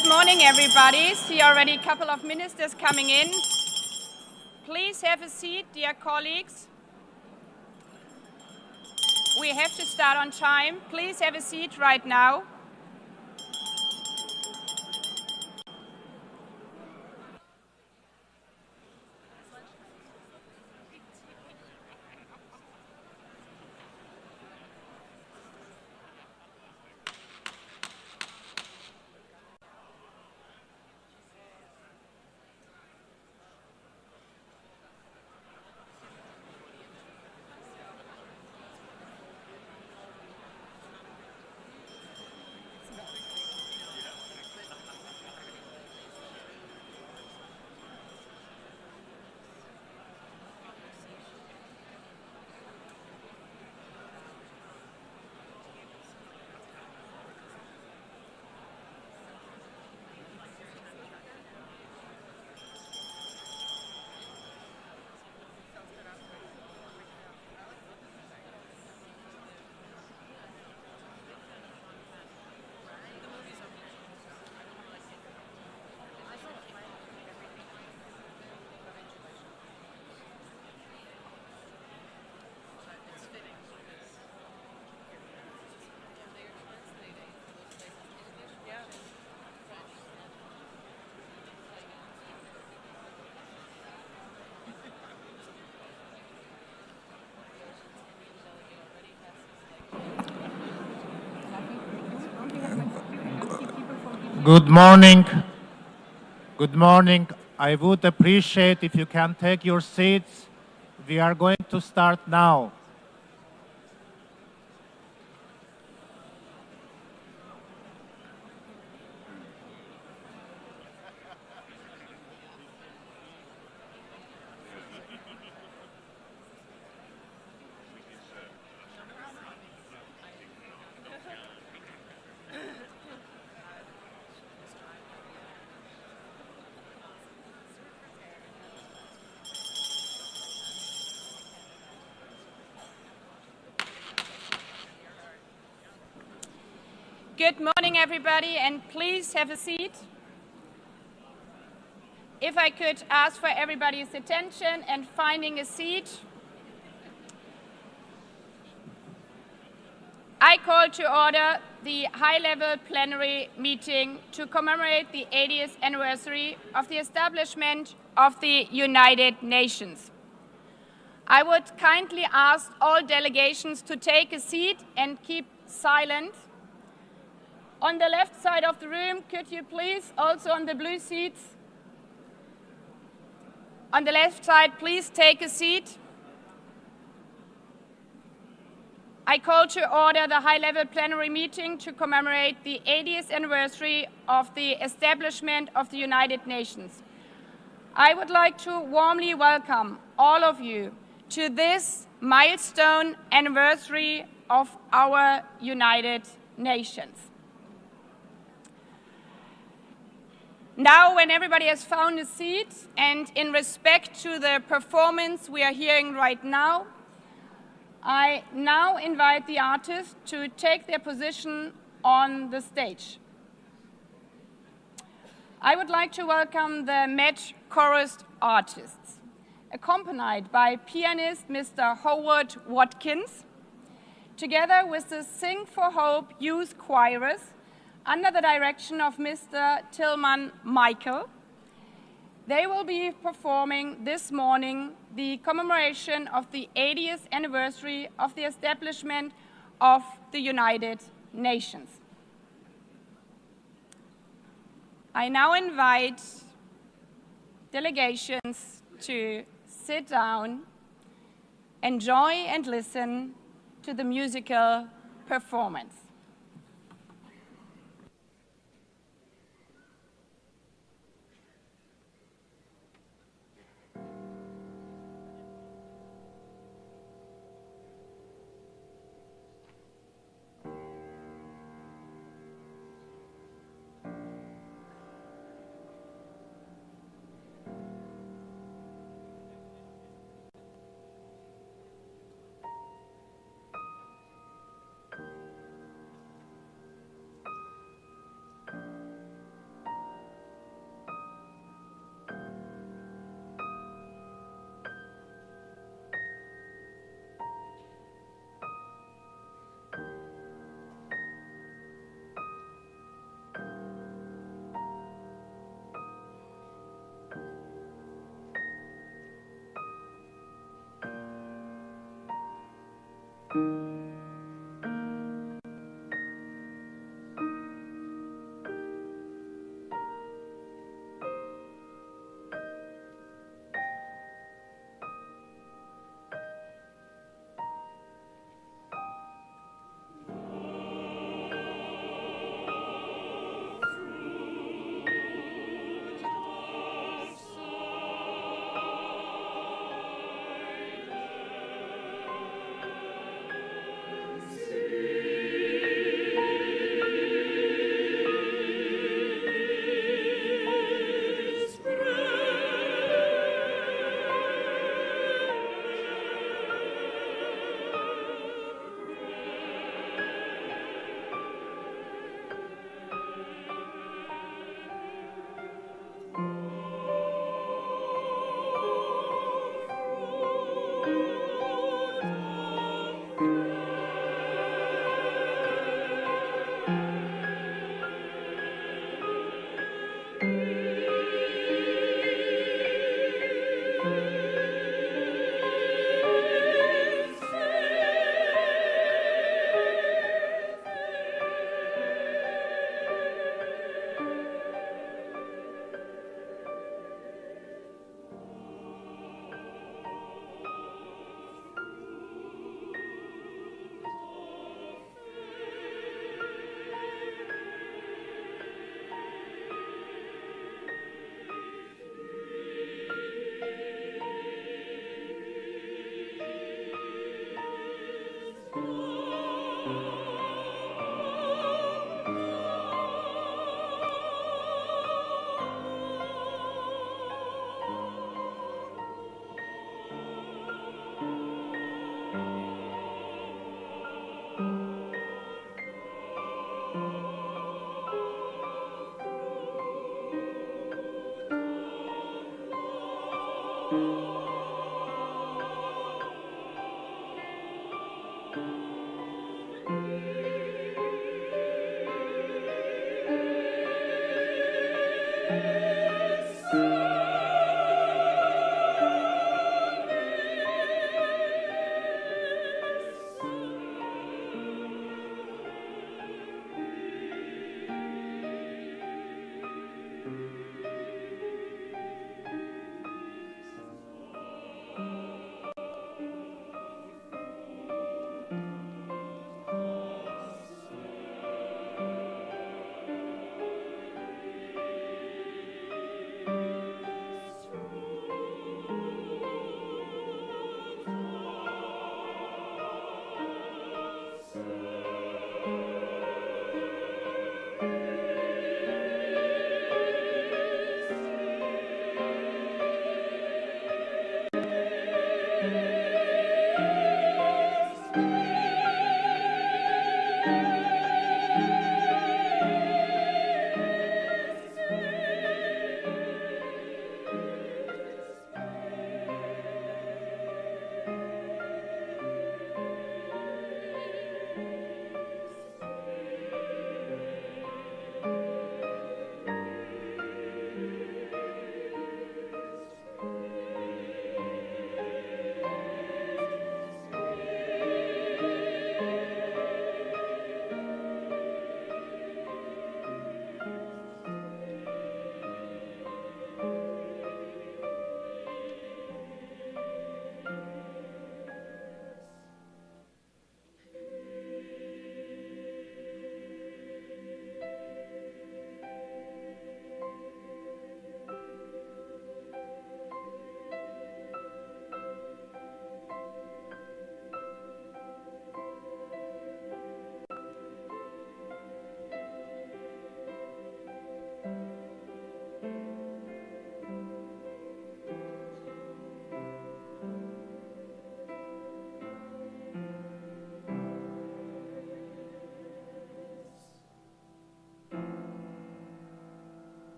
Good morning, everybody. See already a couple of ministers coming in. Please have a seat, dear colleagues. We have to start on time. Please have a seat right now. Good morning. Good morning. I would appreciate if you can take your seats. We are going to start now. Good morning, everybody, and please have a seat. If I could ask for everybody's attention and finding a seat. I call to order the high-level plenary meeting to commemorate the 80th anniversary of the establishment of the United Nations. I would kindly ask all delegations to take a seat and keep silent. On the left side of the room, could you please, also on the blue seats, on the left side, please take a seat. I call to order the high-level plenary meeting to commemorate the 80th anniversary of the establishment of the United Nations. I would like to warmly welcome all of you to this milestone anniversary of our United Nations. Now, when everybody has found a seat, and in respect to the performance we are hearing right now, I now invite the artists to take their position on the stage. I would like to welcome the Met Chorus artists, accompanied by pianist Mr. Howard Watkins, together with the Sing for Hope Youth Choirs, under the direction of Mr. Tillman Michael. They will be performing this morning the commemoration of the 80th anniversary of the establishment of the United Nations. I now invite delegations to sit down, enjoy and listen to the musical performance.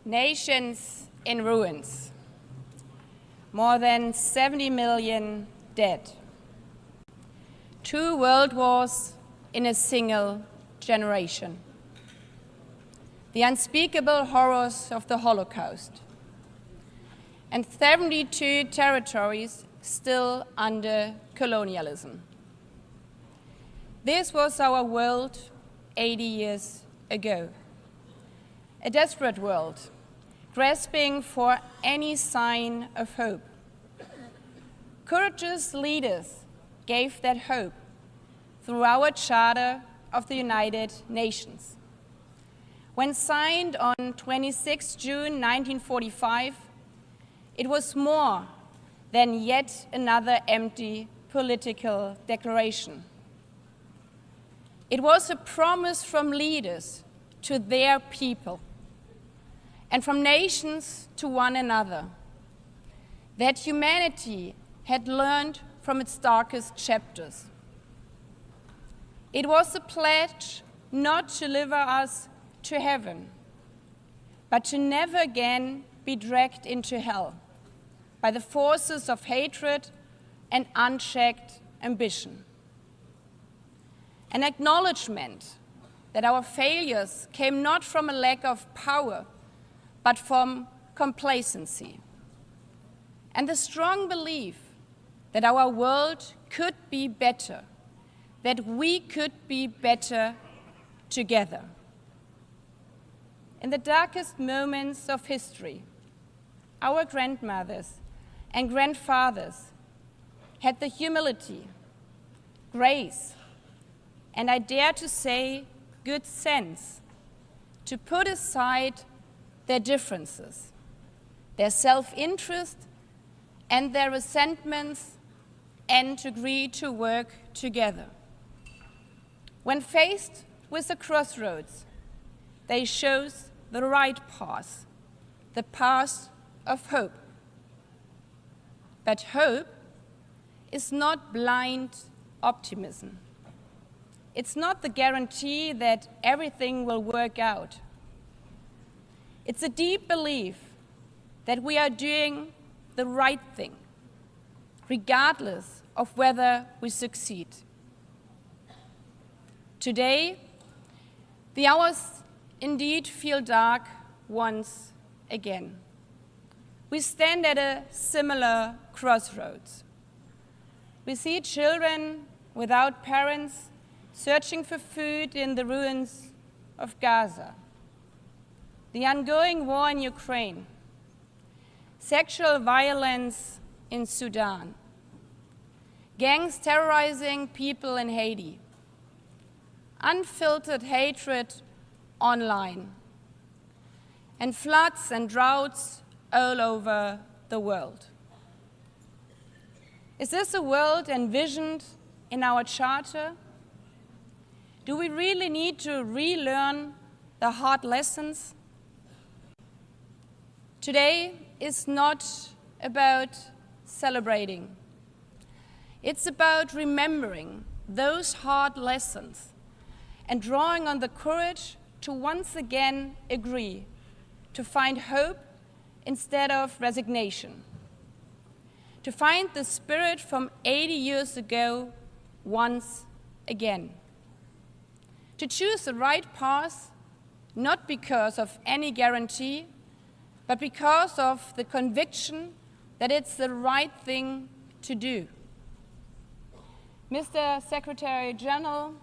Nations in ruins. More than 70 million dead. 2 world wars in a single generation. The unspeakable horrors of the Holocaust. And 72 territories still under colonialism. This was our world 80 years ago. A desperate world, grasping for any sign of hope. Courageous leaders gave that hope through our Charter of the United Nations. When signed on 26 June 1945, it was more than yet another empty political declaration. It was a promise from leaders to their people and from nations to one another that humanity had learned from its darkest chapters. It was a pledge not to deliver us to heaven, but to never again be dragged into hell by the forces of hatred and unchecked ambition. An acknowledgement that our failures came not from a lack of power, but from complacency. And the strong belief that our world could be better, that we could be better together. In the darkest moments of history, our grandmothers and grandfathers had the humility, grace, and I dare to say, good sense, to put aside their differences, their self-interest and their resentments, and to agree to work together. When faced with the crossroads, they chose the right path, the path of hope. But hope is not blind optimism. It's not the guarantee that everything will work out. It's a deep belief that we are doing the right thing, regardless of whether we succeed. Today, the hours indeed feel dark once again. We stand at a similar crossroads. We see children without parents searching for food in the ruins of Gaza, the ongoing war in Ukraine, sexual violence in Sudan, gangs terrorizing people in Haiti, unfiltered hatred online, and floods and droughts all over the world. Is this a world envisioned in our charter? Do we really need to relearn the hard lessons? Today is not about celebrating. It's about remembering those hard lessons and drawing on the courage to once again agree, to find hope instead of resignation, to find the spirit from 80 years ago once again, to choose the right path, not because of any guarantee, but because of the conviction that it's the right thing to do. Mr. Secretary General,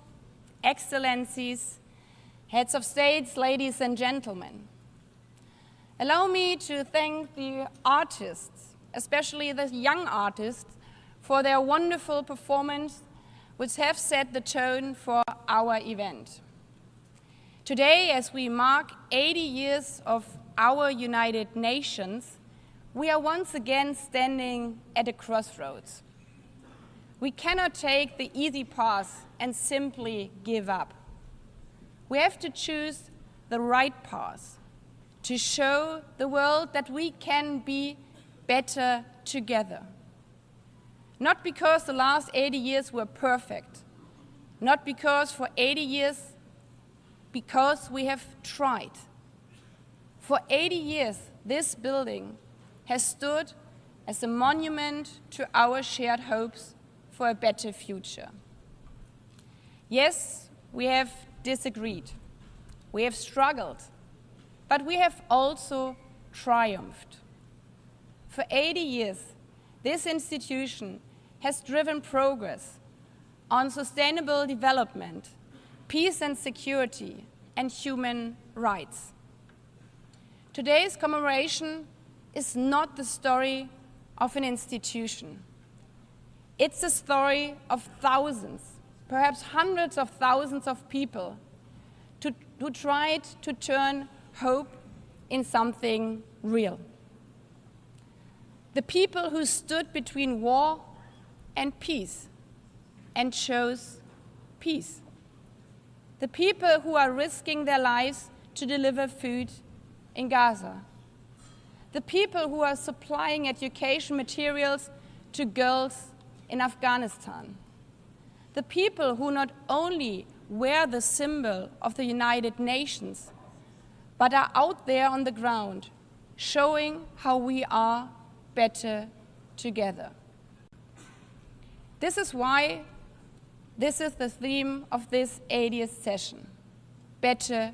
Excellencies, Heads of States, ladies and gentlemen, allow me to thank the artists, especially the young artists, for their wonderful performance, which have set the tone for our event. Today, as we mark 80 years of our United Nations, we are once again standing at a crossroads. We cannot take the easy path and simply give up. We have to choose the right path to show the world that we can be better together. Not because the last 80 years were perfect, not because for 80 years, because we have tried. For 80 years, this building has stood as a monument to our shared hopes for a better future. Yes, we have disagreed, we have struggled, but we have also triumphed. For 80 years, this institution has driven progress on sustainable development, peace and security, and human rights. Today's commemoration is not the story of an institution. It's a story of thousands, perhaps hundreds of thousands of people who tried to turn hope in something real. The people who stood between war and peace and chose peace. The people who are risking their lives to deliver food in Gaza. The people who are supplying education materials to girls in Afghanistan. The people who not only wear the symbol of the United Nations, but are out there on the ground, showing how we are better together. This is why this is the theme of this 80th session, better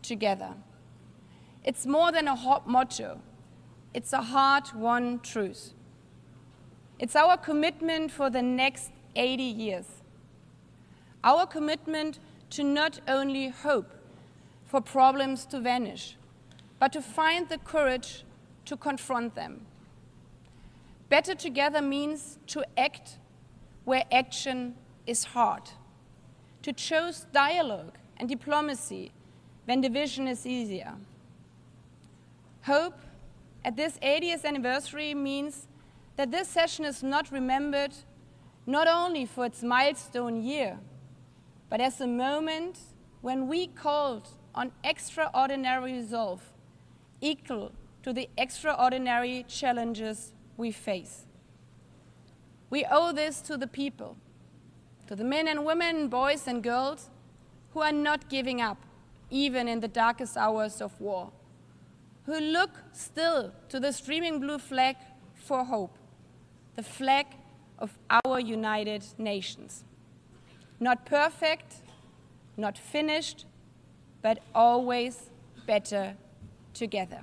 together. It's more than a hot motto, it's a hard-won truth. It's our commitment for the next 80 years. Our commitment to not only hope for problems to vanish, but to find the courage to confront them. Better together means to act where action is hard, to choose dialogue and diplomacy when division is easier. Hope at this 80th anniversary means that this session is not remembered not only for its milestone year, but as a moment when we called on extraordinary resolve equal to the extraordinary challenges we face. We owe this to the people, to the men and women, boys and girls who are not giving up, even in the darkest hours of war, who look still to the streaming blue flag for hope, the flag of our United Nations. Not perfect, not finished, but always better together.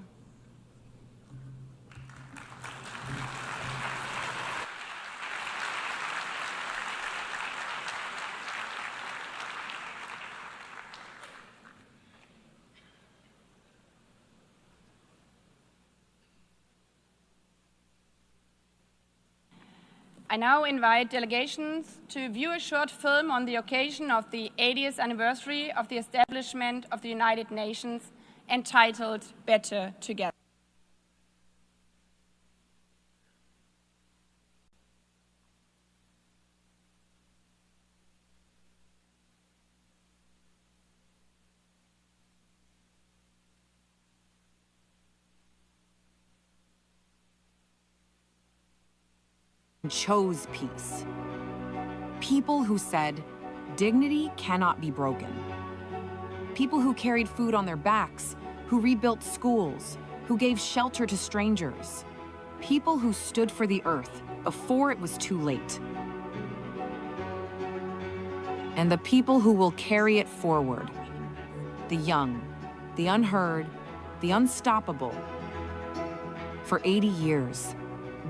I now invite delegations to view a short film on the occasion of the 80th anniversary of the establishment of the United Nations entitled Better Together. Chose peace. People who said, dignity cannot be broken. People who carried food on their backs, who rebuilt schools, who gave shelter to strangers. People who stood for the earth before it was too late. And the people who will carry it forward. The young, the unheard, the unstoppable. For 80 years,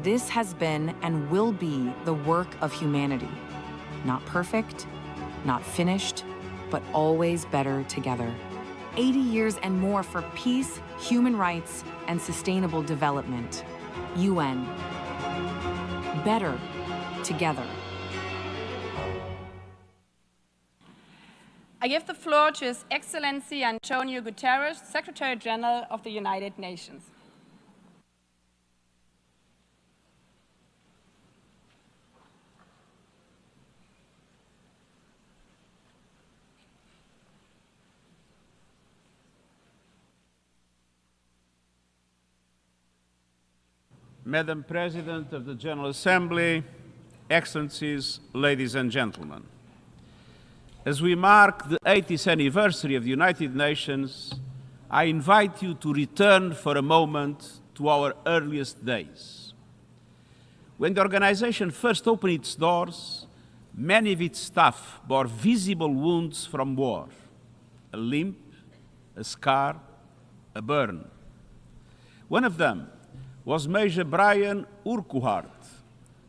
this has been and will be the work of humanity. Not perfect, not finished, but always better together. 80 years and more for peace, human rights, and sustainable development. UN. Better together. I give the floor to His Excellency Antonio Guterres, Secretary General of the United Nations. Madam President of the General Assembly, Excellencies, ladies and gentlemen. As we mark the 80th anniversary of the United Nations, I invite you to return for a moment to our earliest days. When the organization first opened its doors, many of its staff bore visible wounds from war, a limp, a scar, a burn. One of them was Major Brian Urquhart,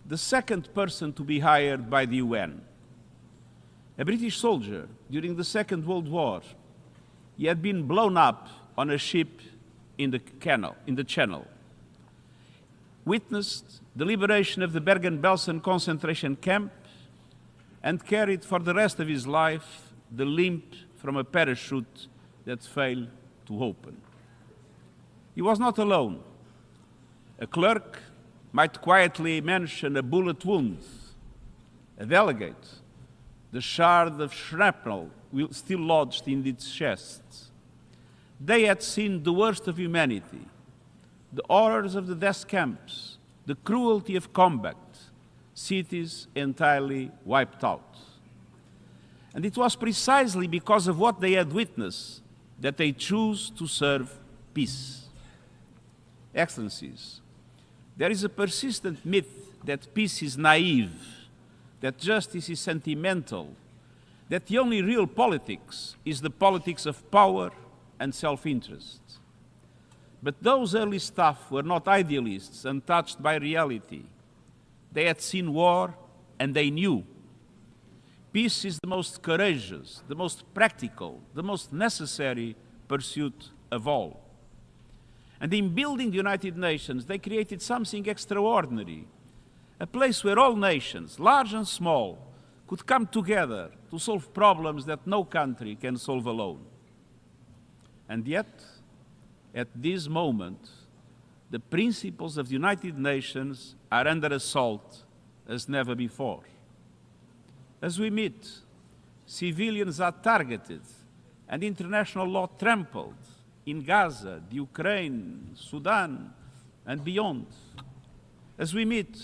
the second person to be hired by the UN. A British soldier during the Second World War. He had been blown up on a ship in the Channel. Witnessed the liberation of the Bergen-Belsen concentration camp and carried for the rest of his life the limp from a parachute that failed to open. He was not alone. A clerk might quietly mention a bullet wound. A delegate, the shard of shrapnel still lodged in its chest. They had seen the worst of humanity, the horrors of the death camps, the cruelty of combat, cities entirely wiped out. And it was precisely because of what they had witnessed that they chose to serve peace. Excellencies, there is a persistent myth that peace is naive, that justice is sentimental, that the only real politics is the politics of power and self-interest. But those early staff were not idealists untouched by reality. They had seen war and they knew. Peace is the most courageous, the most practical, the most necessary pursuit of all. And in building the United Nations, they created something extraordinary, a place where all nations, large and small, could come together to solve problems that no country can solve alone. And yet, at this moment, the principles of the United Nations are under assault as never before. As we meet, civilians are targeted and international law trampled in Gaza, the Ukraine, Sudan, and beyond. As we meet,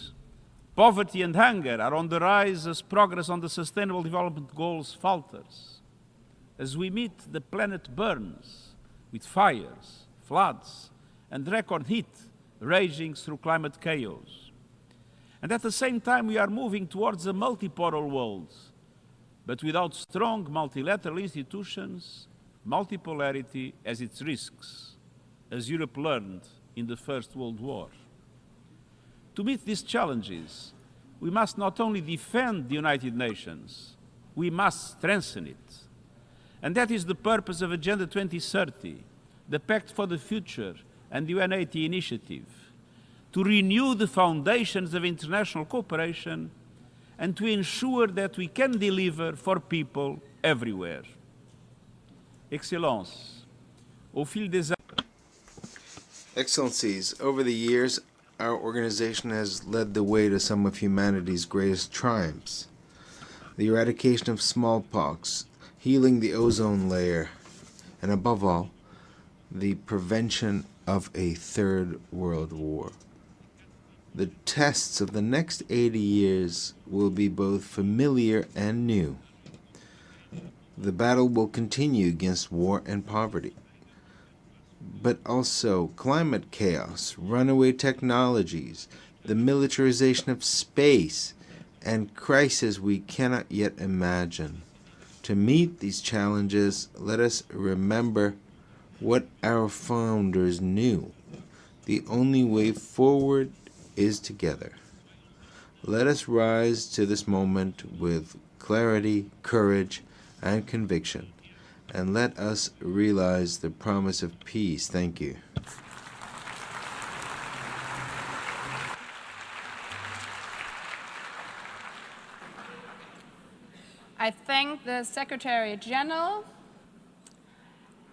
poverty and hunger are on the rise as progress on the Sustainable Development Goals falters. As we meet, the planet burns with fires, floods, and record heat raging through climate chaos. And at the same time, we are moving towards a multipolar world, but without strong multilateral institutions, multipolarity has its risks, as Europe learned in the First World War. To meet these challenges, we must not only defend the United Nations, we must strengthen it. And that is the purpose of Agenda 2030, the Pact for the Future and the UN80 initiative, to renew the foundations of international cooperation and to ensure that we can deliver for people everywhere. Excellences, au fil des Excellencies, over the years, our organization has led the way to some of humanity's greatest triumphs. The eradication of smallpox, healing the ozone layer, and above all, the prevention of a third world war. The tests of the next 80 years will be both familiar and new. The battle will continue against war and poverty, but also climate chaos, runaway technologies, the militarization of space, and crises we cannot yet imagine. To meet these challenges, let us remember what our founders knew. The only way forward is together. Let us rise to this moment with clarity, courage, and conviction, and let us realize the promise of peace. Thank you. I thank the Secretary General.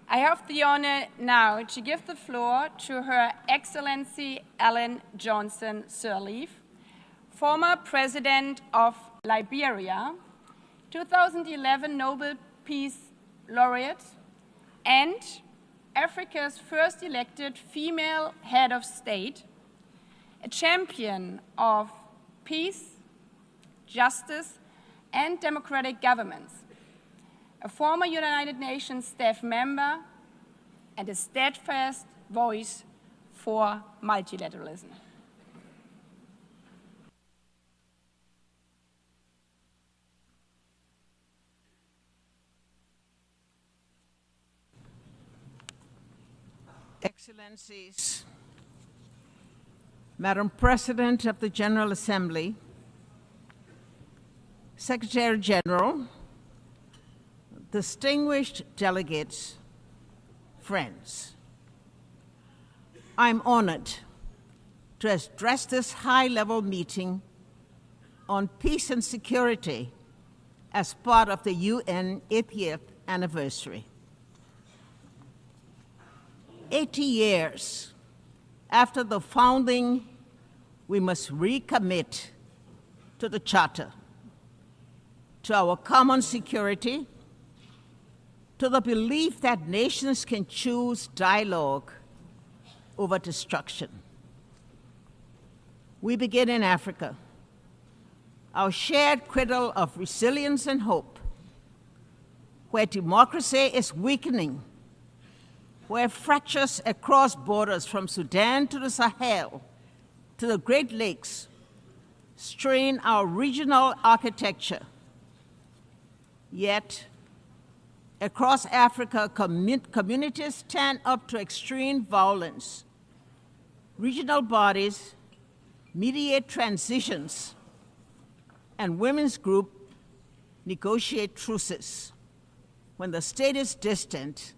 I have the honor now to give the floor to Her Excellency Ellen Johnson Sirleaf, former President of Liberia, 2011 Nobel Peace Laureate, and Africa's first elected female head of state, a champion of peace, justice, and democratic governments, a former United Nations staff member, and a steadfast voice for multilateralism. Excellencies, Madam President of the General Assembly, Secretary General, distinguished delegates, friends, I'm honored to address this high-level meeting on peace and security as part of the UN 80th anniversary. 80 years after the founding, we must recommit to the Charter, to our common security, to the belief that nations can choose dialogue over destruction. We begin in Africa, our shared cradle of resilience and hope, where democracy is weakening, where fractures across borders from Sudan to the Sahel to the Great Lakes strain our regional architecture. Yet, across Africa, communities stand up to extreme violence. Regional bodies mediate transitions, and women's groups negotiate truces when the state is distant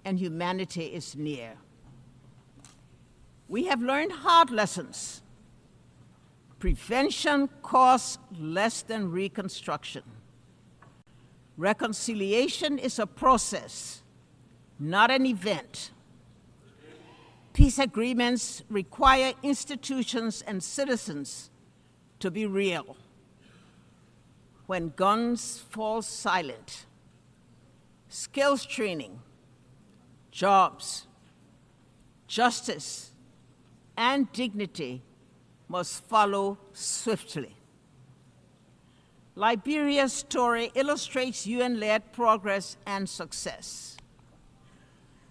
and humanity is near. We have learned hard lessons. Prevention costs less than reconstruction. Reconciliation is a process, not an event. Peace agreements require institutions and citizens to be real. When guns fall silent, skills training, jobs, justice, and dignity must follow swiftly. Liberia's story illustrates UN-led progress and success.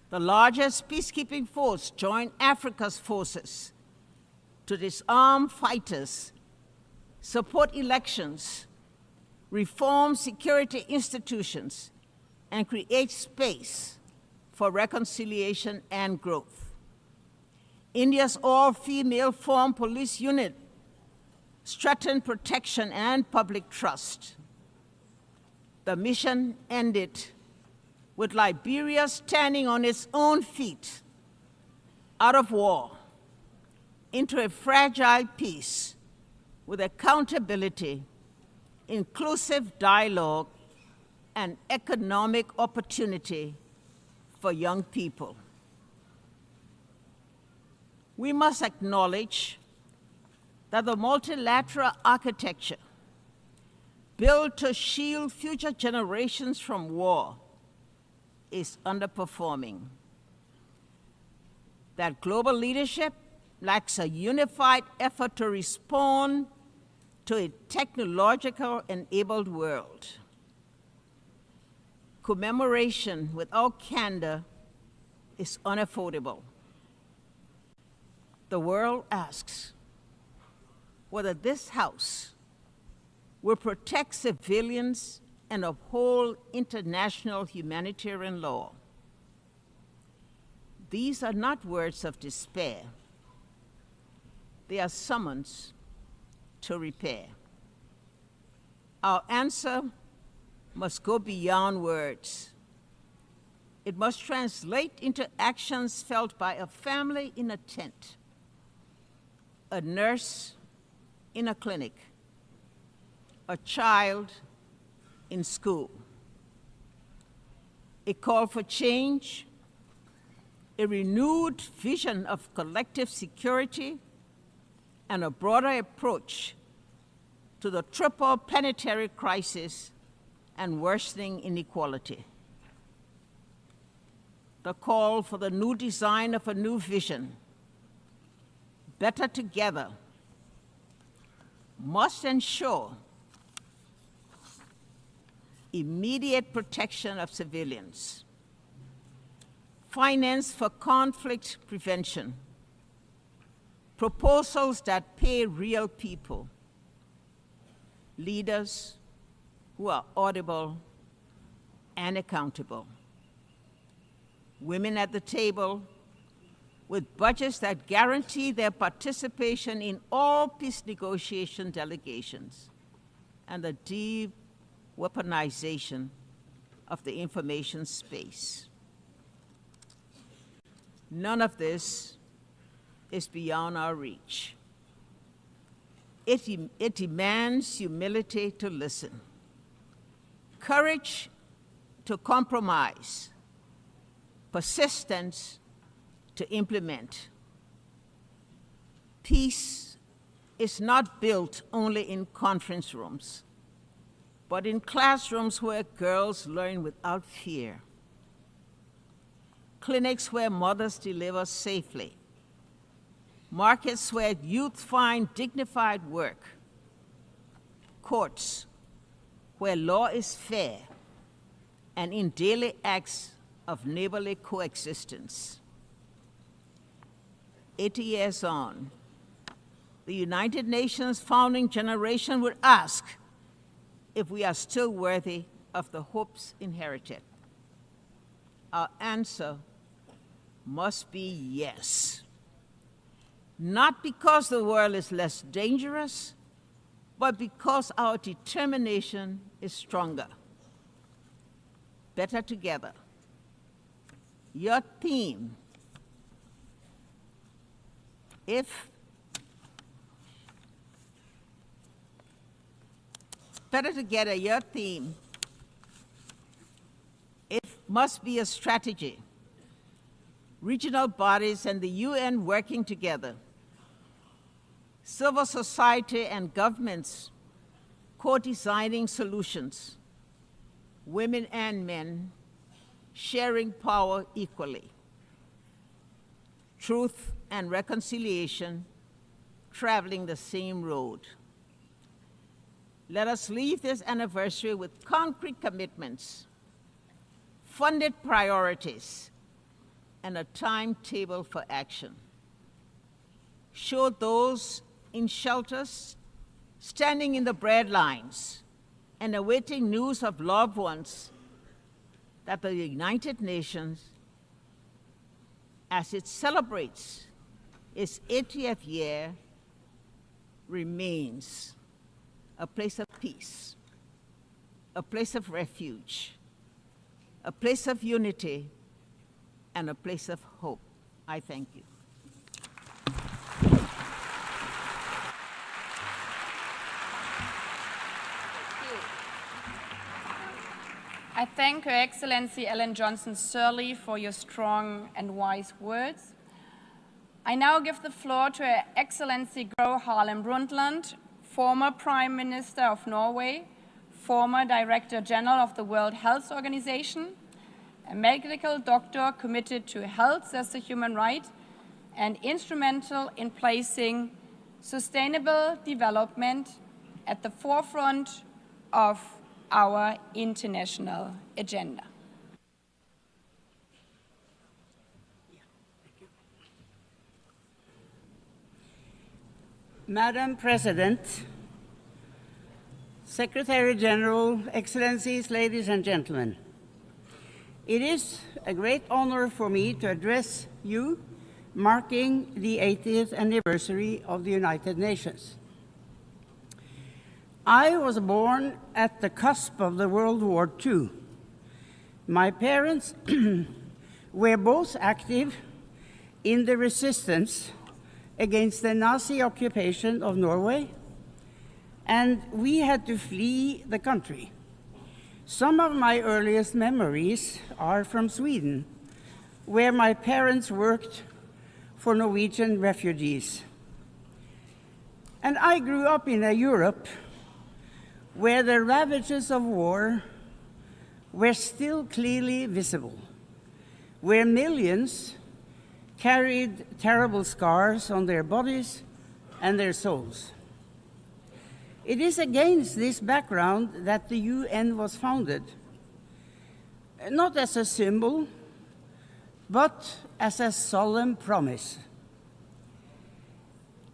The largest peacekeeping force joined Africa's forces to disarm fighters, support elections, reform security institutions, and create space for reconciliation and growth. India's all-female formed police unit strengthened protection and public trust. The mission ended with Liberia standing on its own feet, out of war, into a fragile peace with accountability, inclusive dialogue, and economic opportunity for young people. We must acknowledge that the multilateral architecture built to shield future generations from war is underperforming. That global leadership lacks a unified effort to respond to a technological-enabled world. Commemoration without candor is unaffordable. The world asks whether this House will protect civilians and uphold international humanitarian law. These are not words of despair. They are summons to repair. Our answer must go beyond words. It must translate into actions felt by a family in a tent, a nurse in a clinic, a child in school. A call for change, a renewed vision of collective security, and a broader approach to the triple planetary crisis and worsening inequality. The call for the new design of a new vision, better together, must ensure immediate protection of civilians, finance for conflict prevention, proposals that pay real people, leaders who are audible and accountable, women at the table with budgets that guarantee their participation in all peace negotiation delegations, and the de-weaponization of the information space. None of this is beyond our reach. It demands humility to listen, courage to compromise, persistence to implement. Peace is not built only in conference rooms, but in classrooms where girls learn without fear, clinics where mothers deliver safely, markets where youth find dignified work, courts where law is fair, and in daily acts of neighborly coexistence. 80 years on, the United Nations founding generation would ask if we are still worthy of the hopes inherited. Our answer must be yes. Not because the world is less dangerous, but because our determination is stronger. Better together. Your theme, better together, your theme, it must be a strategy. Regional bodies and the UN working together. Civil society and governments co-designing solutions. Women and men sharing power equally. Truth and reconciliation traveling the same road. Let us leave this anniversary with concrete commitments, funded priorities, and a timetable for action. Show those in shelters standing in the bread lines and awaiting news of loved ones that the United Nations, as it celebrates its 80th year, remains a place of peace, a place of refuge, a place of unity, and a place of hope. I thank you. I thank Her Excellency Ellen Johnson Sirleaf for your strong and wise words. I now give the floor to Her Excellency Gro Harlem Brundtland, former Prime Minister of Norway, former Director General of the World Health Organization, a medical doctor committed to health as a human right, and instrumental in placing sustainable development at the forefront of our international agenda. Madam President, Secretary General, Excellencies, ladies and gentlemen, it is a great honor for me to address you marking the 80th anniversary of the United Nations. I was born at the cusp of the World War II. My parents were both active in the resistance against the Nazi occupation of Norway, and we had to flee the country. Some of my earliest memories are from Sweden, where my parents worked for Norwegian refugees. And I grew up in a Europe where the ravages of war were still clearly visible, where millions carried terrible scars on their bodies and their souls. It is against this background that the UN was founded, not as a symbol, but as a solemn promise.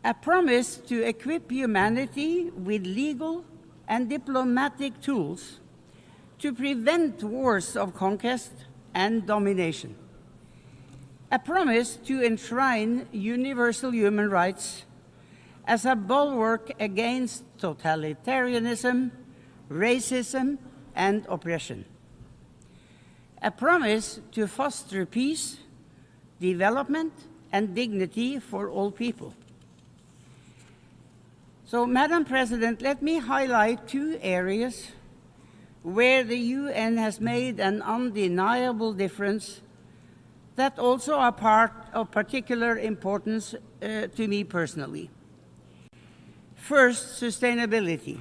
A promise to equip humanity with legal and diplomatic tools to prevent wars of conquest and domination. A promise to enshrine universal human rights as a bulwark against totalitarianism, racism, and oppression. A promise to foster peace, development, and dignity for all people. So, Madam President, let me highlight two areas where the UN has made an undeniable difference that also are part of particular importance to me personally. First, sustainability.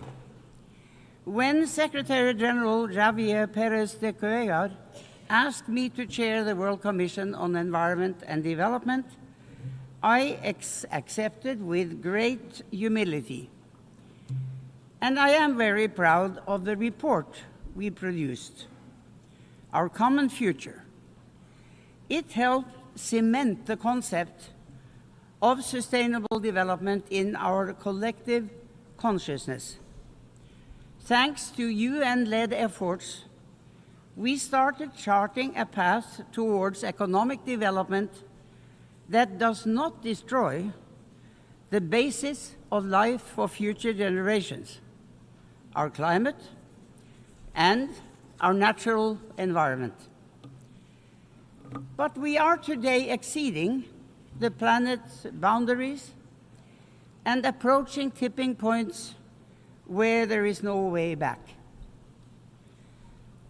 When Secretary General Javier Pérez de Cuellar asked me to chair the World Commission on Environment and Development, I accepted with great humility. And I am very proud of the report we produced, Our Common Future. It helped cement the concept of sustainable development in our collective consciousness. Thanks to UN-led efforts, we started charting a path towards economic development that does not destroy the basis of life for future generations, our climate, and our natural environment. But we are today exceeding the planet's boundaries and approaching tipping points where there is no way back.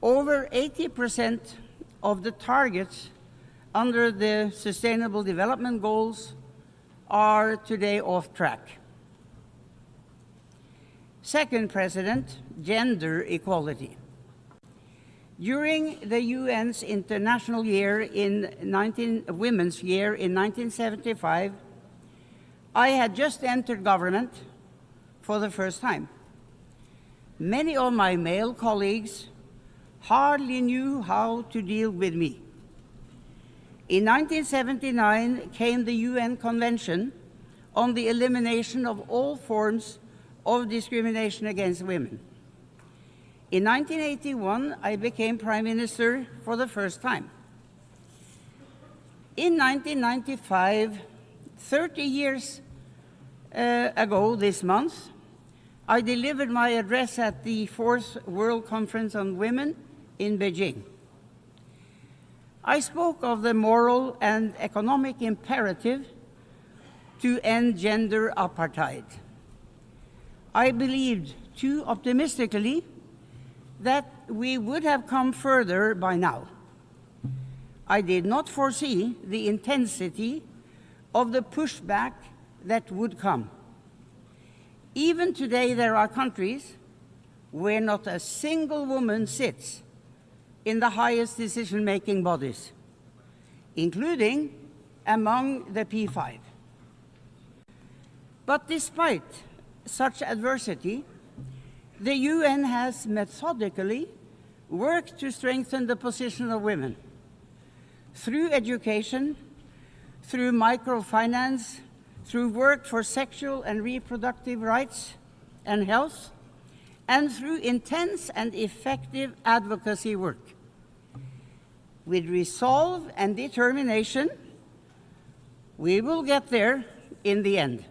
Over 80% of the targets under the Sustainable Development Goals are today off track. Second, President, gender equality. During the UN's International Year Women's Year in 1975, I had just entered government for the first time. Many of my male colleagues hardly knew how to deal with me. In 1979 came the UN Convention on the Elimination of All Forms of Discrimination against Women. In 1981, I became Prime Minister for the first time. In 1995, 30 years ago this month, I delivered my address at the 4th World Conference on Women in Beijing. I spoke of the moral and economic imperative to end gender apartheid. I believed too optimistically that we would have come further by now. I did not foresee the intensity of the pushback that would come. Even today, there are countries where not a single woman sits in the highest decision-making bodies, including among the P5. But despite such adversity, the UN has methodically worked to strengthen the position of women through education, through microfinance, through work for sexual and reproductive rights and health, and through intense and effective advocacy work. With resolve and determination, we will get there in the end.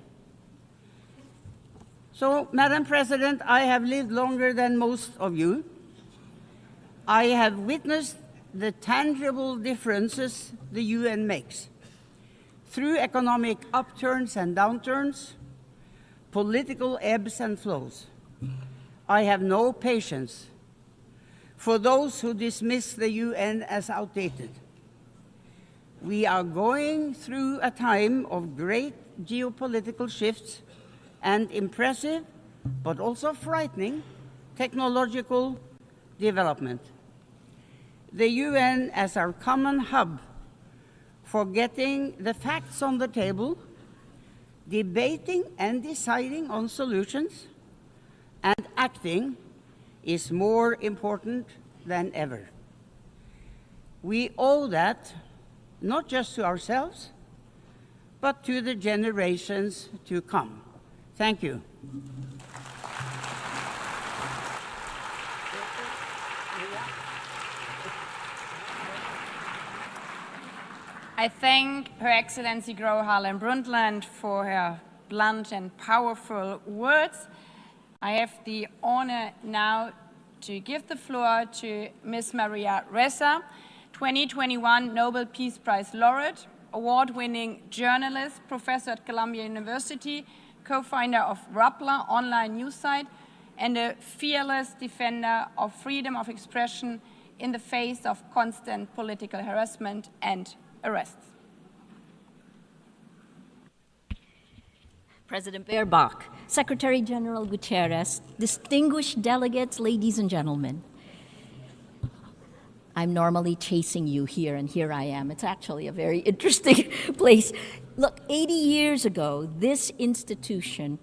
So, Madam President, I have lived longer than most of you. I have witnessed the tangible differences the UN makes through economic upturns and downturns, political ebbs and flows. I have no patience for those who dismiss the UN as outdated. We are going through a time of great geopolitical shifts and impressive, but also frightening, technological development. The UN as our common hub for getting the facts on the table, debating and deciding on solutions, and acting is more important than ever. We owe that not just to ourselves, but to the generations to come. Thank you. I thank Her Excellency Gro Harlem Brundtland for her blunt and powerful words. I have the honor now to give the floor to Ms. Maria Ressa, 2021 Nobel Peace Prize laureate, award-winning journalist, professor at Columbia University, co-founder of Rappler online news site, and a fearless defender of freedom of expression in the face of constant political harassment and arrests. President Baerbock, Secretary General Guterres, distinguished delegates, ladies and gentlemen. I'm normally chasing you here, and here I am. It's actually a very interesting place. Look, 80 years ago, this institution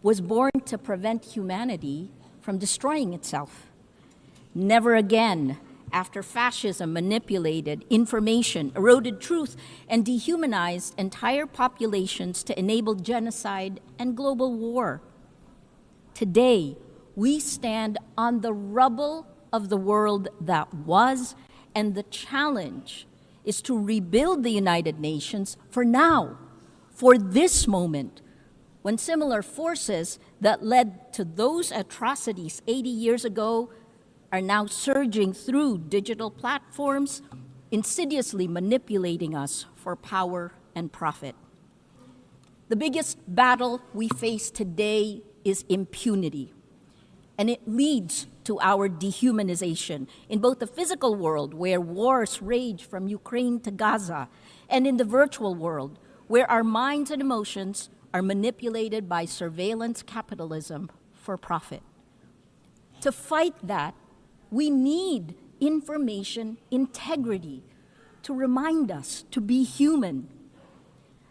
was born to prevent humanity from destroying itself. Never again, after fascism manipulated information, eroded truth, and dehumanized entire populations to enable genocide and global war. Today, we stand on the rubble of the world that was, and the challenge is to rebuild the United Nations for now, for this moment, when similar forces that led to those atrocities 80 years ago are now surging through digital platforms, insidiously manipulating us for power and profit. The biggest battle we face today is impunity, and it leads to our dehumanization in both the physical world, where wars rage from Ukraine to Gaza, and in the virtual world, where our minds and emotions are manipulated by surveillance capitalism for profit. To fight that, we need information integrity to remind us to be human.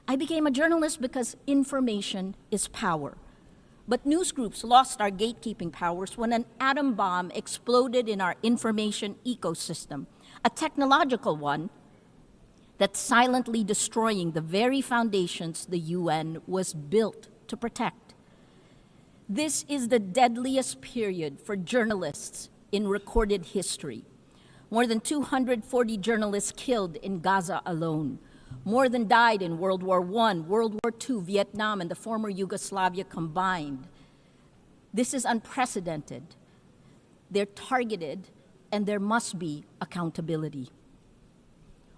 I became a journalist because information is power. But news groups lost our gatekeeping powers when an atom bomb exploded in our information ecosystem, a technological one that's silently destroying the very foundations the UN was built to protect. This is the deadliest period for journalists in recorded history. More than 240 journalists killed in Gaza alone. More than died in World War I, World War II, Vietnam, and the former Yugoslavia combined. This is unprecedented. They're targeted, and there must be accountability.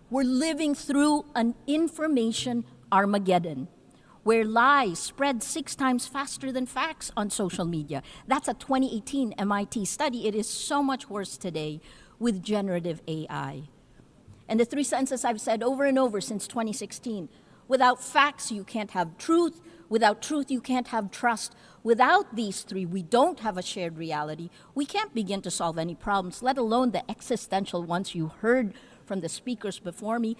We're living through an information Armageddon, where lies spread 6 times faster than facts on social media. That's a 2018 MIT study. It is so much worse today with generative AI. And the 3 sentences I've said over and over since 2016, without facts, you can't have truth. Without truth, you can't have trust. Without these 3, we don't have a shared reality. We can't begin to solve any problems, let alone the existential ones you heard from the speakers before me.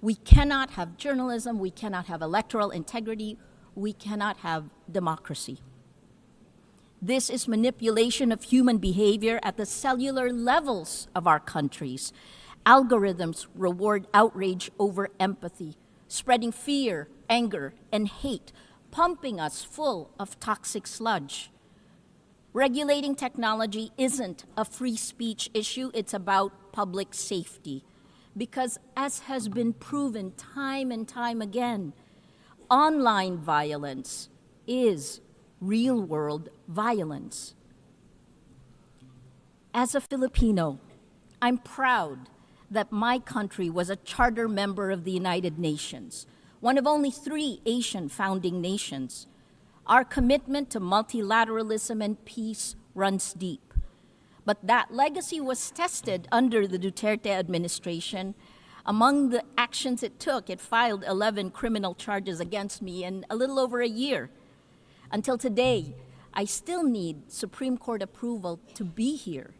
We cannot have journalism, we cannot have electoral integrity, we cannot have democracy. This is manipulation of human behavior at the cellular levels of our countries. Algorithms reward outrage over empathy, spreading fear, anger, and hate, pumping us full of toxic sludge. Regulating technology isn't a free speech issue, it's about public safety. Because as has been proven time and time again, online violence is real-world violence. As a Filipino, I'm proud that my country was a charter member of the United Nations, one of only 3 Asian founding nations. Our commitment to multilateralism and peace runs deep. But that legacy was tested under the Duterte administration. Among the actions it took, it filed 11 criminal charges against me in a little over a year. Until today, I still need Supreme Court approval to be here.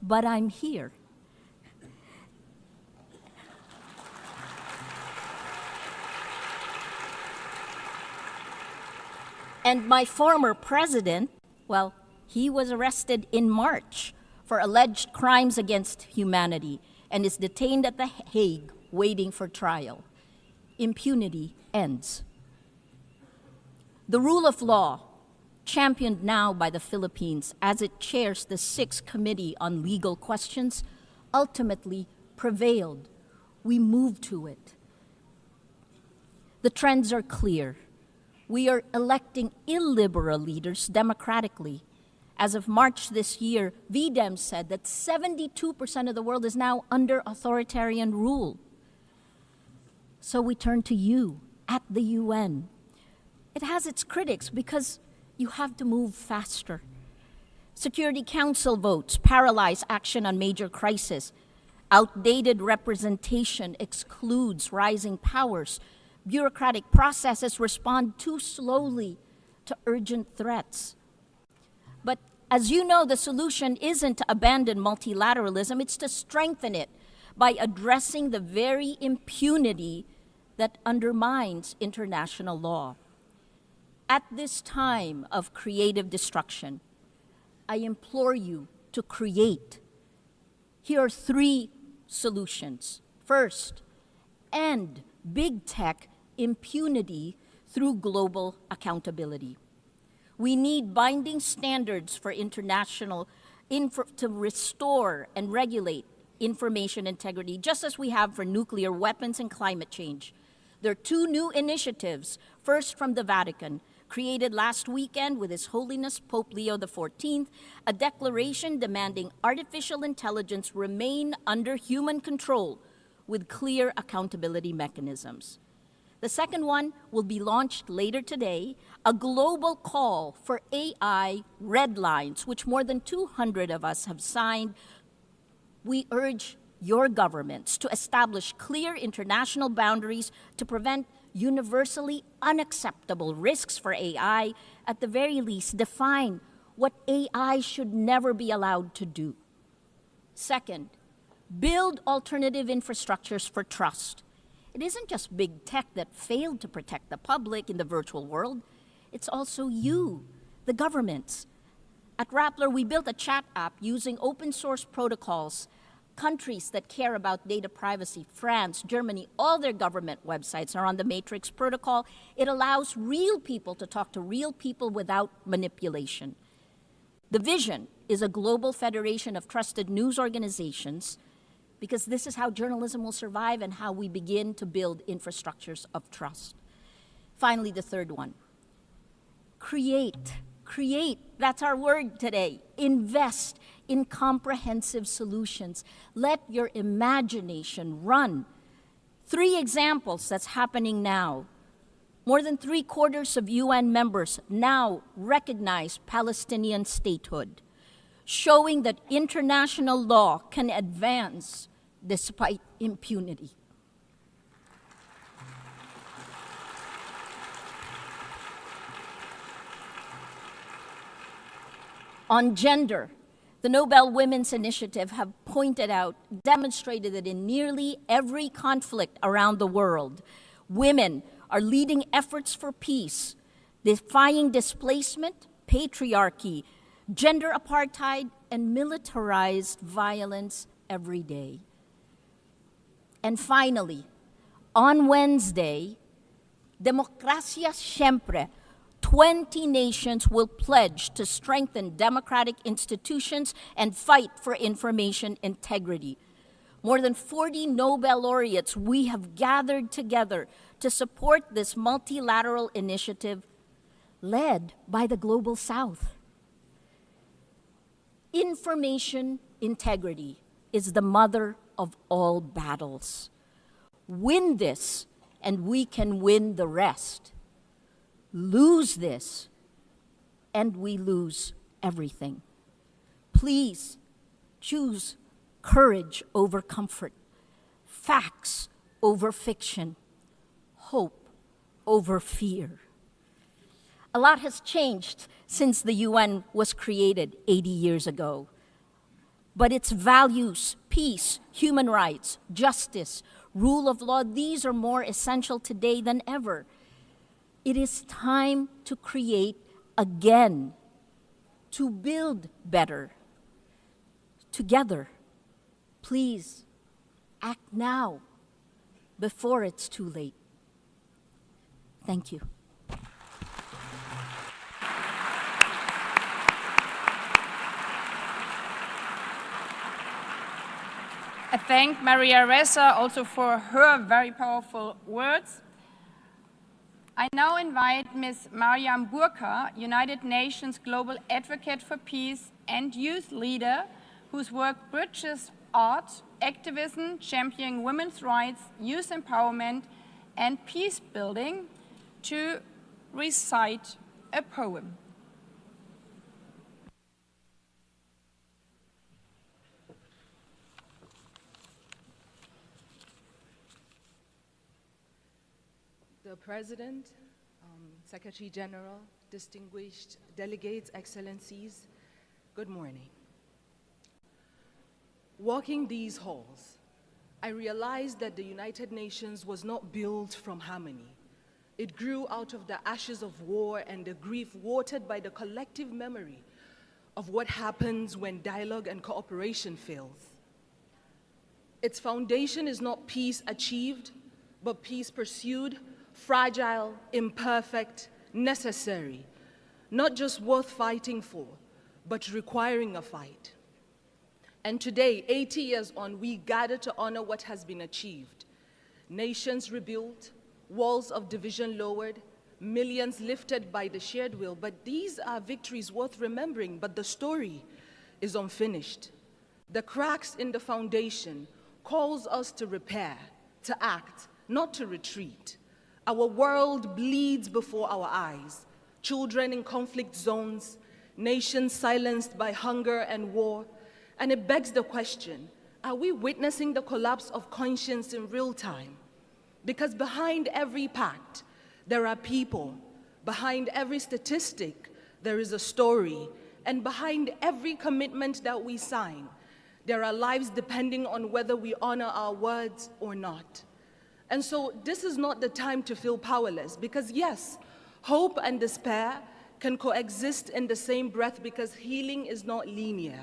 But I'm here. And my former president, well, he was arrested in March for alleged crimes against humanity, and is detained at The Hague waiting for trial. Impunity ends. The rule of law, championed now by the Philippines as it chairs the 6th Committee on Legal Questions, ultimately prevailed. We moved to it. The trends are clear. We are electing illiberal leaders democratically. As of March this year, VDEM said that 72% of the world is now under authoritarian rule. So we turn to you at the UN. It has its critics because you have to move faster. Security Council votes paralyze action on major crises. Outdated representation excludes rising powers. Bureaucratic processes respond too slowly to urgent threats. But as you know, the solution isn't to abandon multilateralism, it's to strengthen it by addressing the very impunity that undermines international law. At this time of creative destruction, I implore you to create. Here are 3 solutions. First, end big tech impunity through global accountability. We need binding standards for international to restore and regulate information integrity, just as we have for nuclear weapons and climate change. There are 2 new initiatives, first from the Vatican, created last weekend with His Holiness Pope Leo XIV, a declaration demanding artificial intelligence remain under human control with clear accountability mechanisms. The second one will be launched later today, a global call for AI red lines, which more than 200 of us have signed. We urge your governments to establish clear international boundaries to prevent universally unacceptable risks for AI, at the very least define what AI should never be allowed to do. Second, build alternative infrastructures for trust. It isn't just big tech that failed to protect the public in the virtual world, it's also you, the governments. At Rappler, we built a chat app using open source protocols. Countries that care about data privacy, France, Germany, all their government websites are on the Matrix protocol. It allows real people to talk to real people without manipulation. The vision is a global federation of trusted news organizations, because this is how journalism will survive and how we begin to build infrastructures of trust. Finally, the third one, create. Create, that's our word today. Invest in comprehensive solutions. Let your imagination run. 3 examples that's happening now. More than 3/4 of UN members now recognize Palestinian statehood, showing that international law can advance despite impunity. On gender, the Nobel Women's Initiative have pointed out, demonstrated that in nearly every conflict around the world, women are leading efforts for peace, defying displacement, patriarchy, gender apartheid, and militarized violence every day. And finally, on Wednesday, Demokrasya Siyempre, 20 nations will pledge to strengthen democratic institutions and fight for information integrity. More than 40 Nobel laureates we have gathered together to support this multilateral initiative led by the Global South. Information integrity is the mother of all battles. Win this, and we can win the rest. Lose this, and we lose everything. Please choose courage over comfort, facts over fiction, hope over fear. A lot has changed since the UN was created 80 years ago. But its values, peace, human rights, justice, rule of law, these are more essential today than ever. It is time to create again, to build better. Together, please Act now, before it's too late. Thank you. I thank Maria Ressa also for her very powerful words. I now invite Ms. Mariam Burka, United Nations Global Advocate for Peace and youth leader, whose work bridges art, activism, championing women's rights, youth empowerment, and peace building, to recite a poem. The President, Secretary General, distinguished delegates, excellencies, good morning. Walking these halls, I realized that the United Nations was not built from harmony. It grew out of the ashes of war and the grief watered by the collective memory of what happens when dialogue and cooperation fails. Its foundation is not peace achieved, but peace pursued, fragile, imperfect, necessary, not just worth fighting for, but requiring a fight. And today, 80 years on, we gather to honor what has been achieved. Nations rebuilt, walls of division lowered, millions lifted by the shared will. But these are victories worth remembering, but the story is unfinished. The cracks in the foundation calls us to repair, to act, not to retreat. Our world bleeds before our eyes. Children in conflict zones, nations silenced by hunger and war. And it begs the question, are we witnessing the collapse of conscience in real time? Because behind every pact, there are people. Behind every statistic, there is a story. And behind every commitment that we sign, there are lives depending on whether we honor our words or not. And so this is not the time to feel powerless, because yes, hope and despair can coexist in the same breath, because healing is not linear.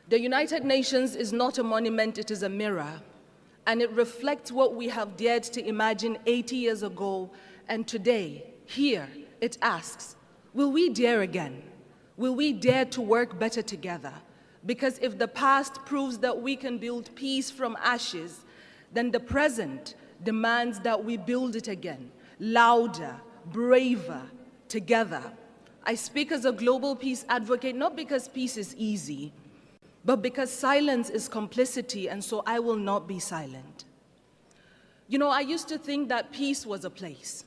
The United Nations is not a monument, it is a mirror, and it reflects what we have dared to imagine 80 years ago, and today, here, it asks, will we dare again? Will we dare to work better together? Because if the past proves that we can build peace from ashes, then the present demands that we build it again, louder, braver, together. I speak as a global peace advocate, not because peace is easy, but because silence is complicity, and so I will not be silent. You know, I used to think that peace was a place,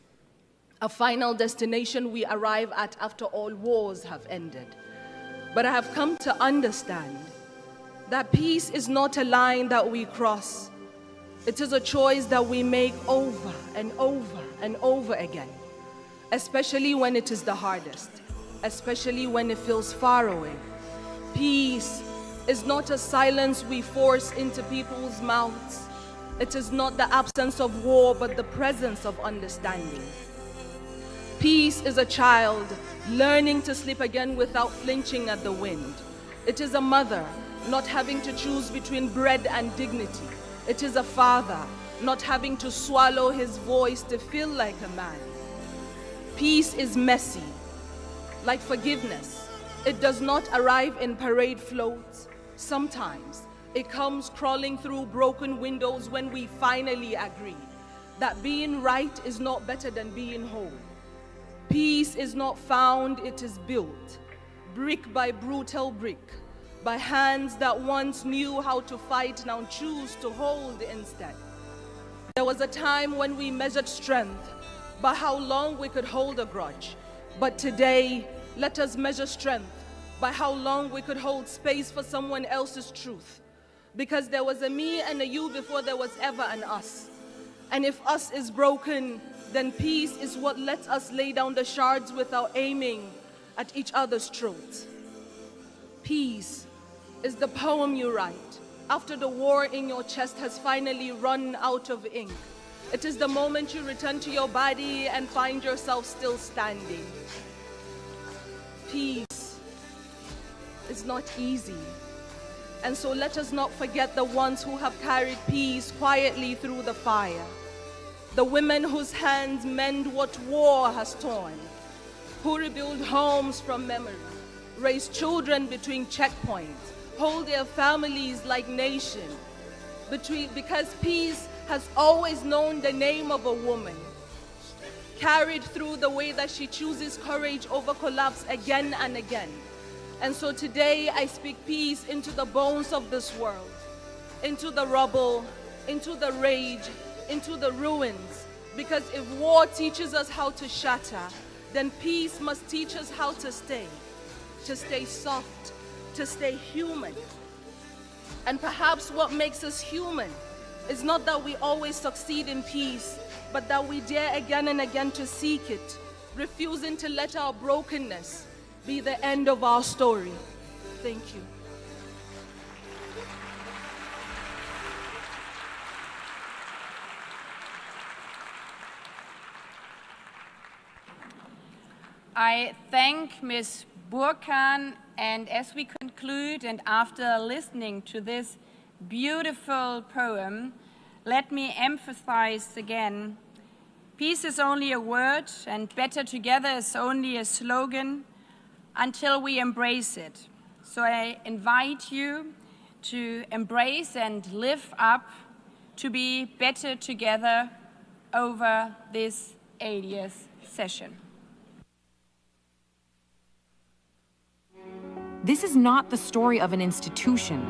a final destination we arrive at after all wars have ended. But I have come to understand that peace is not a line that we cross. It is a choice that we make over and over and over again, especially when it is the hardest, especially when it feels far away. Peace is not a silence we force into people's mouths. It is not the absence of war, but the presence of understanding. Peace is a child learning to sleep again without flinching at the wind. It is a mother not having to choose between bread and dignity. It is a father not having to swallow his voice to feel like a man. Peace is messy, like forgiveness. It does not arrive in parade floats. Sometimes it comes crawling through broken windows when we finally agree that being right is not better than being whole. Peace is not found, it is built, brick by brutal brick, by hands that once knew how to fight, now choose to hold instead. There was a time when we measured strength by how long we could hold a grudge. But today, let us measure strength by how long we could hold space for someone else's truth. Because there was a me and a you before there was ever an us. And if us is broken, then peace is what lets us lay down the shards without aiming at each other's throats. Peace is the poem you write after the war in your chest has finally run out of ink. It is the moment you return to your body and find yourself still standing. Peace is not easy. And so let us not forget the ones who have carried peace quietly through the fire. The women whose hands mend what war has torn, who rebuild homes from memory, raise children between checkpoints, hold their families like nations, because peace has always known the name of a woman, carried through the way that she chooses courage over collapse again and again. And so today I speak peace into the bones of this world, into the rubble, into the rage, into the ruins. Because if war teaches us how to shatter, then peace must teach us how to stay soft, to stay human. And perhaps what makes us human is not that we always succeed in peace, but that we dare again and again to seek it, refusing to let our brokenness be the end of our story. Thank you. I thank Ms. Burkhan, and as we conclude and after listening to this beautiful poem, let me emphasize again, peace is only a word and better together is only a slogan until we embrace it. So I invite you to embrace and live up to be better together over this 80th session. This is not the story of an institution.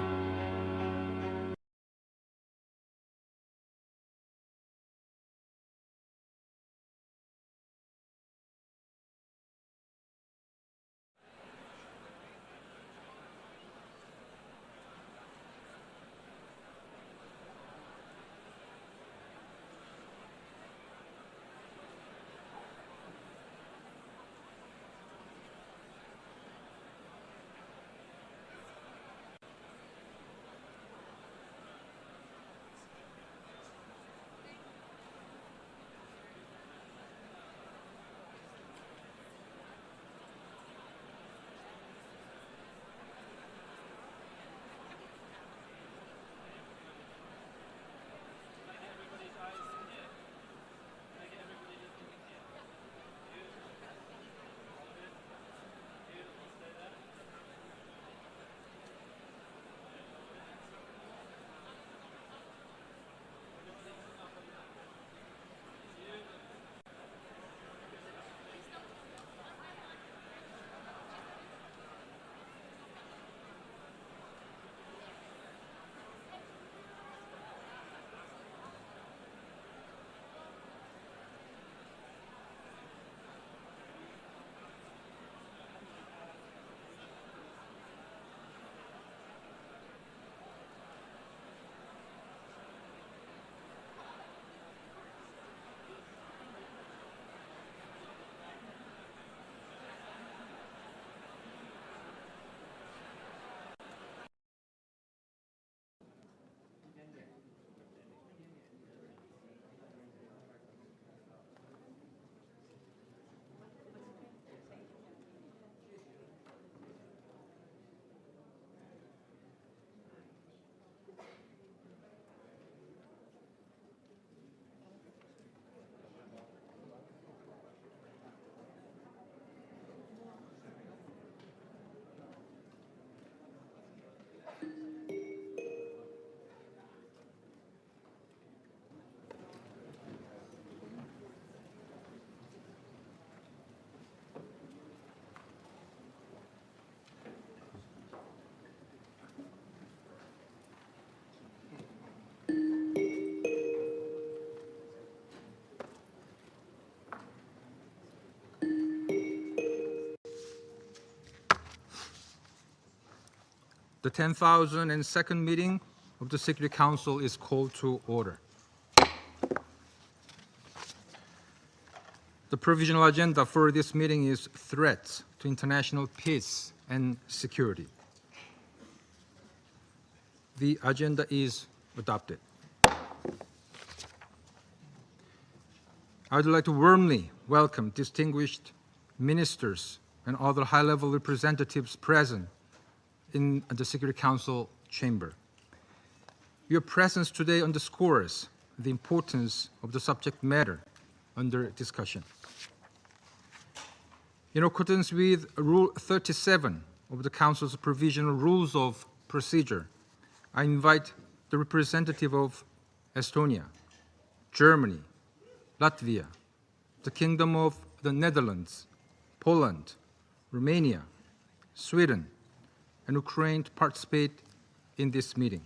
The 10,002nd meeting of the Security Council is called to order. The provisional agenda for this meeting is threats to international peace and security. The agenda is adopted. I would like to warmly welcome distinguished ministers and other high-level representatives present in the Security Council chamber. Your presence today underscores the importance of the subject matter under discussion. In accordance with Rule 37 of the Council's Provisional Rules of Procedure, I invite the representative of Estonia, Germany, Latvia, the Kingdom of the Netherlands, Poland, Romania, Sweden, and Ukraine to participate in this meeting.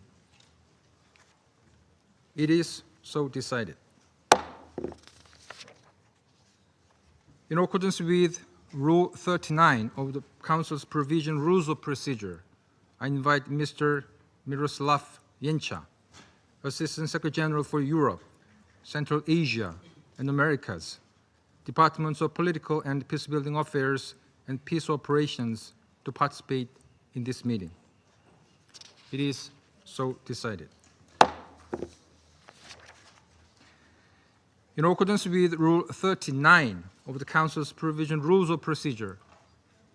It is so decided. In accordance with Rule 39 of the Council's Provisional Rules of Procedure, I invite Mr. Miroslav Jenča, Assistant Secretary General for Europe, Central Asia, and Americas, Departments of Political and Peacebuilding Affairs and Peace Operations, to participate in this meeting. It is so decided. In accordance with Rule 39 of the Council's Provisional Rules of Procedure,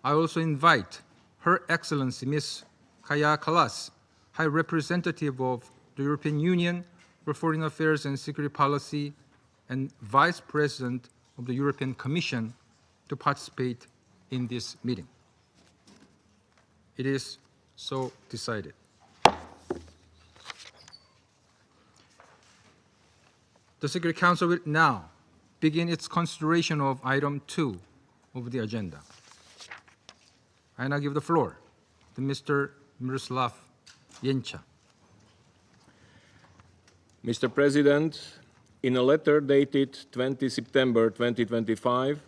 I also invite Her Excellency Ms. Kaja Kallas, High Representative of the European Union for Foreign Affairs and Security Policy and Vice President of the European Commission, to participate in this meeting. It is so decided. The Security Council will now begin its consideration of item 2 of the agenda. I now give the floor to Mr. Miroslav Jenča. Mr. President, in a letter dated 20 September 2025,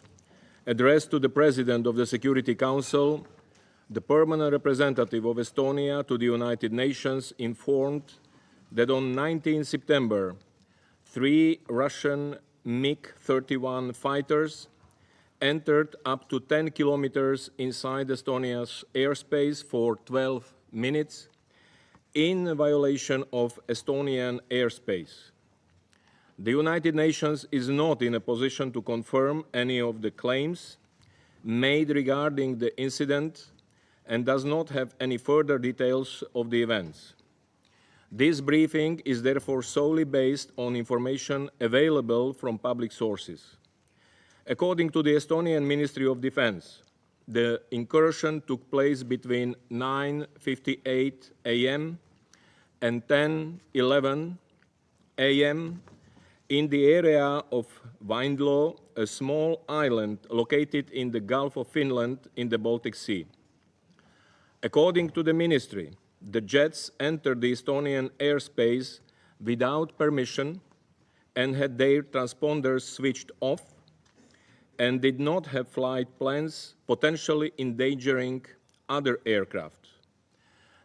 addressed to the President of the Security Council, the permanent representative of Estonia to the United Nations informed that on 19 September, 3 Russian MiG-31 fighters entered up to 10 kilometers inside Estonia's airspace for 12 minutes in violation of Estonian airspace. The United Nations is not in a position to confirm any of the claims made regarding the incident and does not have any further details of the events. This briefing is therefore solely based on information available from public sources. According to the Estonian Ministry of Defense, the incursion took place between 9:58 a.m. and 10:11 a.m. in the area of Vaindloo, a small island located in the Gulf of Finland in the Baltic Sea. According to the ministry, the jets entered the Estonian airspace without permission and had their transponders switched off and did not have flight plans, potentially endangering other aircraft.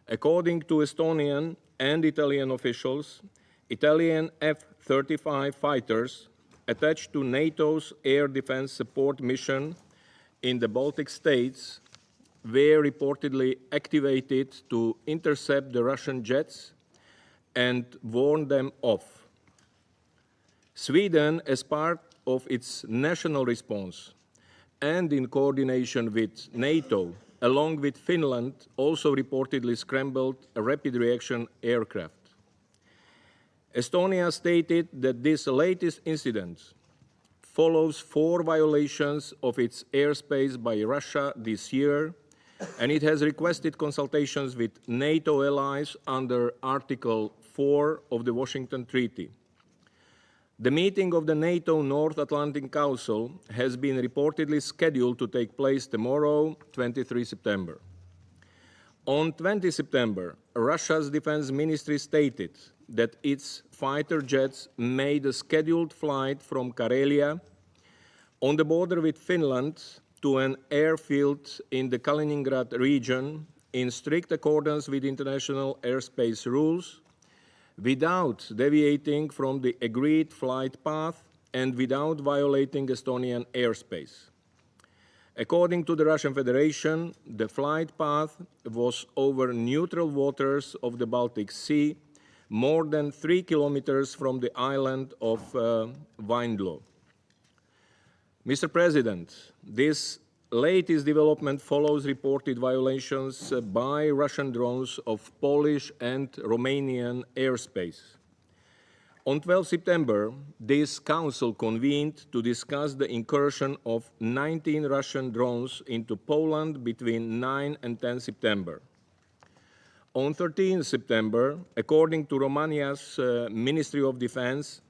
According to Estonian and Italian officials, Italian F-35 fighters attached to NATO's air defense support mission in the Baltic states were reportedly activated to intercept the Russian jets and warn them off. Sweden, as part of its national response and in coordination with NATO, along with Finland, also reportedly scrambled a rapid reaction aircraft. Estonia stated that this latest incident follows 4 violations of its airspace by Russia this year, and it has requested consultations with NATO allies under Article 4 of the Washington Treaty. The meeting of the NATO North Atlantic Council has been reportedly scheduled to take place tomorrow, 23 September. On 20 September, Russia's defense ministry stated that its fighter jets made a scheduled flight from Karelia on the border with Finland to an airfield in the Kaliningrad region in strict accordance with international airspace rules, without deviating from the agreed flight path and without violating Estonian airspace. According to the Russian Federation, the flight path was over neutral waters of the Baltic Sea, more than 3 kilometers from the island of Vaindloo. Mr. President, this latest development follows reported violations by Russian drones of Polish and Romanian airspace. On 12 September, this council convened to discuss the incursion of 19 Russian drones into Poland between 9 and 10 September. On 13 September, according to Romania's Ministry of Defense,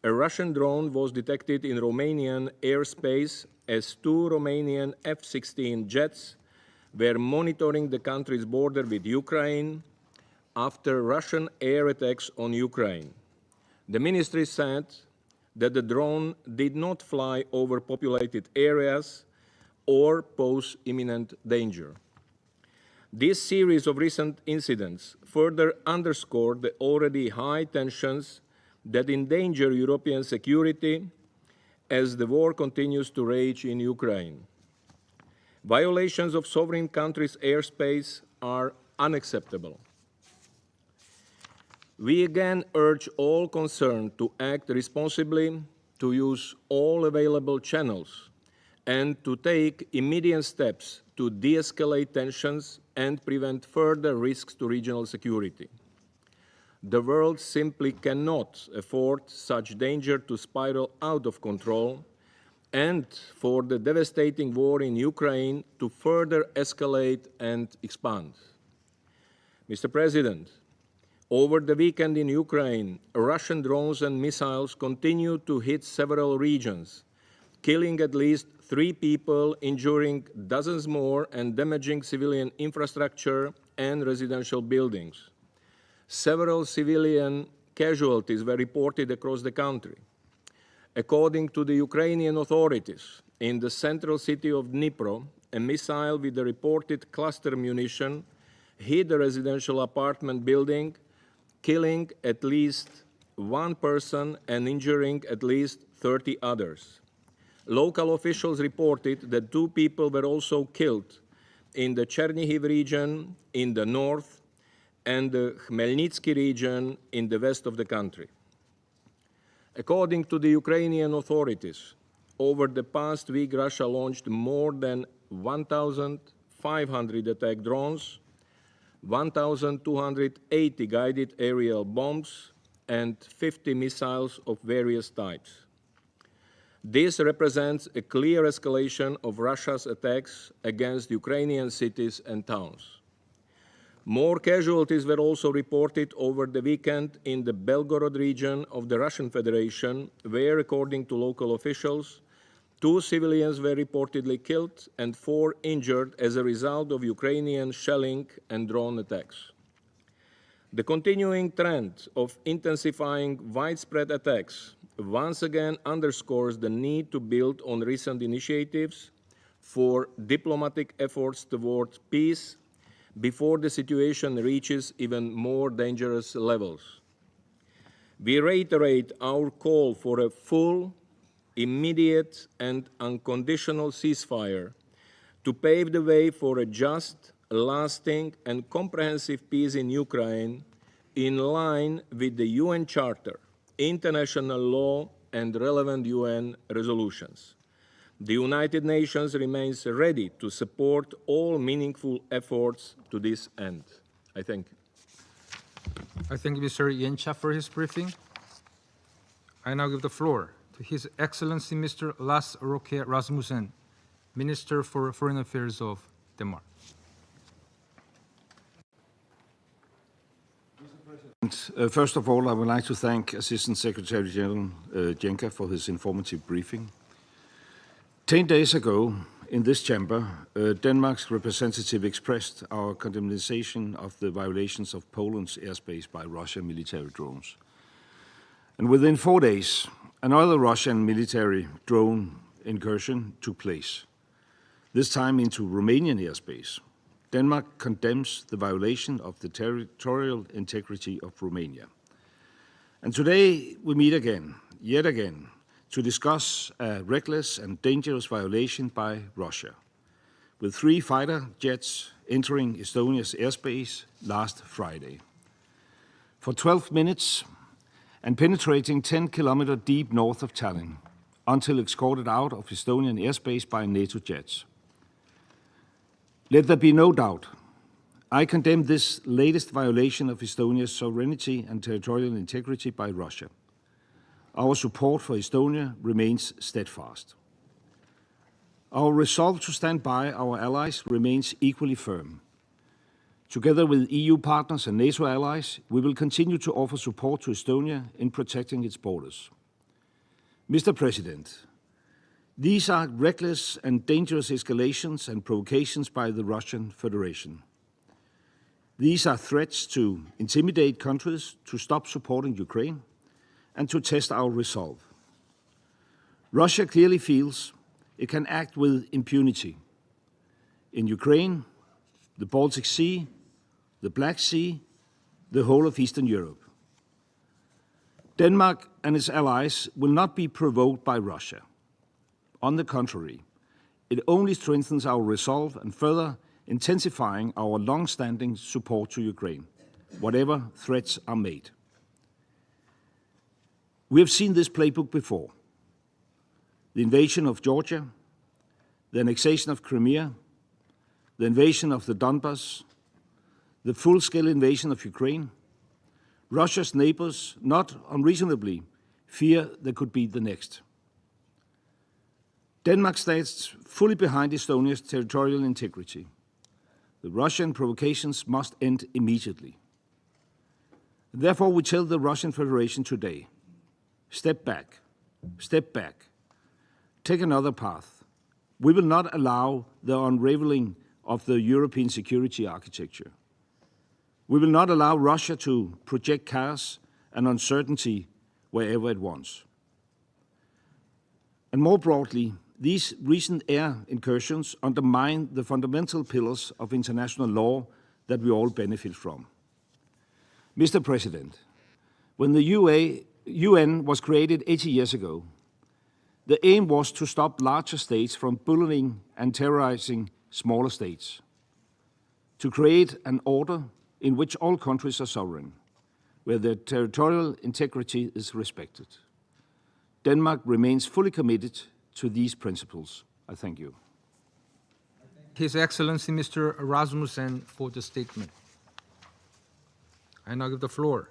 a Russian drone was detected in Romanian airspace as 2 Romanian F-16 jets were monitoring the country's border with Ukraine after Russian air attacks on Ukraine. The ministry said that the drone did not fly over populated areas or pose imminent danger. This series of recent incidents further underscored the already high tensions that endanger European security as the war continues to rage in Ukraine. Violations of sovereign countries' airspace are unacceptable. We again urge all concerned to act responsibly, to use all available channels, and to take immediate steps to de-escalate tensions and prevent further risks to regional security. The world simply cannot afford such danger to spiral out of control and for the devastating war in Ukraine to further escalate and expand. Mr. President, over the weekend in Ukraine, Russian drones and missiles continue to hit several regions, killing at least 3 people, injuring dozens more, and damaging civilian infrastructure and residential buildings. Several civilian casualties were reported across the country. According to the Ukrainian authorities, in the central city of Dnipro, a missile with the reported cluster munition hit a residential apartment building, killing at least 1 person and injuring at least 30 others. Local officials reported that 2 people were also killed in the Chernihiv region in the north and the Khmelnytsky region in the west of the country. According to the Ukrainian authorities, over the past week, Russia launched more than 1,500 attack drones, 1,280 guided aerial bombs, and 50 missiles of various types. This represents a clear escalation of Russia's attacks against Ukrainian cities and towns. More casualties were also reported over the weekend in the Belgorod region of the Russian Federation, where, according to local officials, 2 civilians were reportedly killed and 4 injured as a result of Ukrainian shelling and drone attacks. The continuing trend of intensifying widespread attacks once again underscores the need to build on recent initiatives for diplomatic efforts toward peace before the situation reaches even more dangerous levels. We reiterate our call for a full, immediate, and unconditional ceasefire to pave the way for a just, lasting, and comprehensive peace in Ukraine in line with the UN Charter, international law, and relevant UN resolutions. The United Nations remains ready to support all meaningful efforts to this end. I thank you. I thank Mr. Yencha for his briefing. I now give the floor to His Excellency Mr. Lars Roque Rasmussen, Minister for Foreign Affairs of Denmark. First of all, I would like to thank Assistant Secretary General Jenka for his informative briefing. 10 days ago, in this chamber, Denmark's representative expressed our condemnation of the violations of Poland's airspace by Russian military drones. And within 4 days, another Russian military drone incursion took place, this time into Romanian airspace. Denmark condemns the violation of the territorial integrity of Romania. And today we meet again, yet again, to discuss a reckless and dangerous violation by Russia, with 3 fighter jets entering Estonia's airspace last Friday. For 12 minutes and penetrating 10 kilometers deep north of Tallinn, until escorted out of Estonian airspace by NATO jets. Let there be no doubt. I condemn this latest violation of Estonia's sovereignty and territorial integrity by Russia. Our support for Estonia remains steadfast. Our resolve to stand by our allies remains equally firm. Together with EU partners and NATO allies, we will continue to offer support to Estonia in protecting its borders. Mr. President, these are reckless and dangerous escalations and provocations by the Russian Federation. These are threats to intimidate countries to stop supporting Ukraine and to test our resolve. Russia clearly feels it can act with impunity in Ukraine, the Baltic Sea, the Black Sea, the whole of Eastern Europe. Denmark and its allies will not be provoked by Russia. On the contrary, it only strengthens our resolve and further intensifying our long-standing support to Ukraine, whatever threats are made. We have seen this playbook before. The invasion of Georgia, the annexation of Crimea, the invasion of the Donbas, the full-scale invasion of Ukraine. Russia's neighbors, not unreasonably, fear there could be the next. Denmark stands fully behind Estonia's territorial integrity. The Russian provocations must end immediately. Therefore, we tell the Russian Federation today, step back, take another path. We will not allow the unraveling of the European security architecture. We will not allow Russia to project chaos and uncertainty wherever it wants. And more broadly, these recent air incursions undermine the fundamental pillars of international law that we all benefit from. Mr. President, when the UN was created 80 years ago, the aim was to stop larger states from bullying and terrorizing smaller states, to create an order in which all countries are sovereign, where their territorial integrity is respected. Denmark remains fully committed to these principles. I thank you. His Excellency Mr. Rasmussen for the statement. I now give the floor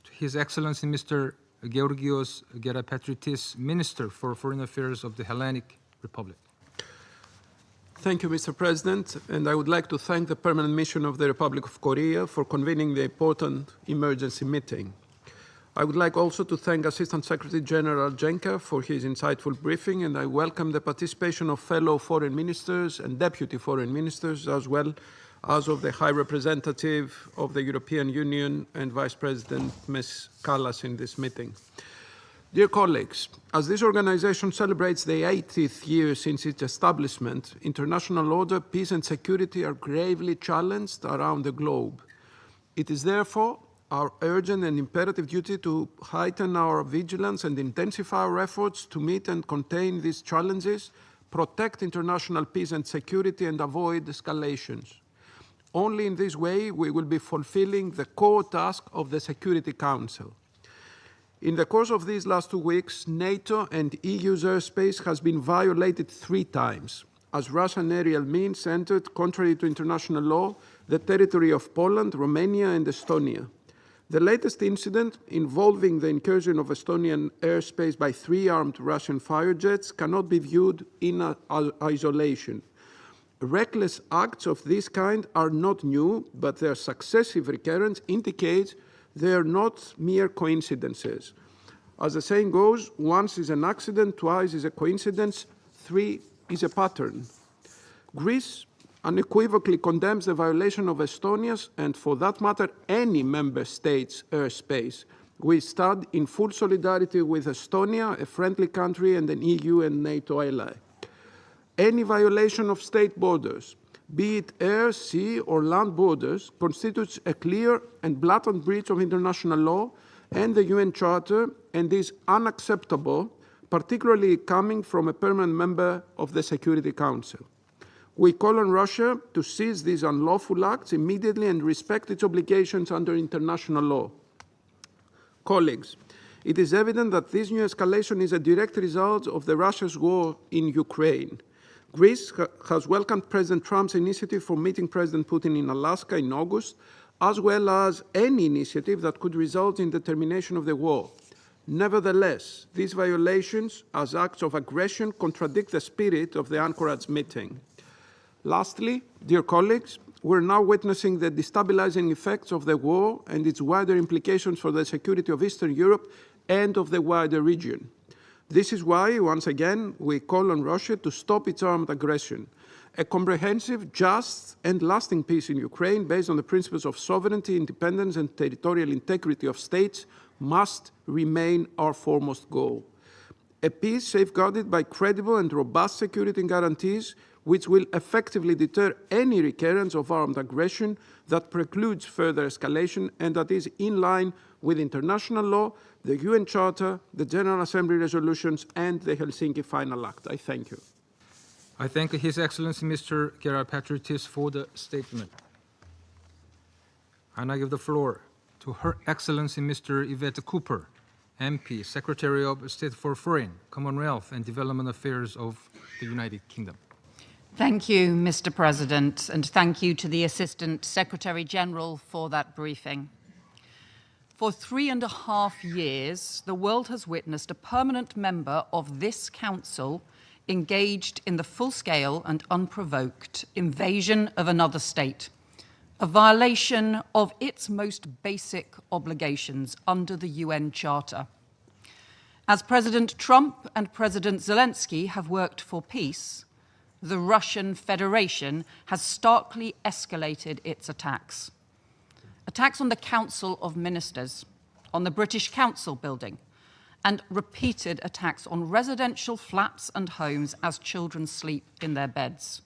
to His Excellency Mr. Georgios Gerapatritis, Minister for Foreign Affairs of the Hellenic Republic. Thank you, Mr. President, and I would like to thank the Permanent Mission of the Republic of Korea for convening the important emergency meeting. I would like also to thank Assistant Secretary General Jenka for his insightful briefing, and I welcome the participation of fellow foreign ministers and deputy foreign ministers, as well as of the High Representative of the European Union and Vice President Ms. Kallas in this meeting. Dear colleagues, as this organization celebrates the 80th year since its establishment, international order, peace and security are gravely challenged around the globe. It is therefore our urgent and imperative duty to heighten our vigilance and intensify our efforts to meet and contain these challenges, protect international peace and security, and avoid escalations. Only in this way we will be fulfilling the core task of the Security Council. In the course of these last 2 weeks, NATO and EU's airspace has been violated 3 times, as Russian aerial means entered, contrary to international law, the territory of Poland, Romania, and Estonia. The latest incident, involving the incursion of Estonian airspace by 3 armed Russian fire jets, cannot be viewed in isolation. Reckless acts of this kind are not new, but their successive recurrence indicates they are not mere coincidences. As the saying goes, once is an accident, twice is a coincidence, 3 is a pattern. Greece unequivocally condemns the violation of Estonia's, and for that matter, any member state's airspace. We stand in full solidarity with Estonia, a friendly country and an EU and NATO ally. Any violation of state borders, be it air, sea, or land borders, constitutes a clear and blatant breach of international law and the UN Charter, and is unacceptable, particularly coming from a permanent member of the Security Council. We call on Russia to cease these unlawful acts immediately and respect its obligations under international law. Colleagues, it is evident that this new escalation is a direct result of Russia's war in Ukraine. Greece has welcomed President Trump's initiative for meeting President Putin in Alaska in August, as well as any initiative that could result in the termination of the war. Nevertheless, these violations as acts of aggression contradict the spirit of the Anchorage meeting. Lastly, dear colleagues, we're now witnessing the destabilizing effects of the war and its wider implications for the security of Eastern Europe and of the wider region. This is why, once again, we call on Russia to stop its armed aggression. A comprehensive, just, and lasting peace in Ukraine based on the principles of sovereignty, independence, and territorial integrity of states must remain our foremost goal. A peace safeguarded by credible and robust security guarantees which will effectively deter any recurrence of armed aggression that precludes further escalation and that is in line with international law, the UN Charter, the General Assembly resolutions, and the Helsinki Final Act. I thank you. I thank His Excellency Mr. Gerapatritis for the statement. And I give the floor to Her Excellency Mr. Yvette Cooper, MP, Secretary of State for Foreign, Commonwealth and Development Affairs of the United Kingdom. Thank you, Mr. President, and thank you to the Assistant Secretary-General for that briefing. For 3.5 years, the world has witnessed a permanent member of this Council engaged in the full-scale and unprovoked invasion of another state, a violation of its most basic obligations under the UN Charter. As President Trump and President Zelensky have worked for peace, the Russian Federation has starkly escalated its attacks. Attacks on the Council of Ministers, on the British Council building, and repeated attacks on residential flats and homes as children sleep in their beds.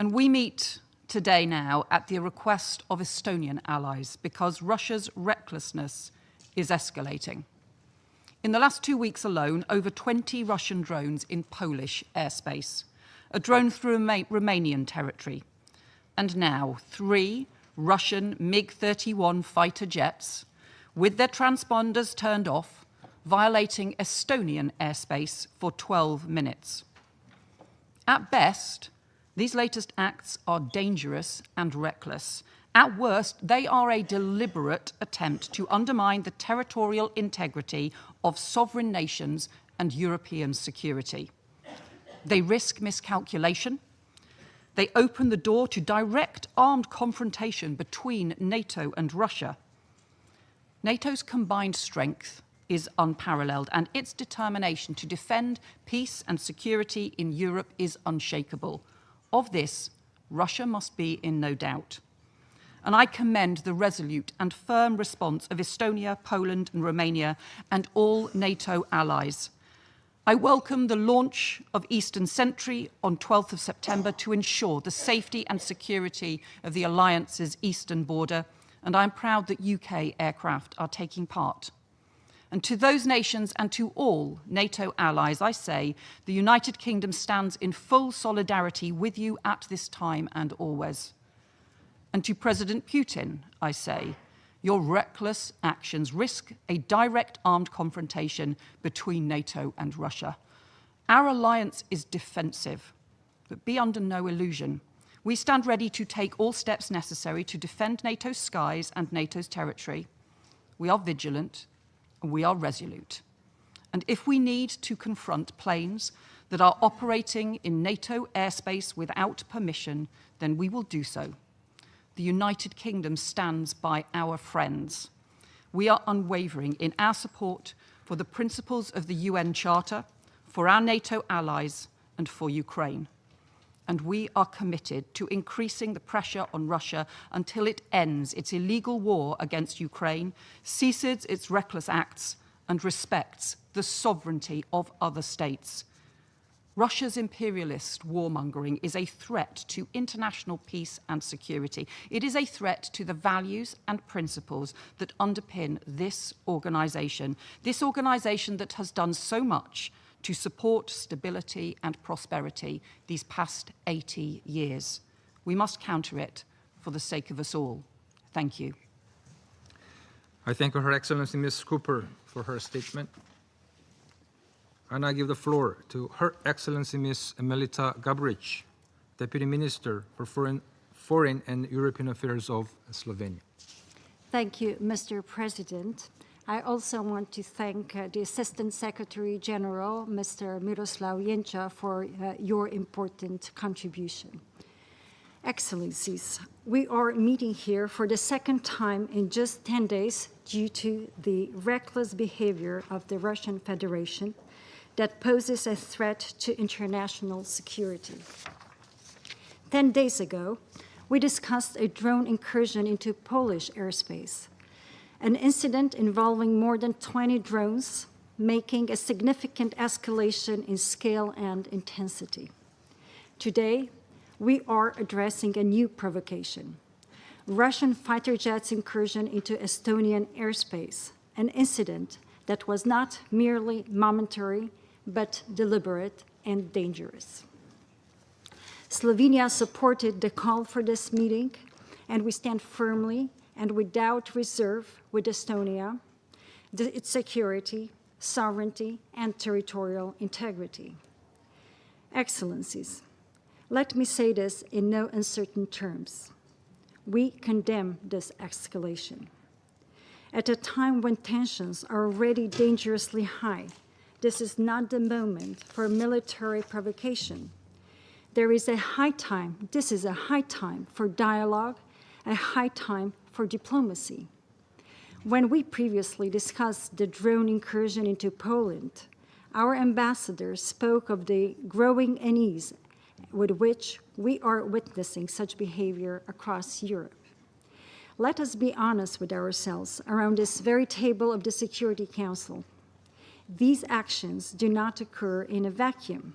And we meet today now at the request of Estonian allies because Russia's recklessness is escalating. In the last 2 weeks alone, over 20 Russian drones in Polish airspace, a drone through Romanian territory, and now 3 Russian MiG-31 fighter jets with their transponders turned off, violating Estonian airspace for 12 minutes. At best, these latest acts are dangerous and reckless. At worst, they are a deliberate attempt to undermine the territorial integrity of sovereign nations and European security. They risk miscalculation. They open the door to direct armed confrontation between NATO and Russia. NATO's combined strength is unparalleled, and its determination to defend peace and security in Europe is unshakable. Of this, Russia must be in no doubt. And I commend the resolute and firm response of Estonia, Poland, and Romania, and all NATO allies. I welcome the launch of Eastern Sentry on 12th of September to ensure the safety and security of the Alliance's eastern border, and I'm proud that UK aircraft are taking part. And to those nations and to all NATO allies, I say, the United Kingdom stands in full solidarity with you at this time and always. And to President Putin, I say, your reckless actions risk a direct armed confrontation between NATO and Russia. Our alliance is defensive, but be under no illusion. We stand ready to take all steps necessary to defend NATO's skies and NATO's territory. We are vigilant and we are resolute. And if we need to confront planes that are operating in NATO airspace without permission, then we will do so. The United Kingdom stands by our friends. We are unwavering in our support for the principles of the UN Charter, for our NATO allies, and for Ukraine. And we are committed to increasing the pressure on Russia until it ends its illegal war against Ukraine, ceases its reckless acts, and respects the sovereignty of other states. Russia's imperialist warmongering is a threat to international peace and security. It is a threat to the values and principles that underpin this organization that has done so much to support stability and prosperity these past 80 years. We must counter it for the sake of us all. Thank you. I thank Her Excellency Ms. Cooper for her statement. And I give the floor to Her Excellency Ms. Emelita Gabric, Deputy Minister for Foreign and European Affairs of Slovenia. Thank you, Mr. President. I also want to thank the Assistant Secretary General, Mr. Miroslav Jenča, for your important contribution. Excellencies, we are meeting here for the second time in just 10 days due to the reckless behavior of the Russian Federation that poses a threat to international security. 10 days ago, we discussed a drone incursion into Polish airspace, an incident involving more than 20 drones, making a significant escalation in scale and intensity. Today, we are addressing a new provocation, Russian fighter jets' incursion into Estonian airspace, an incident that was not merely momentary, but deliberate and dangerous. Slovenia supported the call for this meeting, and we stand firmly and without reserve with Estonia, its security, sovereignty, and territorial integrity. Excellencies, let me say this in no uncertain terms. We condemn this escalation. At a time when tensions are already dangerously high, this is not the moment for military provocation. This is a high time for dialogue, a high time for diplomacy. When we previously discussed the drone incursion into Poland, our ambassador spoke of the growing unease with which we are witnessing such behavior across Europe. Let us be honest with ourselves around this very table of the Security Council. These actions do not occur in a vacuum.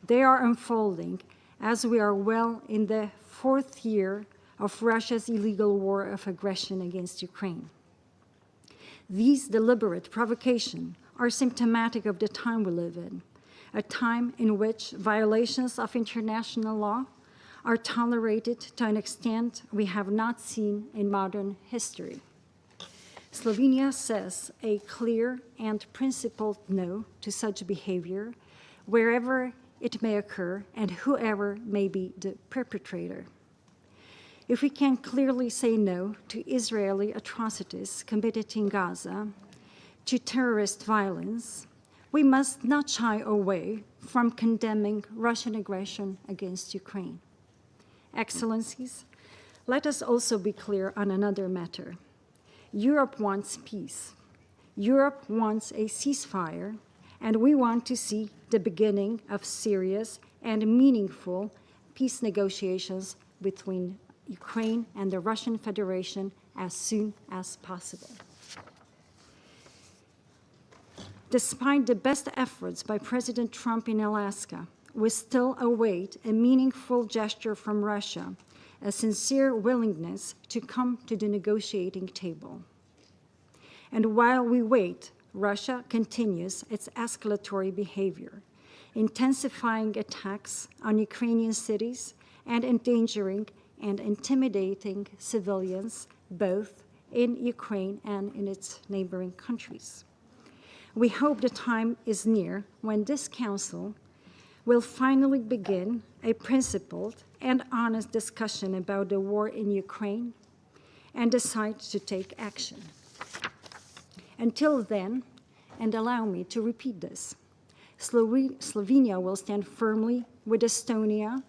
They are unfolding as we are well in the 4th year of Russia's illegal war of aggression against Ukraine. These deliberate provocations are symptomatic of the time we live in, a time in which violations of international law are tolerated to an extent we have not seen in modern history. Slovenia says a clear and principled no to such behavior, wherever it may occur and whoever may be the perpetrator. If we can clearly say no to Israeli atrocities committed in Gaza, to terrorist violence, we must not shy away from condemning Russian aggression against Ukraine. Excellencies, let us also be clear on another matter. Europe wants peace. Europe wants a ceasefire, and we want to see the beginning of serious and meaningful peace negotiations between Ukraine and the Russian Federation as soon as possible. Despite the best efforts by President Trump in Alaska, we still await a meaningful gesture from Russia, a sincere willingness to come to the negotiating table. And while we wait, Russia continues its escalatory behavior, intensifying attacks on Ukrainian cities and endangering and intimidating civilians, both in Ukraine and in its neighboring countries. We hope the time is near when this Council will finally begin a principled and honest discussion about the war in Ukraine and decide to take action. Until then, and allow me to repeat this, Slovenia will stand firmly with Estonia,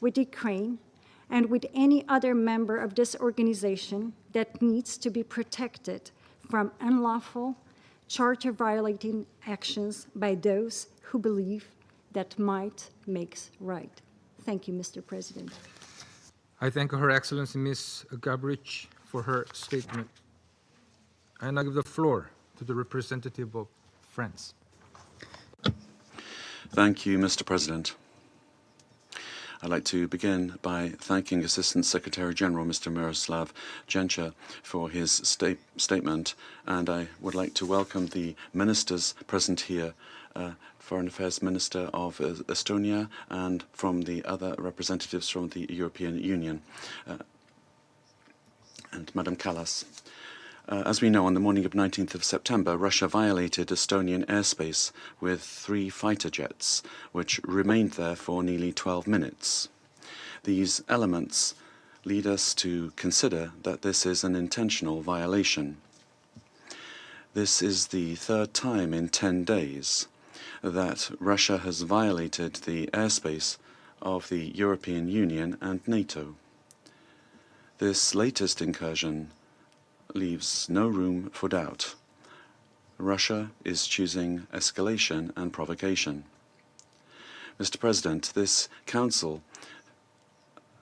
with Ukraine, and with any other member of this organization that needs to be protected from unlawful, charter-violating actions by those who believe that might makes right. Thank you, Mr. President. I thank Her Excellency Ms. Gabric for her statement. And I give the floor to the representative of France. Thank you, Mr. President. I'd like to begin by thanking Assistant Secretary General Mr. Miroslav Jenča for his statement, and I would like to welcome the ministers present here, Foreign Affairs Minister of Estonia and from the other representatives from the European Union, and Madam Kallas. As we know, on the morning of 19th of September, Russia violated Estonian airspace with 3 fighter jets, which remained there for nearly 12 minutes. These elements lead us to consider that this is an intentional violation. This is the 3rd time in 10 days that Russia has violated the airspace of the European Union and NATO. This latest incursion leaves no room for doubt. Russia is choosing escalation and provocation. Mr. President, this Council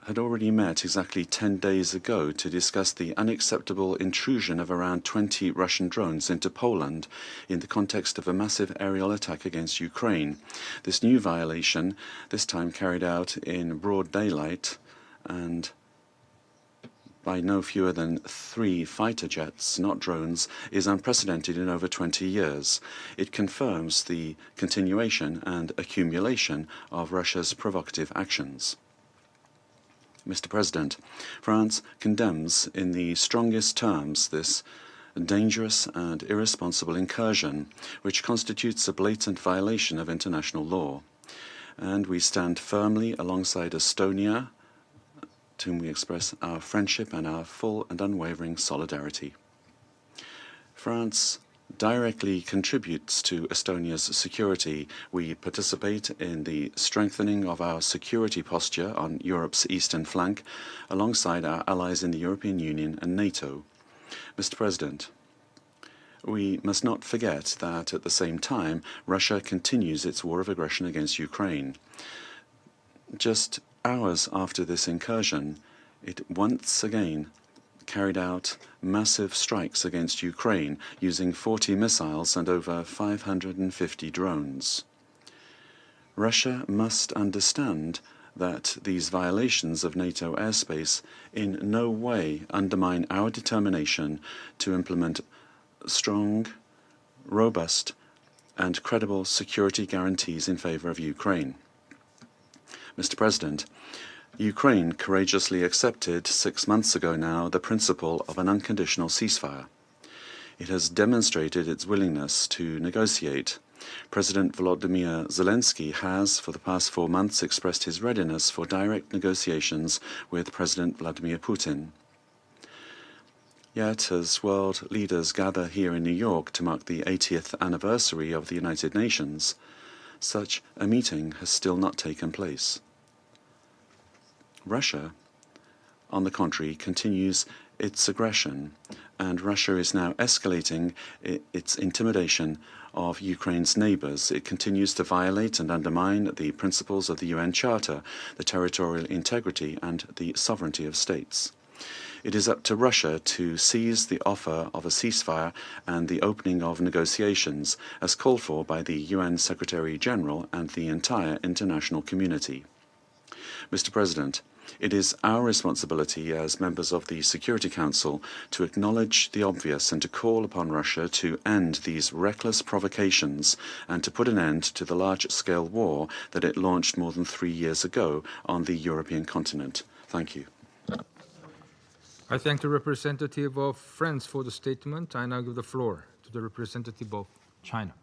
had already met exactly 10 days ago to discuss the unacceptable intrusion of around 20 Russian drones into Poland in the context of a massive aerial attack against Ukraine. This new violation, this time carried out in broad daylight and by no fewer than 3 fighter jets, not drones, is unprecedented in over 20 years. It confirms the continuation and accumulation of Russia's provocative actions. Mr. President, France condemns in the strongest terms this dangerous and irresponsible incursion, which constitutes a blatant violation of international law. And we stand firmly alongside Estonia, to whom we express our friendship and our full and unwavering solidarity. France directly contributes to Estonia's security. We participate in the strengthening of our security posture on Europe's eastern flank, alongside our allies in the European Union and NATO. Mr. President, we must not forget that at the same time, Russia continues its war of aggression against Ukraine. Just hours after this incursion, it once again carried out massive strikes against Ukraine using 40 missiles and over 550 drones. Russia must understand that these violations of NATO airspace in no way undermine our determination to implement strong, robust, and credible security guarantees in favor of Ukraine. Mr. President, Ukraine courageously accepted 6 months ago now the principle of an unconditional ceasefire. It has demonstrated its willingness to negotiate. President Volodymyr Zelensky has, for the past 4 months, expressed his readiness for direct negotiations with President Vladimir Putin. Yet, as world leaders gather here in New York to mark the 80th anniversary of the United Nations, such a meeting has still not taken place. Russia, on the contrary, continues its aggression, and Russia is now escalating its intimidation of Ukraine's neighbors. It continues to violate and undermine the principles of the UN Charter, the territorial integrity and the sovereignty of states. It is up to Russia to seize the offer of a ceasefire and the opening of negotiations, as called for by the UN Secretary-General and the entire international community. Mr. President, it is our responsibility as members of the Security Council to acknowledge the obvious and to call upon Russia to end these reckless provocations and to put an end to the large-scale war that it launched more than 3 years ago on the European continent. Thank you. I thank the representative of France for the statement. I now give the floor to the representative of China.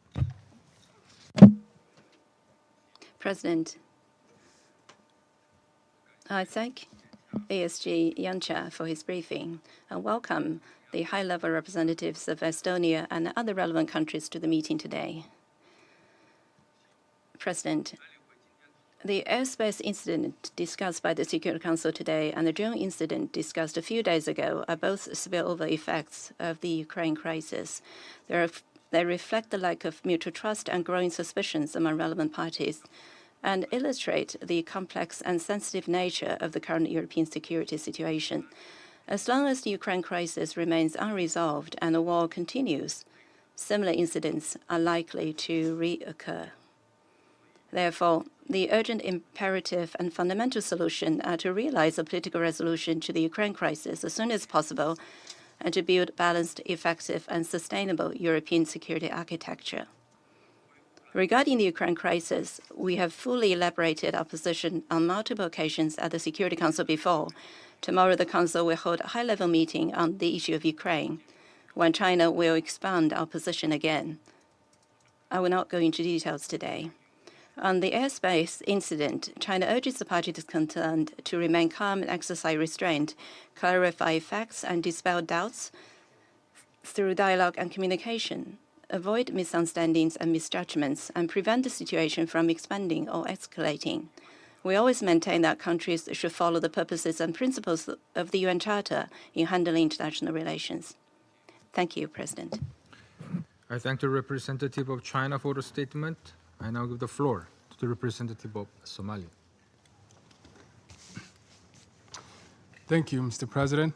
President, I thank ASG Janša for his briefing and welcome the high-level representatives of Estonia and other relevant countries to the meeting today. President, the airspace incident discussed by the Security Council today and the drone incident discussed a few days ago are both spillover effects of the Ukraine crisis. They reflect the lack of mutual trust and growing suspicions among relevant parties, and illustrate the complex and sensitive nature of the current European security situation. As long as the Ukraine crisis remains unresolved and the war continues, similar incidents are likely to reoccur. Therefore, the urgent imperative and fundamental solution are to realize a political resolution to the Ukraine crisis as soon as possible and to build balanced, effective, and sustainable European security architecture. Regarding the Ukraine crisis, we have fully elaborated our position on multiple occasions at the Security Council before. Tomorrow, the Council will hold a high-level meeting on the issue of Ukraine. when China will expand our position again. I will not go into details today. On the airspace incident, China urges the parties concerned to remain calm and exercise restraint, clarify facts and dispel doubts through dialogue and communication, avoid misunderstandings and misjudgments, and prevent the situation from expanding or escalating. We always maintain that countries should follow the purposes and principles of the UN Charter in handling international relations. Thank you, President. I thank the representative of China for the statement. I now give the floor to the representative of Somalia. Thank you, Mr. President.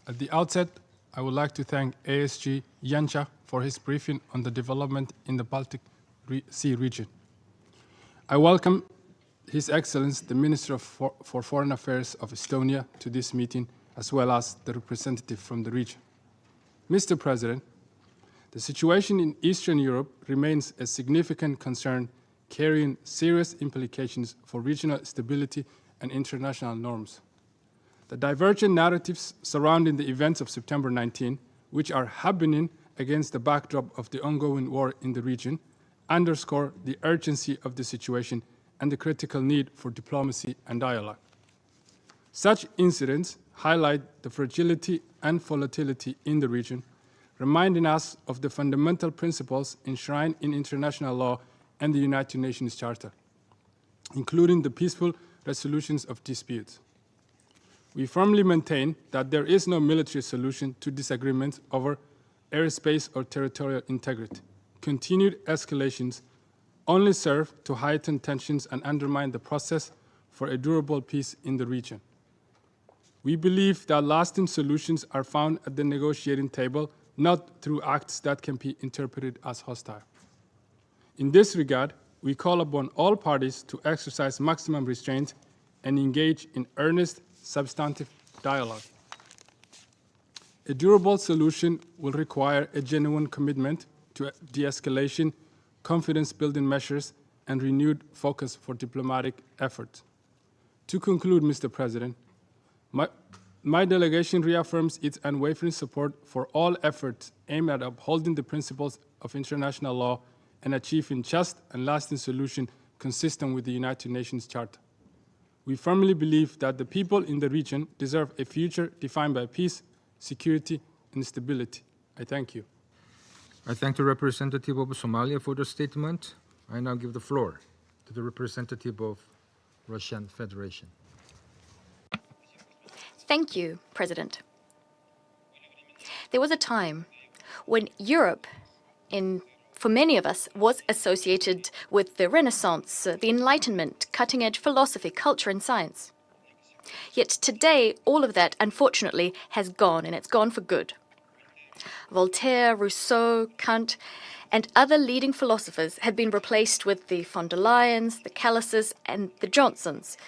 At the outset, I would like to thank ASG Yancha for his briefing on the development in the Baltic Sea region. I welcome His Excellency, the Minister for Foreign Affairs of Estonia, to this meeting, as well as the representative from the region. Mr. President, the situation in Eastern Europe remains a significant concern, carrying serious implications for regional stability and international norms. The divergent narratives surrounding the events of September 19, which are happening against the backdrop of the ongoing war in the region, underscore the urgency of the situation and the critical need for diplomacy and dialogue. Such incidents highlight the fragility and volatility in the region, reminding us of the fundamental principles enshrined in international law and the United Nations Charter, including the peaceful resolutions of disputes. We firmly maintain that there is no military solution to disagreements over airspace or territorial integrity. Continued escalations only serve to heighten tensions and undermine the process for a durable peace in the region. We believe that lasting solutions are found at the negotiating table, not through acts that can be interpreted as hostile. In this regard, we call upon all parties to exercise maximum restraint and engage in earnest, substantive dialogue. A durable solution will require a genuine commitment to de-escalation, confidence-building measures, and renewed focus for diplomatic efforts. To conclude, Mr. President, my delegation reaffirms its unwavering support for all efforts aimed at upholding the principles of international law and achieving just and lasting solutions consistent with the United Nations Charter. We firmly believe that the people in the region deserve a future defined by peace, security, and stability. I thank you. I thank the representative of Somalia for the statement. I now give the floor to the representative of Russian Federation. Thank you, President. There was a time when Europe, for many of us, was associated with the Renaissance, the Enlightenment, cutting-edge philosophy, culture, and science. Yet today, all of that, unfortunately, has gone, and it's gone for good. Voltaire, Rousseau, Kant, and other leading philosophers have been replaced with the von der Leyens, the Callises, and the Johnsons,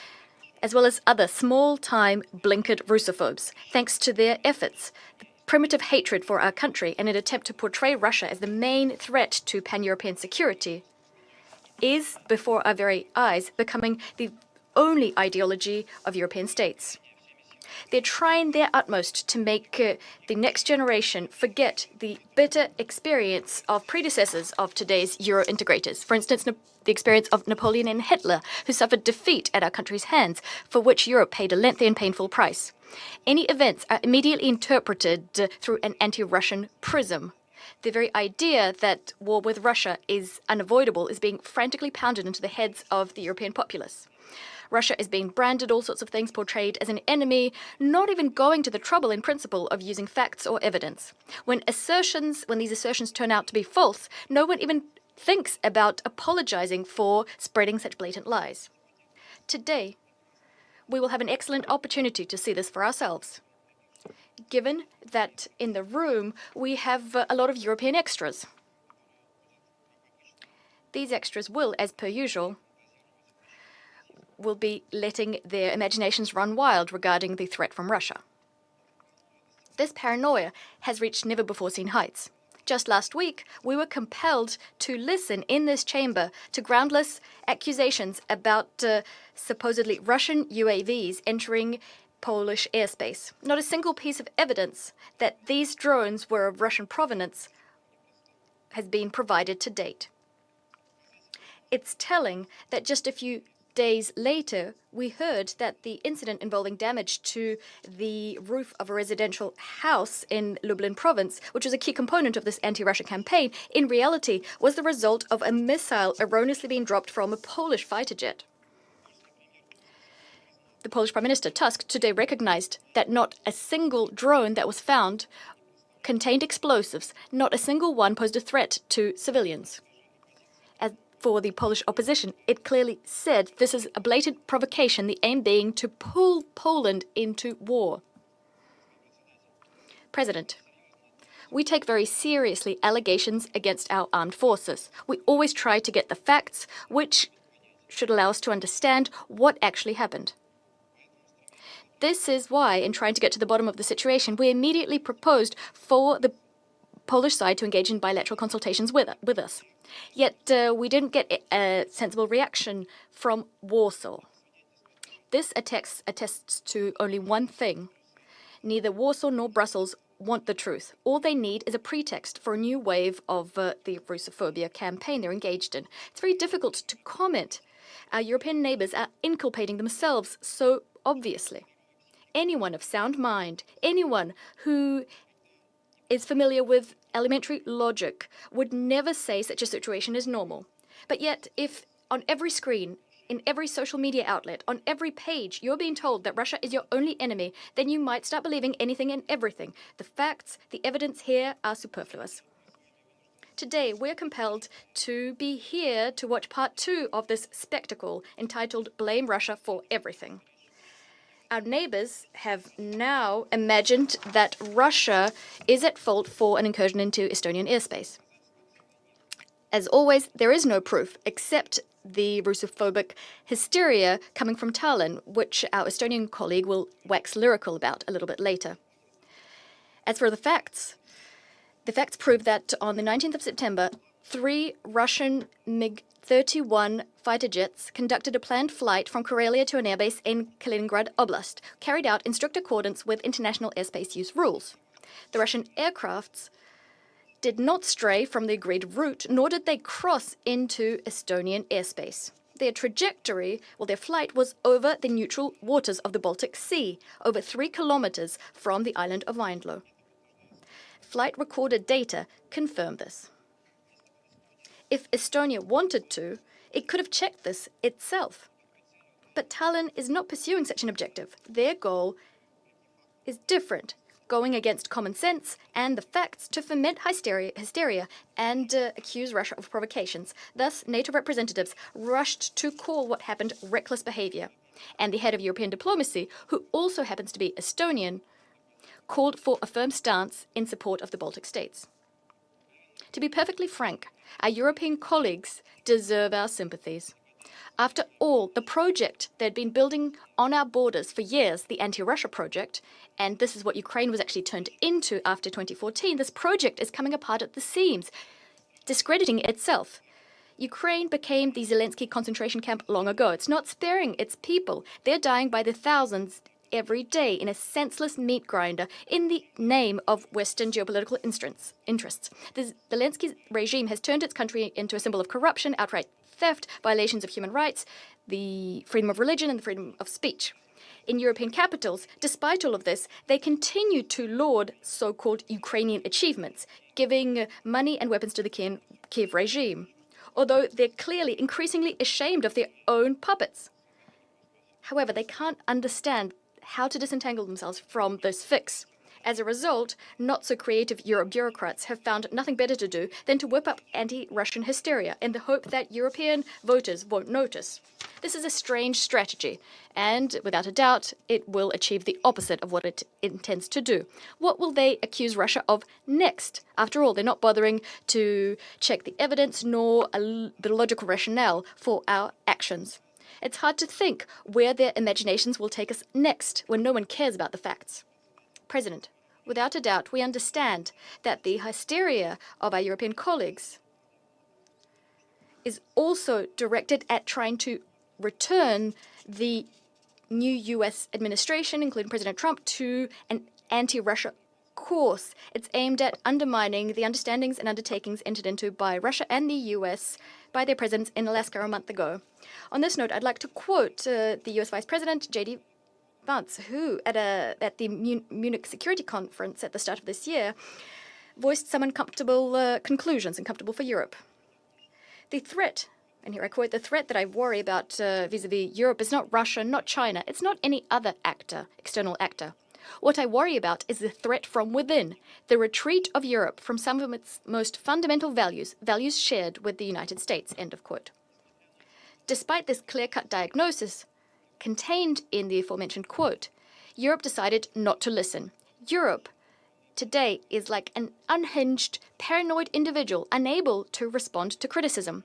as well as other small-time blinkered Russophobes, thanks to their efforts, the primitive hatred for our country, and an attempt to portray Russia as the main threat to pan-European security, is, before our very eyes, becoming the only ideology of European states. They're trying their utmost to make the next generation forget the bitter experience of predecessors of today's Euro-integrators. For instance, the experience of Napoleon and Hitler, who suffered defeat at our country's hands, for which Europe paid a lengthy and painful price. Any events are immediately interpreted through an anti-Russian prism. The very idea that war with Russia is unavoidable is being frantically pounded into the heads of the European populace. Russia is being branded all sorts of things, portrayed as an enemy, not even going to the trouble in principle of using facts or evidence. When these assertions turn out to be false, no one even thinks about apologizing for spreading such blatant lies. Today, we will have an excellent opportunity to see this for ourselves, given that in the room we have a lot of European extras. These extras will, as per usual, will be letting their imaginations run wild regarding the threat from Russia. This paranoia has reached never-before-seen heights. Just last week, we were compelled to listen in this chamber to groundless accusations about supposedly Russian UAVs entering Polish airspace. Not a single piece of evidence that these drones were of Russian provenance has been provided to date. It's telling that just a few days later, we heard that the incident involving damage to the roof of a residential house in Lublin province, which was a key component of this anti-Russia campaign, in reality was the result of a missile erroneously being dropped from a Polish fighter jet. The Polish Prime Minister Tusk today recognized that not a single drone that was found contained explosives. Not a single one posed a threat to civilians. As for the Polish opposition, it clearly said this is a blatant provocation, the aim being to pull Poland into war. President, we take very seriously allegations against our armed forces. We always try to get the facts, which should allow us to understand what actually happened. This is why, in trying to get to the bottom of the situation, we immediately proposed for the Polish side to engage in bilateral consultations with us. Yet we didn't get a sensible reaction from Warsaw. This attests to only one thing. Neither Warsaw nor Brussels want the truth. All they need is a pretext for a new wave of the Russophobia campaign they're engaged in. It's very difficult to comment. Our European neighbors are inculpating themselves so obviously. Anyone of sound mind, anyone who is familiar with elementary logic would never say such a situation is normal. But yet, if on every screen, in every social media outlet, on every page, you're being told that Russia is your only enemy, then you might start believing anything and everything. The facts, the evidence here are superfluous. Today, we're compelled to be here to watch part 2 of this spectacle entitled Blame Russia for Everything. Our neighbors have now imagined that Russia is at fault for an incursion into Estonian airspace. As always, there is no proof except the Russophobic hysteria coming from Tallinn, which our Estonian colleague will wax lyrical about a little bit later. As for the facts prove that on the 19th of September, 3 Russian MiG-31 fighter jets conducted a planned flight from Karelia to an airbase in Kaliningrad Oblast, carried out in strict accordance with international airspace use rules. The Russian aircrafts did not stray from the agreed route, nor did they cross into Estonian airspace. Their trajectory, their flight was over the neutral waters of the Baltic Sea, over 3 kilometers from the island of Vindlo. Flight recorded data confirm this. If Estonia wanted to, it could have checked this itself. But Tallinn is not pursuing such an objective. Their goal is different, going against common sense and the facts to foment hysteria and accuse Russia of provocations. Thus, NATO representatives rushed to call what happened reckless behavior. And the head of European diplomacy, who also happens to be Estonian, called for a firm stance in support of the Baltic states. To be perfectly frank, our European colleagues deserve our sympathies. After all, the project they'd been building on our borders for years, the anti-Russia project, and this is what Ukraine was actually turned into after 2014, this project is coming apart at the seams, discrediting itself. Ukraine became the Zelensky concentration camp long ago. It's not sparing its people. They're dying by the thousands every day in a senseless meat grinder in the name of Western geopolitical interests. The Zelensky regime has turned its country into a symbol of corruption, outright theft, violations of human rights, the freedom of religion, and the freedom of speech. In European capitals, despite all of this, they continue to laud so-called Ukrainian achievements, giving money and weapons to the Kiev regime, although they're clearly increasingly ashamed of their own puppets. However, they can't understand how to disentangle themselves from this fix. As a result, not-so-creative Euro bureaucrats have found nothing better to do than to whip up anti-Russian hysteria in the hope that European voters won't notice. This is a strange strategy, and without a doubt, it will achieve the opposite of what it intends to do. What will they accuse Russia of next? After all, they're not bothering to check the evidence nor the logical rationale for our actions. It's hard to think where their imaginations will take us next when no one cares about the facts. President, without a doubt, we understand that the hysteria of our European colleagues is also directed at trying to return the new US administration, including President Trump, to an anti-Russia course. It's aimed at undermining the understandings and undertakings entered into by Russia and the US by their presidents in Alaska a month ago. On this note, I'd like to quote the US Vice President, J.D. Vance, who at the Munich Security Conference at the start of this year voiced some uncomfortable conclusions, uncomfortable for Europe. The threat, and here I quote, "The threat that I worry about vis-a-vis Europe is not Russia, not China. It's not any other actor, external actor. What I worry about is the threat from within, the retreat of Europe from some of its most fundamental values, values shared with the United States," end of quote. Despite this clear-cut diagnosis contained in the aforementioned quote, Europe decided not to listen. Europe today is like an unhinged, paranoid individual unable to respond to criticism.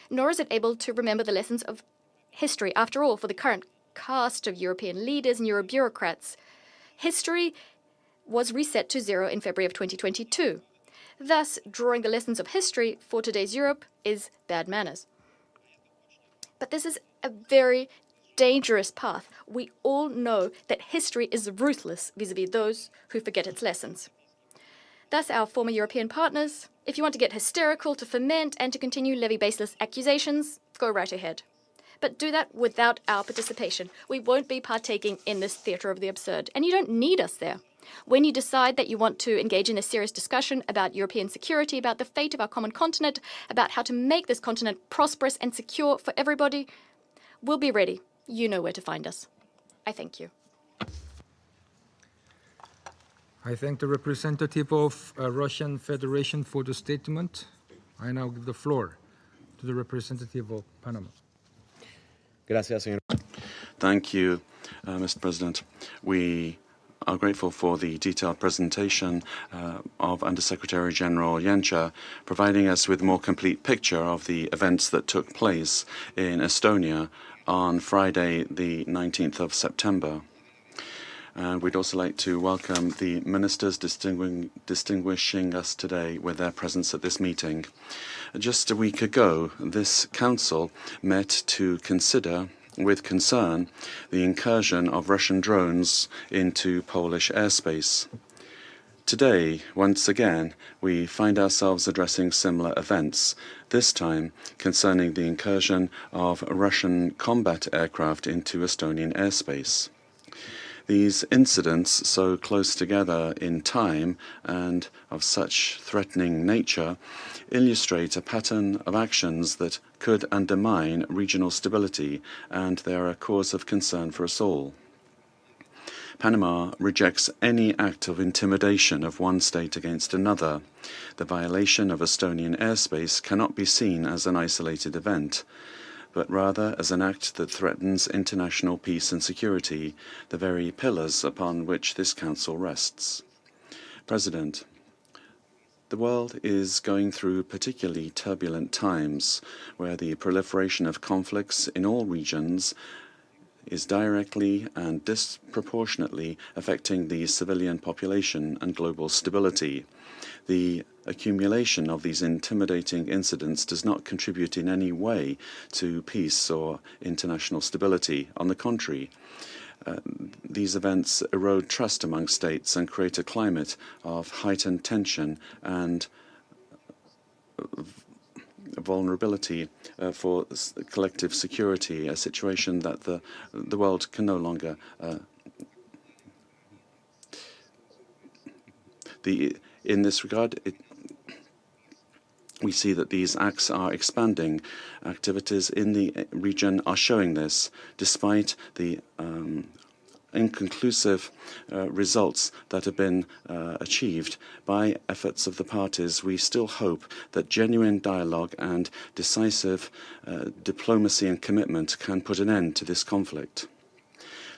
Nor is it able to remember the lessons of history. After all, for the current cast of European leaders and Euro bureaucrats, history was reset to zero in February of 2022. Thus, drawing the lessons of history for today's Europe is bad manners. But this is a very dangerous path. We all know that history is ruthless vis-a-vis those who forget its lessons. Thus, our former European partners, if you want to get hysterical, to foment and to continue levy baseless accusations, go right ahead. But do that without our participation. We won't be partaking in this theatre of the absurd, and you don't need us there. When you decide that you want to engage in a serious discussion about European security, about the fate of our common continent, about how to make this continent prosperous and secure for everybody, we'll be ready. You know where to find us. I thank you. I thank the representative of Russian Federation for the statement. I now give the floor to the representative of Panama. Gracias, señor. Thank you, Mr. President. We are grateful for the detailed presentation of Undersecretary General Janša, providing us with a more complete picture of the events that took place in Estonia on Friday, the 19th of September. And we'd also like to welcome the ministers distinguishing us today with their presence at this meeting. Just a week ago, this council met to consider with concern the incursion of Russian drones into Polish airspace. Today, once again, we find ourselves addressing similar events, this time concerning the incursion of Russian combat aircraft into Estonian airspace. These incidents, so close together in time and of such threatening nature, illustrate a pattern of actions that could undermine regional stability, and they are a cause of concern for us all. Panama rejects any act of intimidation of one state against another. The violation of Estonian airspace cannot be seen as an isolated event, but rather as an act that threatens international peace and security, the very pillars upon which this Council rests. President, the world is going through particularly turbulent times, where the proliferation of conflicts in all regions is directly and disproportionately affecting the civilian population and global stability. The accumulation of these intimidating incidents does not contribute in any way to peace or international stability. On the contrary, these events erode trust among states and create a climate of heightened tension and vulnerability for collective security, a situation that the world can no longer in this regard, we see that these acts are expanding. Activities in the region are showing this, despite the inconclusive results that have been achieved by efforts of the parties. We still hope that genuine dialogue and decisive diplomacy and commitment can put an end to this conflict.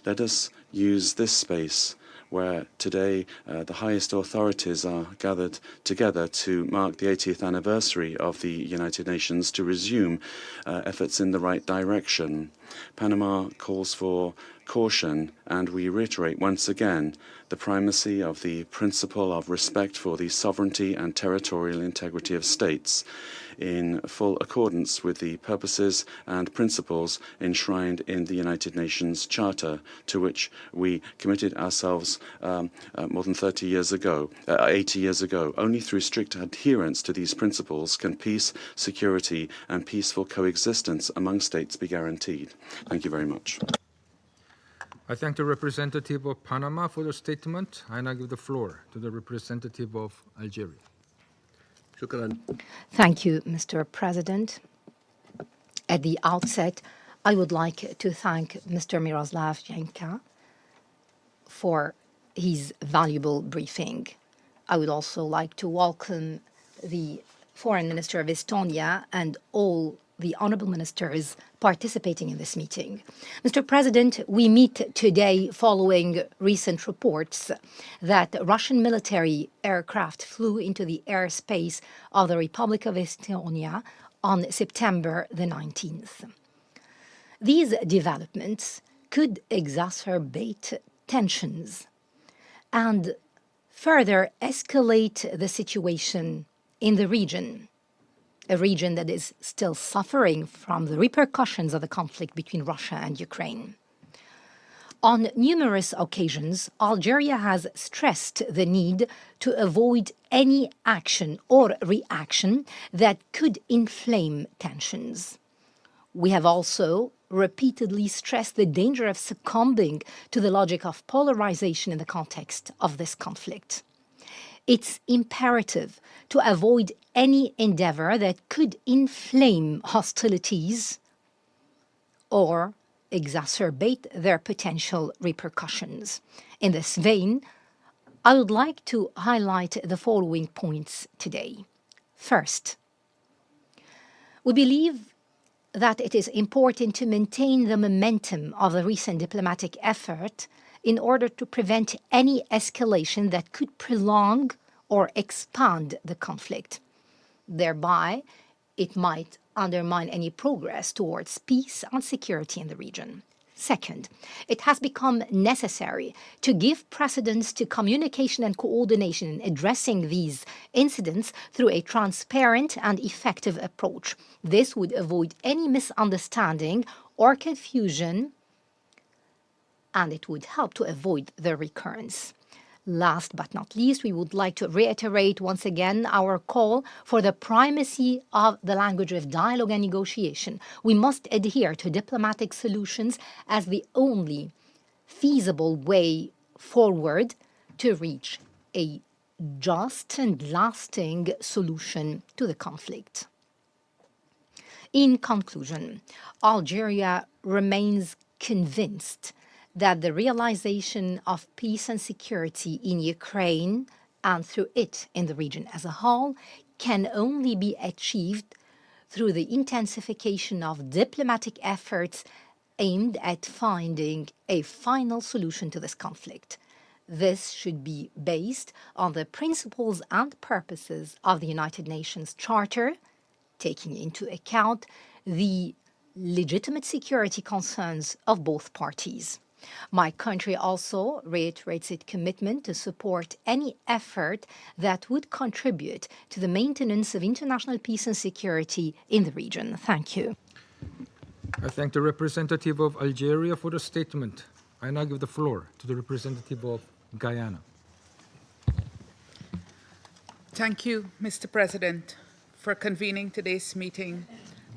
Let us use this space where today the highest authorities are gathered together to mark the 80th anniversary of the United Nations to resume efforts in the right direction. Panama calls for caution, and we reiterate once again the primacy of the principle of respect for the sovereignty and territorial integrity of states, in full accordance with the purposes and principles enshrined in the United Nations Charter, to which we committed ourselves more than 80 years ago. Only through strict adherence to these principles can peace, security, and peaceful coexistence among states be guaranteed. Thank you very much. I thank the representative of Panama for the statement. I now give the floor to the representative of Algeria. Thank you, Mr. President. At the outset, I would like to thank Mr. Miroslav Jenka for his valuable briefing. I would also like to welcome the Foreign Minister of Estonia and all the honorable ministers participating in this meeting. Mr. President, we meet today following recent reports that Russian military aircraft flew into the airspace of the Republic of Estonia on September the 19th. These developments could exacerbate tensions and further escalate the situation in the region, a region that is still suffering from the repercussions of the conflict between Russia and Ukraine. On numerous occasions, Algeria has stressed the need to avoid any action or reaction that could inflame tensions. We have also repeatedly stressed the danger of succumbing to the logic of polarization in the context of this conflict. It's imperative to avoid any endeavor that could inflame hostilities or exacerbate their potential repercussions. In this vein, I would like to highlight the following points today. First, we believe that it is important to maintain the momentum of the recent diplomatic effort in order to prevent any escalation that could prolong or expand the conflict. Thereby, it might undermine any progress towards peace and security in the region. Second, it has become necessary to give precedence to communication and coordination in addressing these incidents through a transparent and effective approach. This would avoid any misunderstanding or confusion, and it would help to avoid their recurrence. Last but not least, we would like to reiterate once again our call for the primacy of the language of dialogue and negotiation. We must adhere to diplomatic solutions as the only feasible way forward to reach a just and lasting solution to the conflict. In conclusion, Algeria remains convinced that the realization of peace and security in Ukraine and through it in the region as a whole can only be achieved through the intensification of diplomatic efforts aimed at finding a final solution to this conflict. This should be based on the principles and purposes of the United Nations Charter, taking into account the legitimate security concerns of both parties. My country also reiterates its commitment to support any effort that would contribute to the maintenance of international peace and security in the region. Thank you. I thank the representative of Algeria for the statement. I now give the floor to the representative of Guyana. Thank you, Mr. President, for convening today's meeting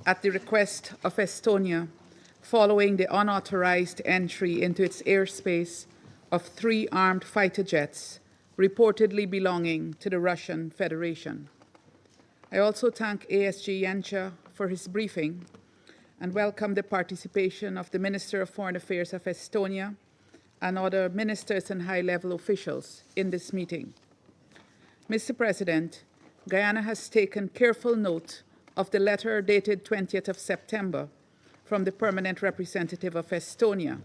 at the request of Estonia, following the unauthorized entry into its airspace of 3 armed fighter jets reportedly belonging to the Russian Federation. I also thank ASG Janša for his briefing and welcome the participation of the Minister of Foreign Affairs of Estonia and other ministers and high-level officials in this meeting. Mr. President, Guyana has taken careful note of the letter dated 20th of September from the permanent representative of Estonia,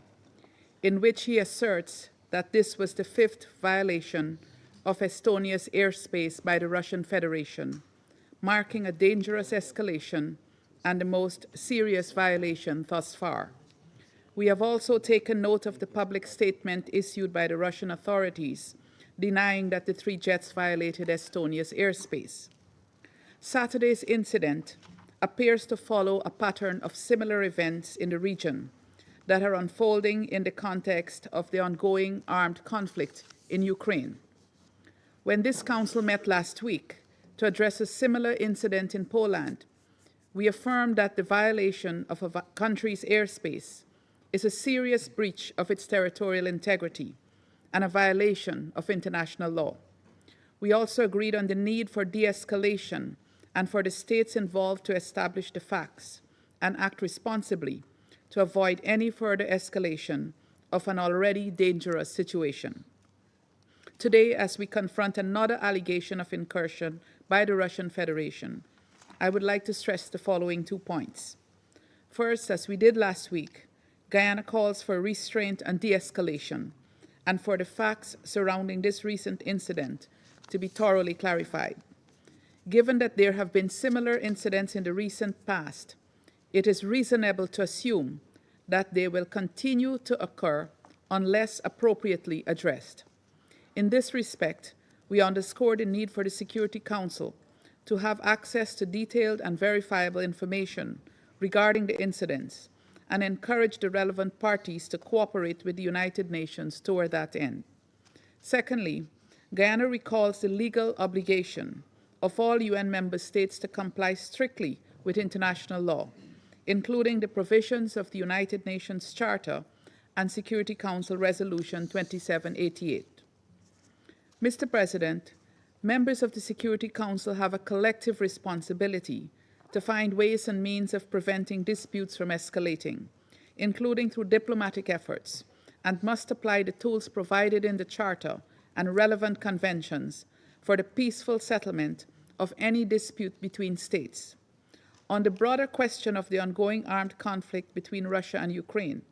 in which he asserts that this was the 5th violation of Estonia's airspace by the Russian Federation, marking a dangerous escalation and the most serious violation thus far. We have also taken note of the public statement issued by the Russian authorities denying that the 3 jets violated Estonia's airspace. Saturday's incident appears to follow a pattern of similar events in the region that are unfolding in the context of the ongoing armed conflict in Ukraine. When this council met last week to address a similar incident in Poland, we affirmed that the violation of a country's airspace is a serious breach of its territorial integrity and a violation of international law. We also agreed on the need for de-escalation and for the states involved to establish the facts and act responsibly to avoid any further escalation of an already dangerous situation. Today, as we confront another allegation of incursion by the Russian Federation, I would like to stress the following 2 points. First, as we did last week, Guyana calls for restraint and de-escalation, and for the facts surrounding this recent incident to be thoroughly clarified. Given that there have been similar incidents in the recent past, it is reasonable to assume that they will continue to occur unless appropriately addressed. In this respect, we underscore the need for the Security Council to have access to detailed and verifiable information regarding the incidents and encourage the relevant parties to cooperate with the United Nations toward that end. Secondly, Guyana recalls the legal obligation of all UN member states to comply strictly with international law, including the provisions of the United Nations Charter and Security Council Resolution 2788. Mr. President, members of the Security Council have a collective responsibility to find ways and means of preventing disputes from escalating, including through diplomatic efforts, and must apply the tools provided in the Charter and relevant conventions for the peaceful settlement of any dispute between states. On the broader question of the ongoing armed conflict between Russia and Ukraine,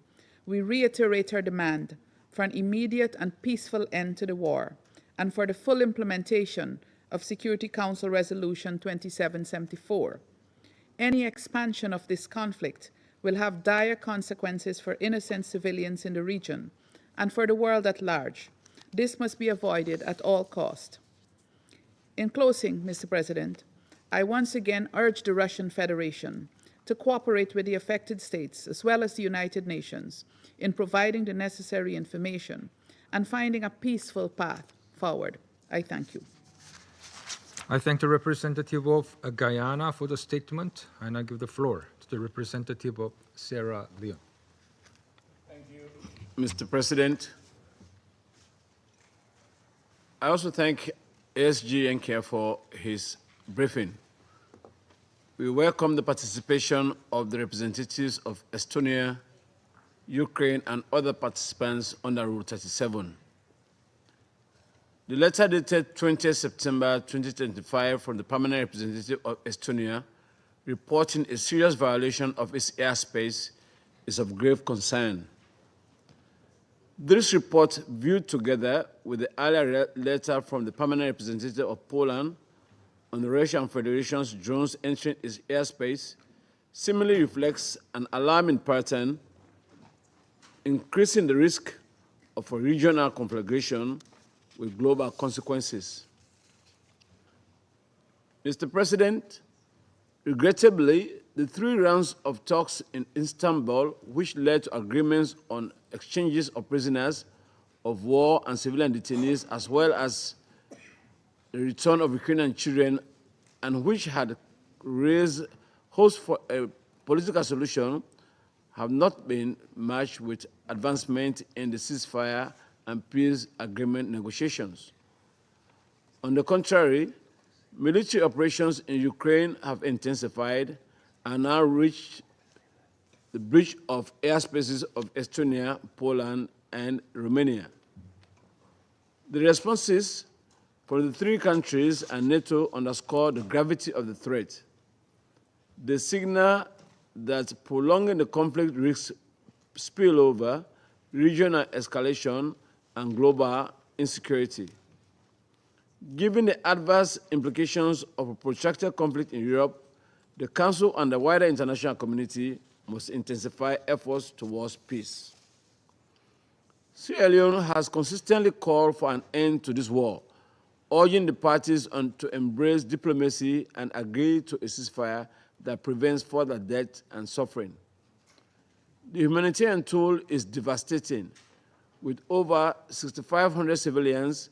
we reiterate our demand for an immediate and peaceful end to the war and for the full implementation of Security Council Resolution 2774. Any expansion of this conflict will have dire consequences for innocent civilians in the region and for the world at large. This must be avoided at all costs. In closing, Mr. President, I once again urge the Russian Federation to cooperate with the affected states as well as the United Nations in providing the necessary information and finding a peaceful path forward. I thank you. I thank the representative of Guyana for the statement, and I give the floor to the representative of Sierra Leone. Thank you, Mr. President. I also thank ASG Yenke for his briefing. We welcome the participation of the representatives of Estonia, Ukraine, and other participants under Rule 37. The letter dated 20 September 2025 from the permanent representative of Estonia reporting a serious violation of its airspace is of grave concern. This report, viewed together with the earlier letter from the permanent representative of Poland on the Russian Federation's drones entering its airspace, similarly reflects an alarming pattern, increasing the risk of a regional conflagration with global consequences. Mr. President, regrettably, the 3 rounds of talks in Istanbul, which led to agreements on exchanges of prisoners of war and civilian detainees, as well as the return of Ukrainian children, and which had raised hopes for a political solution, have not been matched with advancement in the ceasefire and peace agreement negotiations. On the contrary, military operations in Ukraine have intensified and now reached the breach of airspaces of Estonia, Poland, and Romania. The responses from the 3 countries and NATO underscore the gravity of the threat. They signal that prolonging the conflict risks spillover, regional escalation, and global insecurity. Given the adverse implications of a protracted conflict in Europe, the Council and the wider international community must intensify efforts towards peace. Sierra Leone has consistently called for an end to this war, urging the parties to embrace diplomacy and agree to a ceasefire that prevents further death and suffering. The humanitarian toll is devastating, with over 6,500 civilians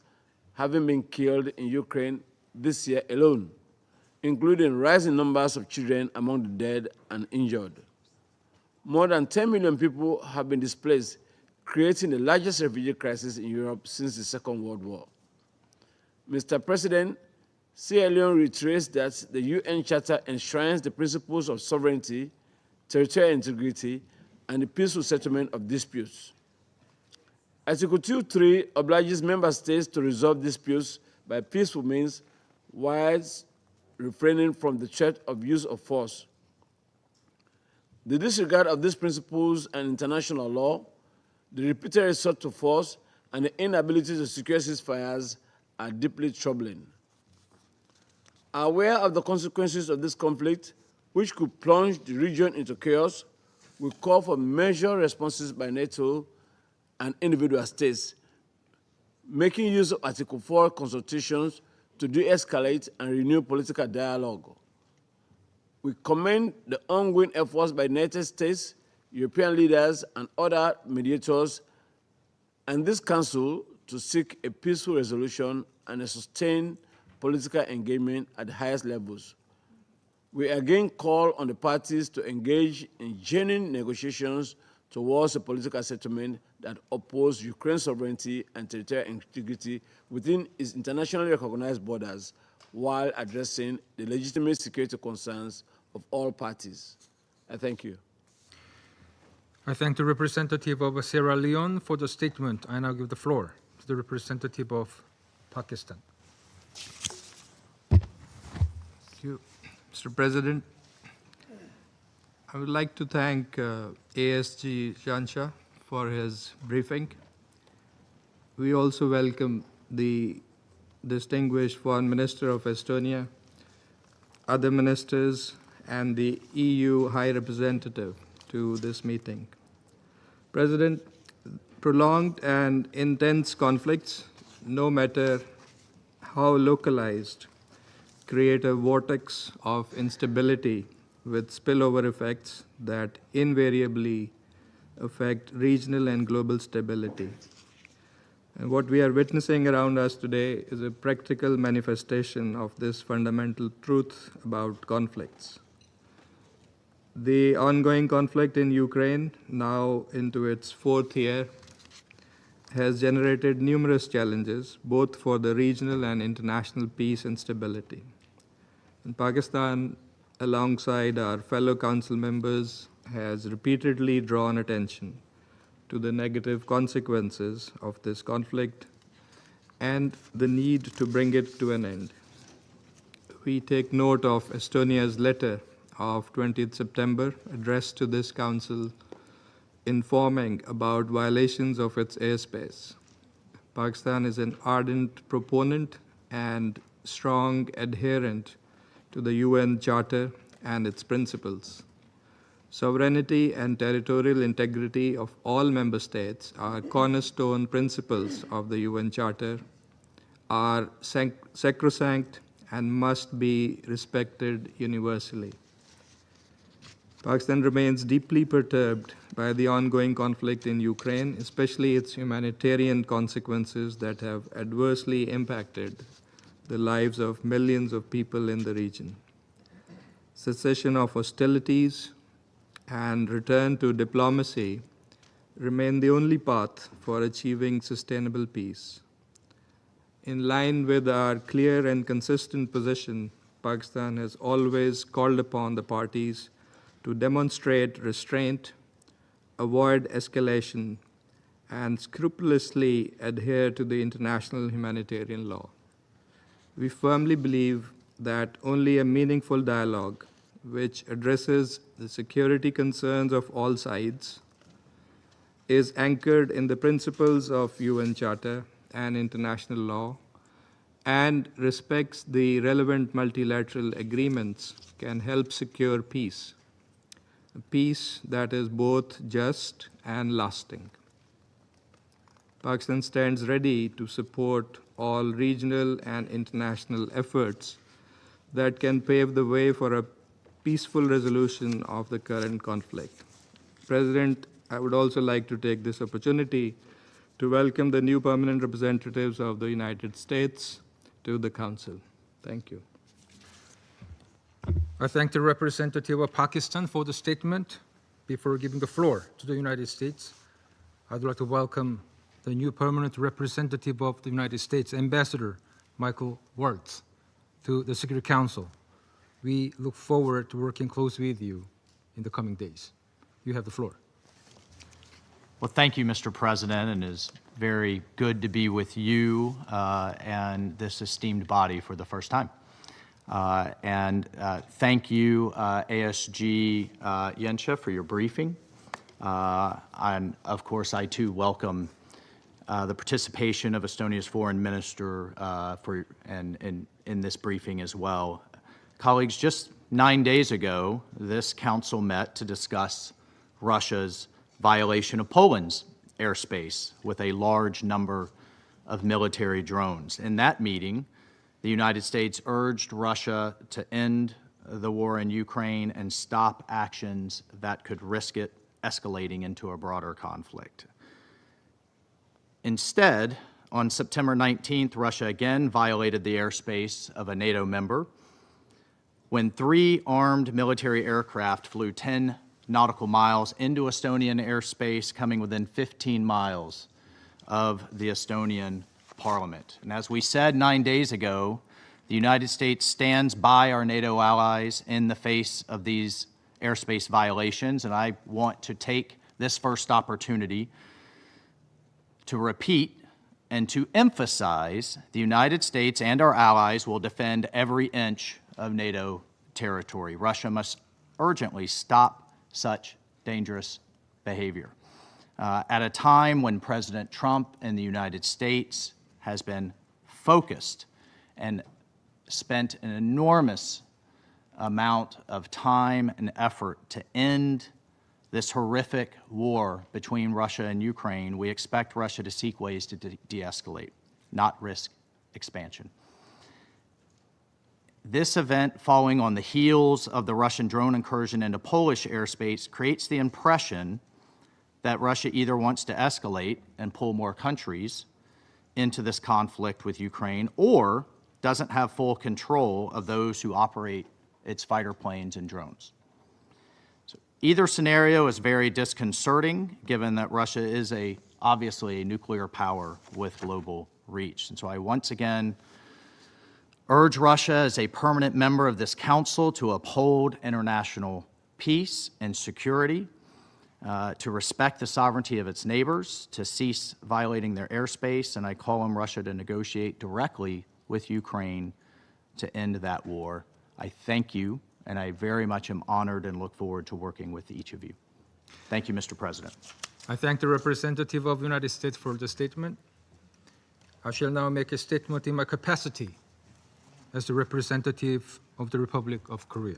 having been killed in Ukraine this year alone, including rising numbers of children among the dead and injured. More than 10 million people have been displaced, creating the largest refugee crisis in Europe since the Second World War. Mr. President, Sierra Leone reiterates that the UN Charter enshrines the principles of sovereignty, territorial integrity, and the peaceful settlement of disputes. Article 2.3 obliges member states to resolve disputes by peaceful means while refraining from the threat of use of force. The disregard of these principles and international law, the repeated resort to force, and the inability to secure ceasefires are deeply troubling. Aware of the consequences of this conflict, which could plunge the region into chaos, we call for measured responses by NATO and individual states, making use of Article 4 consultations to de-escalate and renew political dialogue. We commend the ongoing efforts by the United States, European leaders, and other mediators, and this Council to seek a peaceful resolution and a sustained political engagement at the highest levels. We again call on the parties to engage in genuine negotiations towards a political settlement that opposes Ukraine's sovereignty and territorial integrity within its internationally recognized borders, while addressing the legitimate security concerns of all parties. I thank you. I thank the representative of Sierra Leone for the statement. I now give the floor to the representative of Pakistan. Thank you, Mr. President. I would like to thank ASG Jansha for his briefing. We also welcome the distinguished Foreign Minister of Estonia, other ministers, and the EU High Representative to this meeting. President, prolonged and intense conflicts, no matter how localized, create a vortex of instability with spillover effects that invariably affect regional and global stability. And what we are witnessing around us today is a practical manifestation of this fundamental truth about conflicts. The ongoing conflict in Ukraine, now into its fourth year, has generated numerous challenges, both for the regional and international peace and stability. And Pakistan, alongside our fellow council members, has repeatedly drawn attention to the negative consequences of this conflict and the need to bring it to an end. We take note of Estonia's letter of 20th September addressed to this council informing about violations of its airspace. Pakistan is an ardent proponent and strong adherent to the UN Charter and its principles. Sovereignty and territorial integrity of all member states are cornerstone principles of the UN Charter, are sacrosanct and must be respected universally. Pakistan remains deeply perturbed by the ongoing conflict in Ukraine, especially its humanitarian consequences that have adversely impacted the lives of millions of people in the region. Cessation of hostilities and return to diplomacy remain the only path for achieving sustainable peace. In line with our clear and consistent position, Pakistan has always called upon the parties to demonstrate restraint, avoid escalation, and scrupulously adhere to the international humanitarian law. We firmly believe that only a meaningful dialogue, which addresses the security concerns of all sides, is anchored in the principles of UN Charter and international law, and respects the relevant multilateral agreements, can help secure peace. a peace that is both just and lasting. Pakistan stands ready to support all regional and international efforts that can pave the way for a peaceful resolution of the current conflict. President, I would also like to take this opportunity to welcome the new permanent representatives of the United States to the Council. Thank you. I thank the representative of Pakistan for the statement. Before giving the floor to the United States, I'd like to welcome the new permanent representative of the United States, Ambassador Michael Waltz, to the Security Council. We look forward to working closely with you in the coming days. You have the floor. Well, thank you, Mr. President, and it's very good to be with you and this esteemed body for the first time. Thank you, ASG Yensha, for your briefing. And of course, I too welcome the participation of Estonia's foreign minister in this briefing as well. Colleagues, just 9 days ago, this council met to discuss Russia's violation of Poland's airspace with a large number of military drones. In that meeting, the United States urged Russia to end the war in Ukraine and stop actions that could risk it escalating into a broader conflict. Instead, on September 19th, Russia again violated the airspace of a NATO member when 3 armed military aircraft flew 10 nautical miles into Estonian airspace, coming within 15 miles of the Estonian parliament. And as we said 9 days ago, the United States stands by our NATO allies in the face of these airspace violations, and I want to take this first opportunity to repeat and to emphasize the United States and our allies will defend every inch of NATO territory. Russia must urgently stop such dangerous behavior. At a time when President Trump in the United States has been focused and spent an enormous amount of time and effort to end this horrific war between Russia and Ukraine, we expect Russia to seek ways to de-escalate, not risk expansion. This event, following on the heels of the Russian drone incursion into Polish airspace, creates the impression that Russia either wants to escalate and pull more countries into this conflict with Ukraine, or doesn't have full control of those who operate its fighter planes and drones. So either scenario is very disconcerting, given that Russia is obviously a nuclear power with global reach. And so I once again urge Russia as a permanent member of this council to uphold international peace and security, to respect the sovereignty of its neighbors, to cease violating their airspace, and I call on Russia to negotiate directly with Ukraine to end that war. I thank you, and I very much am honored and look forward to working with each of you. Thank you, Mr. President. I thank the representative of the United States for the statement. I shall now make a statement in my capacity as the representative of the Republic of Korea.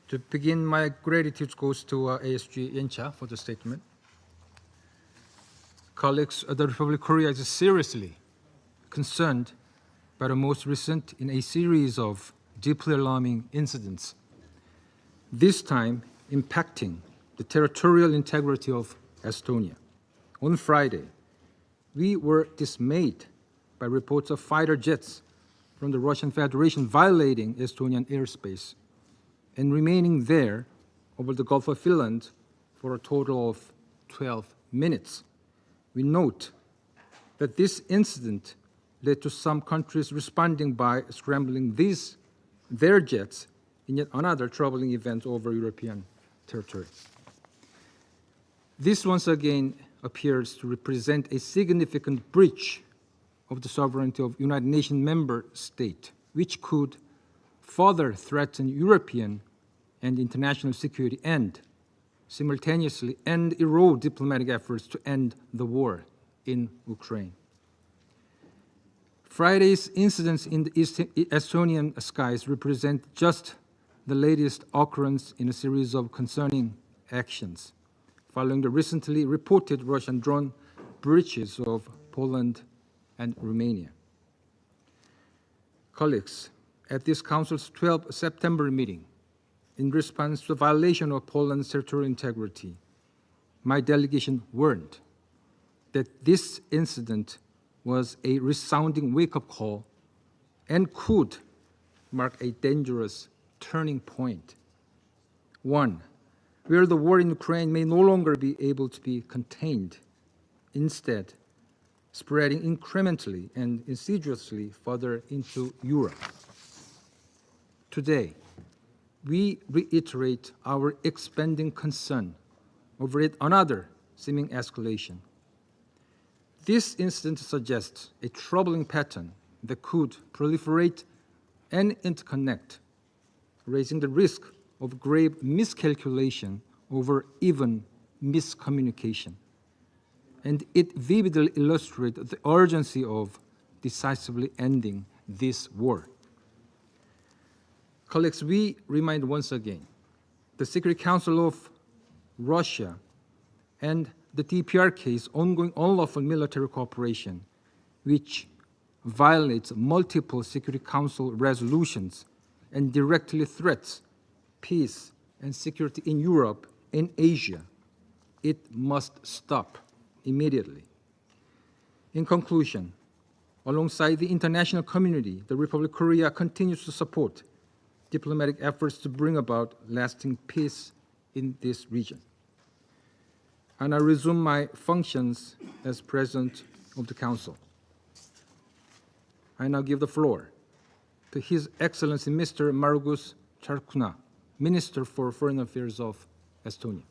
To begin, my gratitude goes to ASG Yensha for the statement. Colleagues, the Republic of Korea is seriously concerned by the most recent in a series of deeply alarming incidents, this time impacting the territorial integrity of Estonia. On Friday, we were dismayed by reports of fighter jets from the Russian Federation violating Estonian airspace and remaining there over the Gulf of Finland for a total of 12 minutes. We note that this incident led to some countries responding by scrambling their jets in yet another troubling event over European territory. This once again appears to represent a significant breach of the sovereignty of United Nations member state, which could further threaten European and international security and simultaneously erode diplomatic efforts to end the war in Ukraine. Friday's incidents in the Estonian skies represent just the latest occurrence in a series of concerning actions following the recently reported Russian drone breaches of Poland and Romania. Colleagues, at this Council's 12th September meeting, in response to the violation of Poland's territorial integrity, my delegation warned that this incident was a resounding wake-up call and could mark a dangerous turning point. One, where the war in Ukraine may no longer be able to be contained, instead spreading incrementally and insidiously further into Europe. Today, we reiterate our expanding concern over yet another seeming escalation. This incident suggests a troubling pattern that could proliferate and interconnect, raising the risk of grave miscalculation over even miscommunication. And it vividly illustrates the urgency of decisively ending this war. Colleagues, we remind once again the Security Council of Russia and the DPRK's ongoing unlawful military cooperation, which violates multiple Security Council resolutions and directly threats peace and security in Europe and Asia. It must stop immediately. In conclusion, alongside the international community, the Republic of Korea continues to support diplomatic efforts to bring about lasting peace in this region. And I resume my functions as President of the Council. I now give the floor to His Excellency Mr. Margus Charkuna, Minister for Foreign Affairs of Estonia.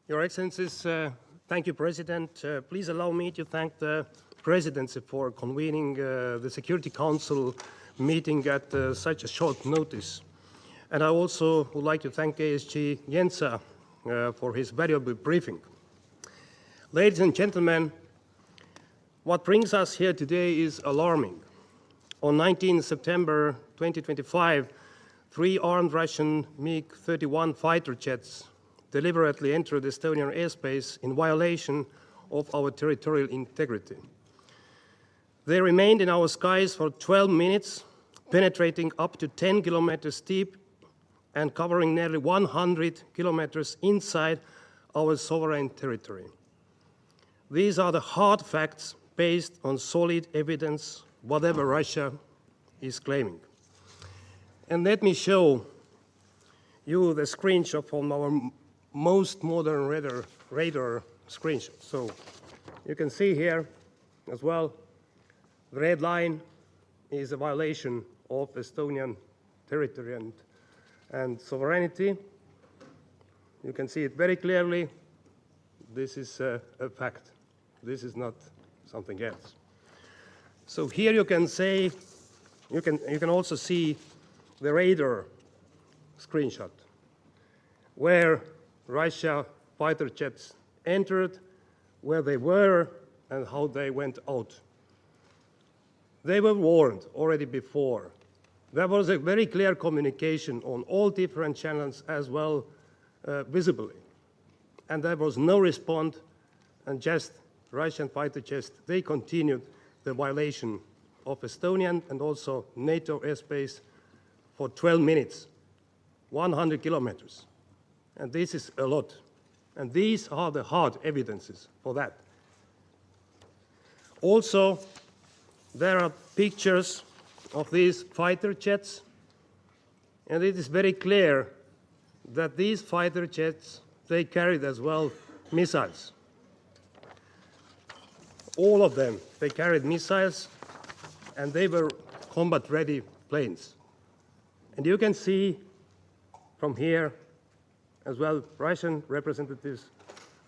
Your Excellencies, thank you, President. Please allow me to thank the Presidency for convening the Security Council meeting at such a short notice. And I also would like to thank ASG Jensa for his valuable briefing. Ladies and gentlemen, what brings us here today is alarming. On 19 September 2025, 3 armed Russian MiG-31 fighter jets deliberately entered Estonian airspace in violation of our territorial integrity. They remained in our skies for 12 minutes, penetrating up to 10 kilometers deep and covering nearly 100 kilometers inside our sovereign territory. These are the hard facts based on solid evidence, whatever Russia is claiming. And let me show you the screenshot from our most modern radar screenshot. So you can see here as well, the red line is a violation of Estonian territory and sovereignty. You can see it very clearly. This is a fact. This is not something else. So here you can say, you can also see the radar screenshot where Russia fighter jets entered, where they were, and how they went out. They were warned already before. There was a very clear communication on all different channels as well, visibly. And there was no response, and just Russian fighter jets, they continued the violation of Estonian and also NATO airspace for 12 minutes, 100 kilometers. And this is a lot. And these are the hard evidences for that. Also, there are pictures of these fighter jets, and it is very clear that these fighter jets, they carried as well missiles. All of them, they carried missiles, and they were combat-ready planes. And you can see from here as well, Russian representatives,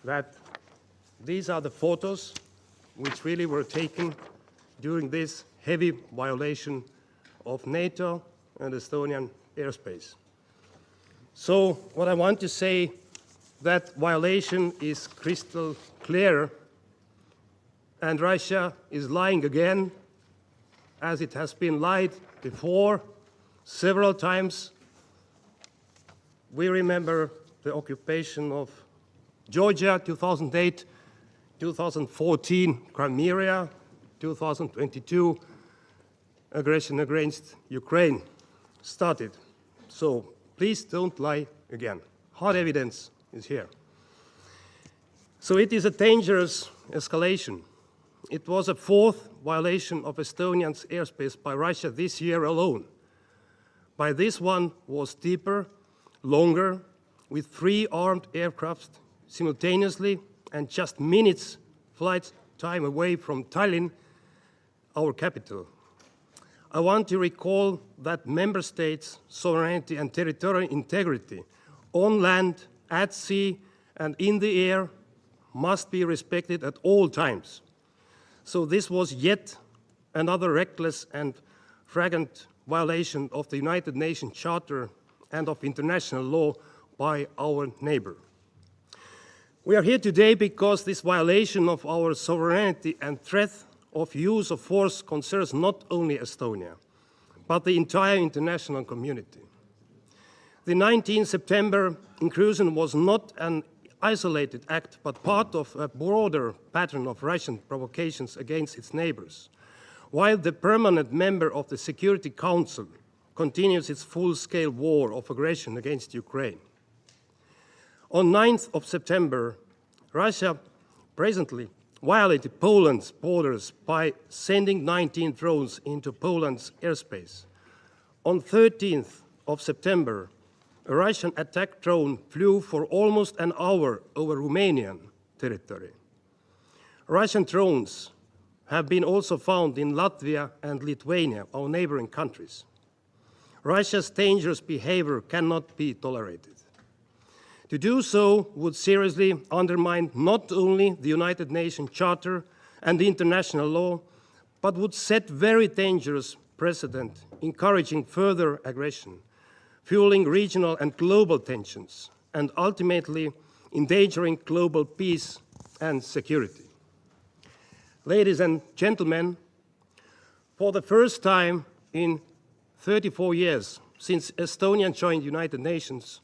that these are the photos which really were taken during this heavy violation of NATO and Estonian airspace. So what I want to say, that violation is crystal clear, and Russia is lying again, as it has been lied before several times. We remember the occupation of Georgia, 2008, 2014, Crimea, 2022, aggression against Ukraine started. So please don't lie again. Hard evidence is here. So it is a dangerous escalation. It was a fourth violation of Estonia's airspace by Russia this year alone. By this one was deeper, longer, with 3 armed aircraft simultaneously and just minutes flight time away from Tallinn, our capital. I want to recall that member states' sovereignty and territorial integrity on land, at sea, and in the air must be respected at all times. So this was yet another reckless and flagrant violation of the United Nations Charter and of international law by our neighbor. We are here today because this violation of our sovereignty and threat of use of force concerns not only Estonia, but the entire international community. The 19 September incursion was not an isolated act, but part of a broader pattern of Russian provocations against its neighbors, while the permanent member of the Security Council continues its full-scale war of aggression against Ukraine. On 9th of September, Russia presently violated Poland's borders by sending 19 drones into Poland's airspace. On 13th of September, a Russian attack drone flew for almost an hour over Romanian territory. Russian drones have been also found in Latvia and Lithuania, our neighboring countries. Russia's dangerous behavior cannot be tolerated. To do so would seriously undermine not only the United Nations Charter and the international law, but would set very dangerous precedent, encouraging further aggression, fueling regional and global tensions, and ultimately endangering global peace and security. Ladies and gentlemen, for the first time in 34 years since Estonia joined the United Nations,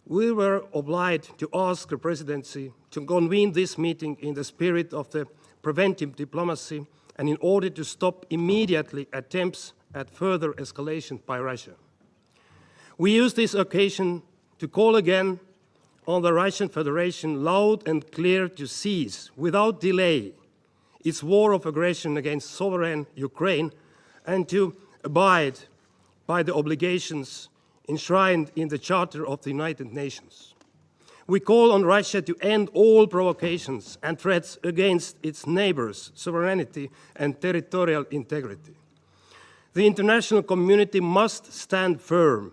we were obliged to ask the presidency to convene this meeting in the spirit of the preventive diplomacy and in order to stop immediately attempts at further escalation by Russia. We use this occasion to call again on the Russian Federation loud and clear to cease, without delay, its war of aggression against sovereign Ukraine and to abide by the obligations enshrined in the Charter of the United Nations. We call on Russia to end all provocations and threats against its neighbors' sovereignty and territorial integrity. The international community must stand firm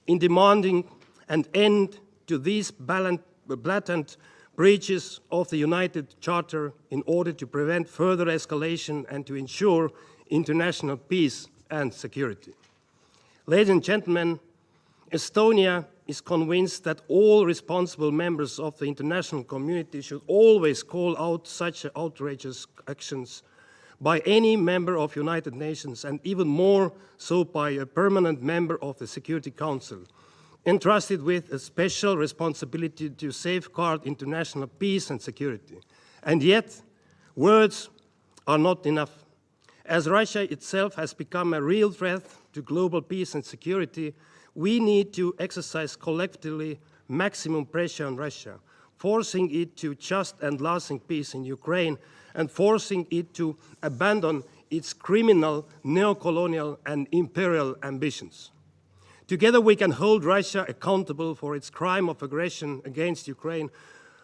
in demanding an end to these blatant breaches of the United Charter in order to prevent further escalation and to ensure international peace and security. Ladies and gentlemen, Estonia is convinced that all responsible members of the international community should always call out such outrageous actions by any member of the United Nations, and even more so by a permanent member of the Security Council, entrusted with a special responsibility to safeguard international peace and security. And yet, words are not enough. As Russia itself has become a real threat to global peace and security, we need to exercise collectively maximum pressure on Russia, forcing it to just and lasting peace in Ukraine and forcing it to abandon its criminal, neo-colonial and imperial ambitions. Together we can hold Russia accountable for its crime of aggression against Ukraine,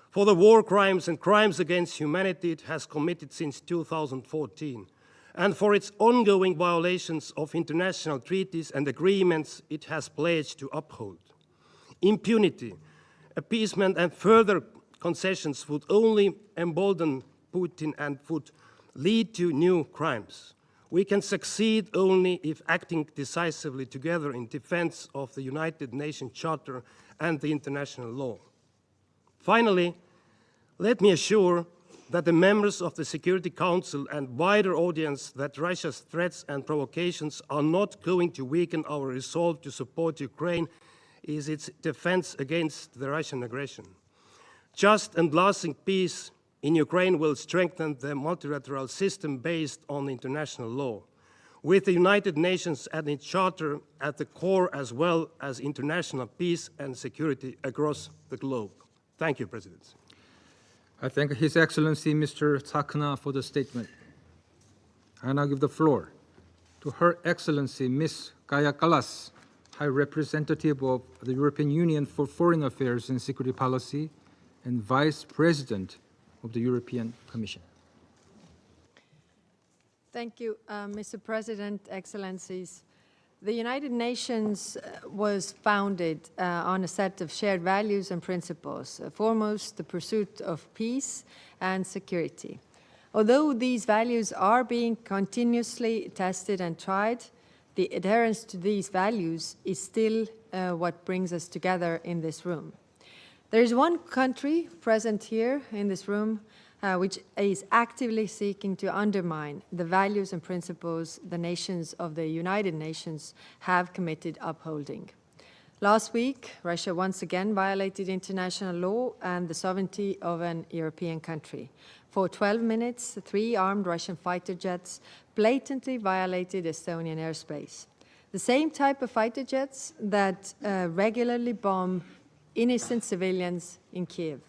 for the war crimes and crimes against humanity it has committed since 2014, and for its ongoing violations of international treaties and agreements it has pledged to uphold. Impunity, appeasement and further concessions would only embolden Putin and would lead to new crimes. We can succeed only if acting decisively together in defense of the United Nations Charter and the international law. Finally, let me assure that the members of the Security Council and wider audience that Russia's threats and provocations are not going to weaken our resolve to support Ukraine is its defense against the Russian aggression. Just and lasting peace in Ukraine will strengthen the multilateral system based on international law, with the United Nations and its charter at the core, as well as international peace and security across the globe. Thank you, President. I thank His Excellency Mr. Tsakna for the statement. I now give the floor to Her Excellency Ms. Kaja Kallas, High Representative of the European Union for Foreign Affairs and Security Policy and Vice President of the European Commission. Thank you, Mr. President, Excellencies. The United Nations was founded on a set of shared values and principles, foremost the pursuit of peace and security. Although these values are being continuously tested and tried, the adherence to these values is still what brings us together in this room. There is one country present here in this room which is actively seeking to undermine the values and principles the nations of the United Nations have committed upholding. Last week, Russia once again violated international law and the sovereignty of an European country. For 12 minutes, 3 armed Russian fighter jets blatantly violated Estonian airspace. The same type of fighter jets that regularly bomb innocent civilians in Kiev.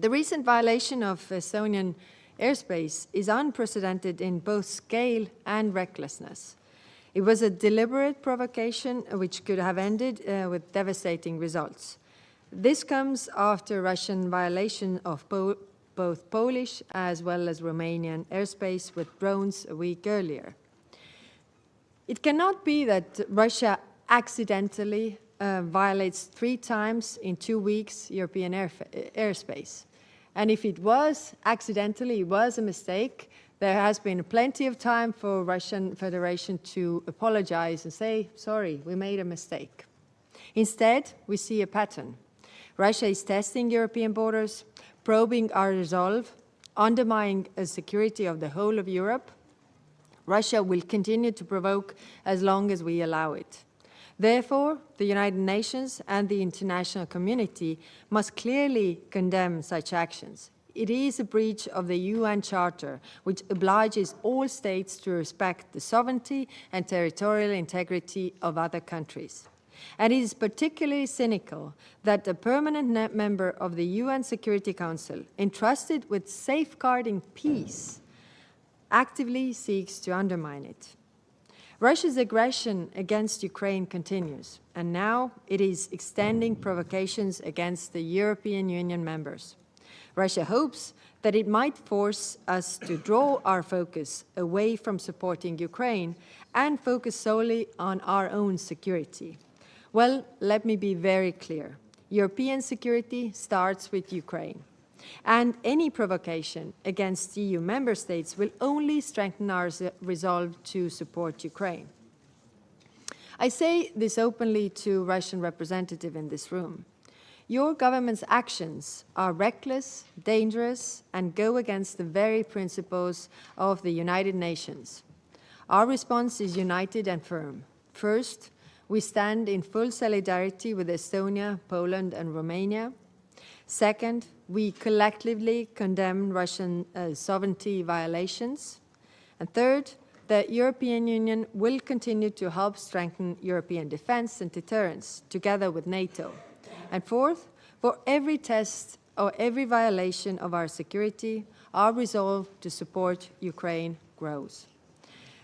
The recent violation of Estonian airspace is unprecedented in both scale and recklessness. It was a deliberate provocation which could have ended with devastating results. This comes after Russian violation of both Polish as well as Romanian airspace with drones a week earlier. It cannot be that Russia accidentally violates 3 times in 2 weeks European airspace. And if it was accidentally, it was a mistake, there has been plenty of time for Russian Federation to apologize and say, sorry, we made a mistake. Instead, we see a pattern. Russia is testing European borders, probing our resolve, undermining the security of the whole of Europe. Russia will continue to provoke as long as we allow it. Therefore, the United Nations and the international community must clearly condemn such actions. It is a breach of the UN Charter, which obliges all states to respect the sovereignty and territorial integrity of other countries. And it is particularly cynical that a permanent member of the UN Security Council, entrusted with safeguarding peace, actively seeks to undermine it. Russia's aggression against Ukraine continues, and now it is extending provocations against the European Union members. Russia hopes that it might force us to draw our focus away from supporting Ukraine and focus solely on our own security. Well, let me be very clear. European security starts with Ukraine. And any provocation against EU member states will only strengthen our resolve to support Ukraine. I say this openly to Russian representatives in this room. Your government's actions are reckless, dangerous, and go against the very principles of the United Nations. Our response is united and firm. First, we stand in full solidarity with Estonia, Poland, and Romania. Second, we collectively condemn Russian sovereignty violations. And third, the European Union will continue to help strengthen European defense and deterrence together with NATO. And fourth, for every test or every violation of our security, our resolve to support Ukraine grows.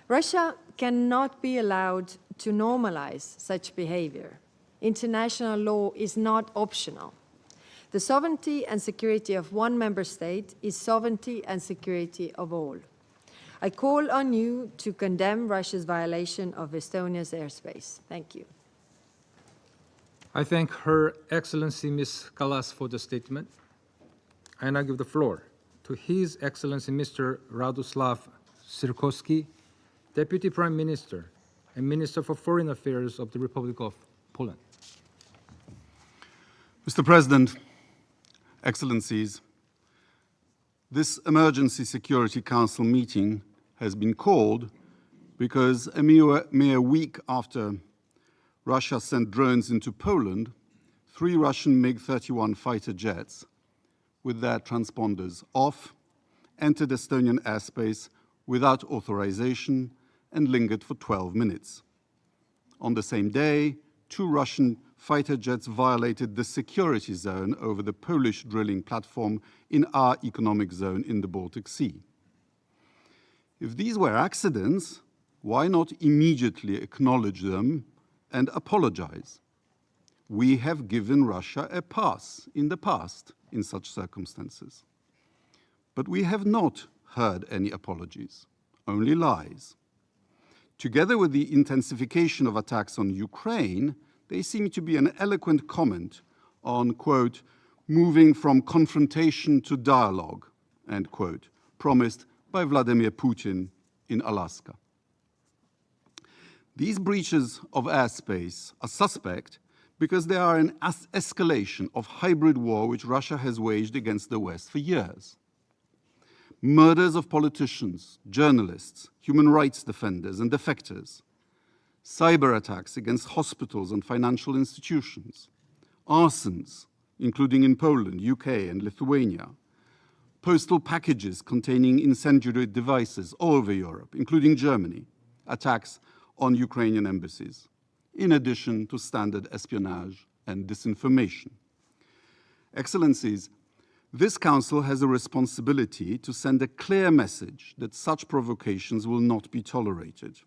Russia cannot be allowed to normalize such behavior. International law is not optional. The sovereignty and security of one member state is sovereignty and security of all. I call on you to condemn Russia's violation of Estonia's airspace. Thank you. I thank Her Excellency Ms. Kallas for the statement. I now give the floor to His Excellency Mr. Radoslav Sikorski, Deputy Prime Minister and Minister for Foreign Affairs of the Republic of Poland. Mr. President, Excellencies, This Emergency Security Council meeting has been called because a mere week after Russia sent drones into Poland, 3 Russian MiG-31 fighter jets with their transponders off entered Estonian airspace without authorization and lingered for 12 minutes. On the same day, 2 Russian fighter jets violated the security zone over the Polish drilling platform in our economic zone in the Baltic Sea. If these were accidents, why not immediately acknowledge them and apologize? We have given Russia a pass in the past in such circumstances. But we have not heard any apologies, only lies. Together with the intensification of attacks on Ukraine, they seem to be an eloquent comment on, quote, moving from confrontation to dialogue, end quote, promised by Vladimir Putin in Alaska. These breaches of airspace are suspect because they are an escalation of hybrid war which Russia has waged against the West for years. Murders of politicians, journalists, human rights defenders and defectors, cyber attacks against hospitals and financial institutions, arsons, including in Poland, UK and Lithuania, postal packages containing incendiary devices all over Europe, including Germany, attacks on Ukrainian embassies, in addition to standard espionage and disinformation. Excellencies, this Council has a responsibility to send a clear message that such provocations will not be tolerated.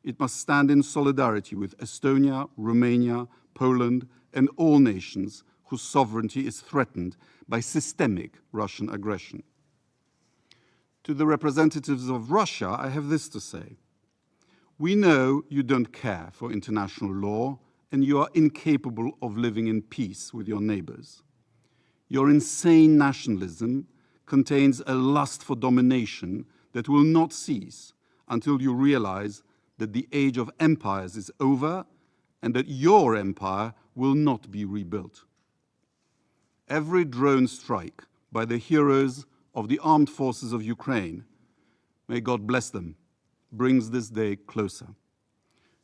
It must stand in solidarity with Estonia, Romania, Poland, and all nations whose sovereignty is threatened by systemic Russian aggression. To the representatives of Russia, I have this to say. We know you don't care for international law and you are incapable of living in peace with your neighbors. Your insane nationalism contains a lust for domination that will not cease until you realize that the age of empires is over and that your empire will not be rebuilt. Every drone strike by the heroes of the armed forces of Ukraine, may God bless them, brings this day closer.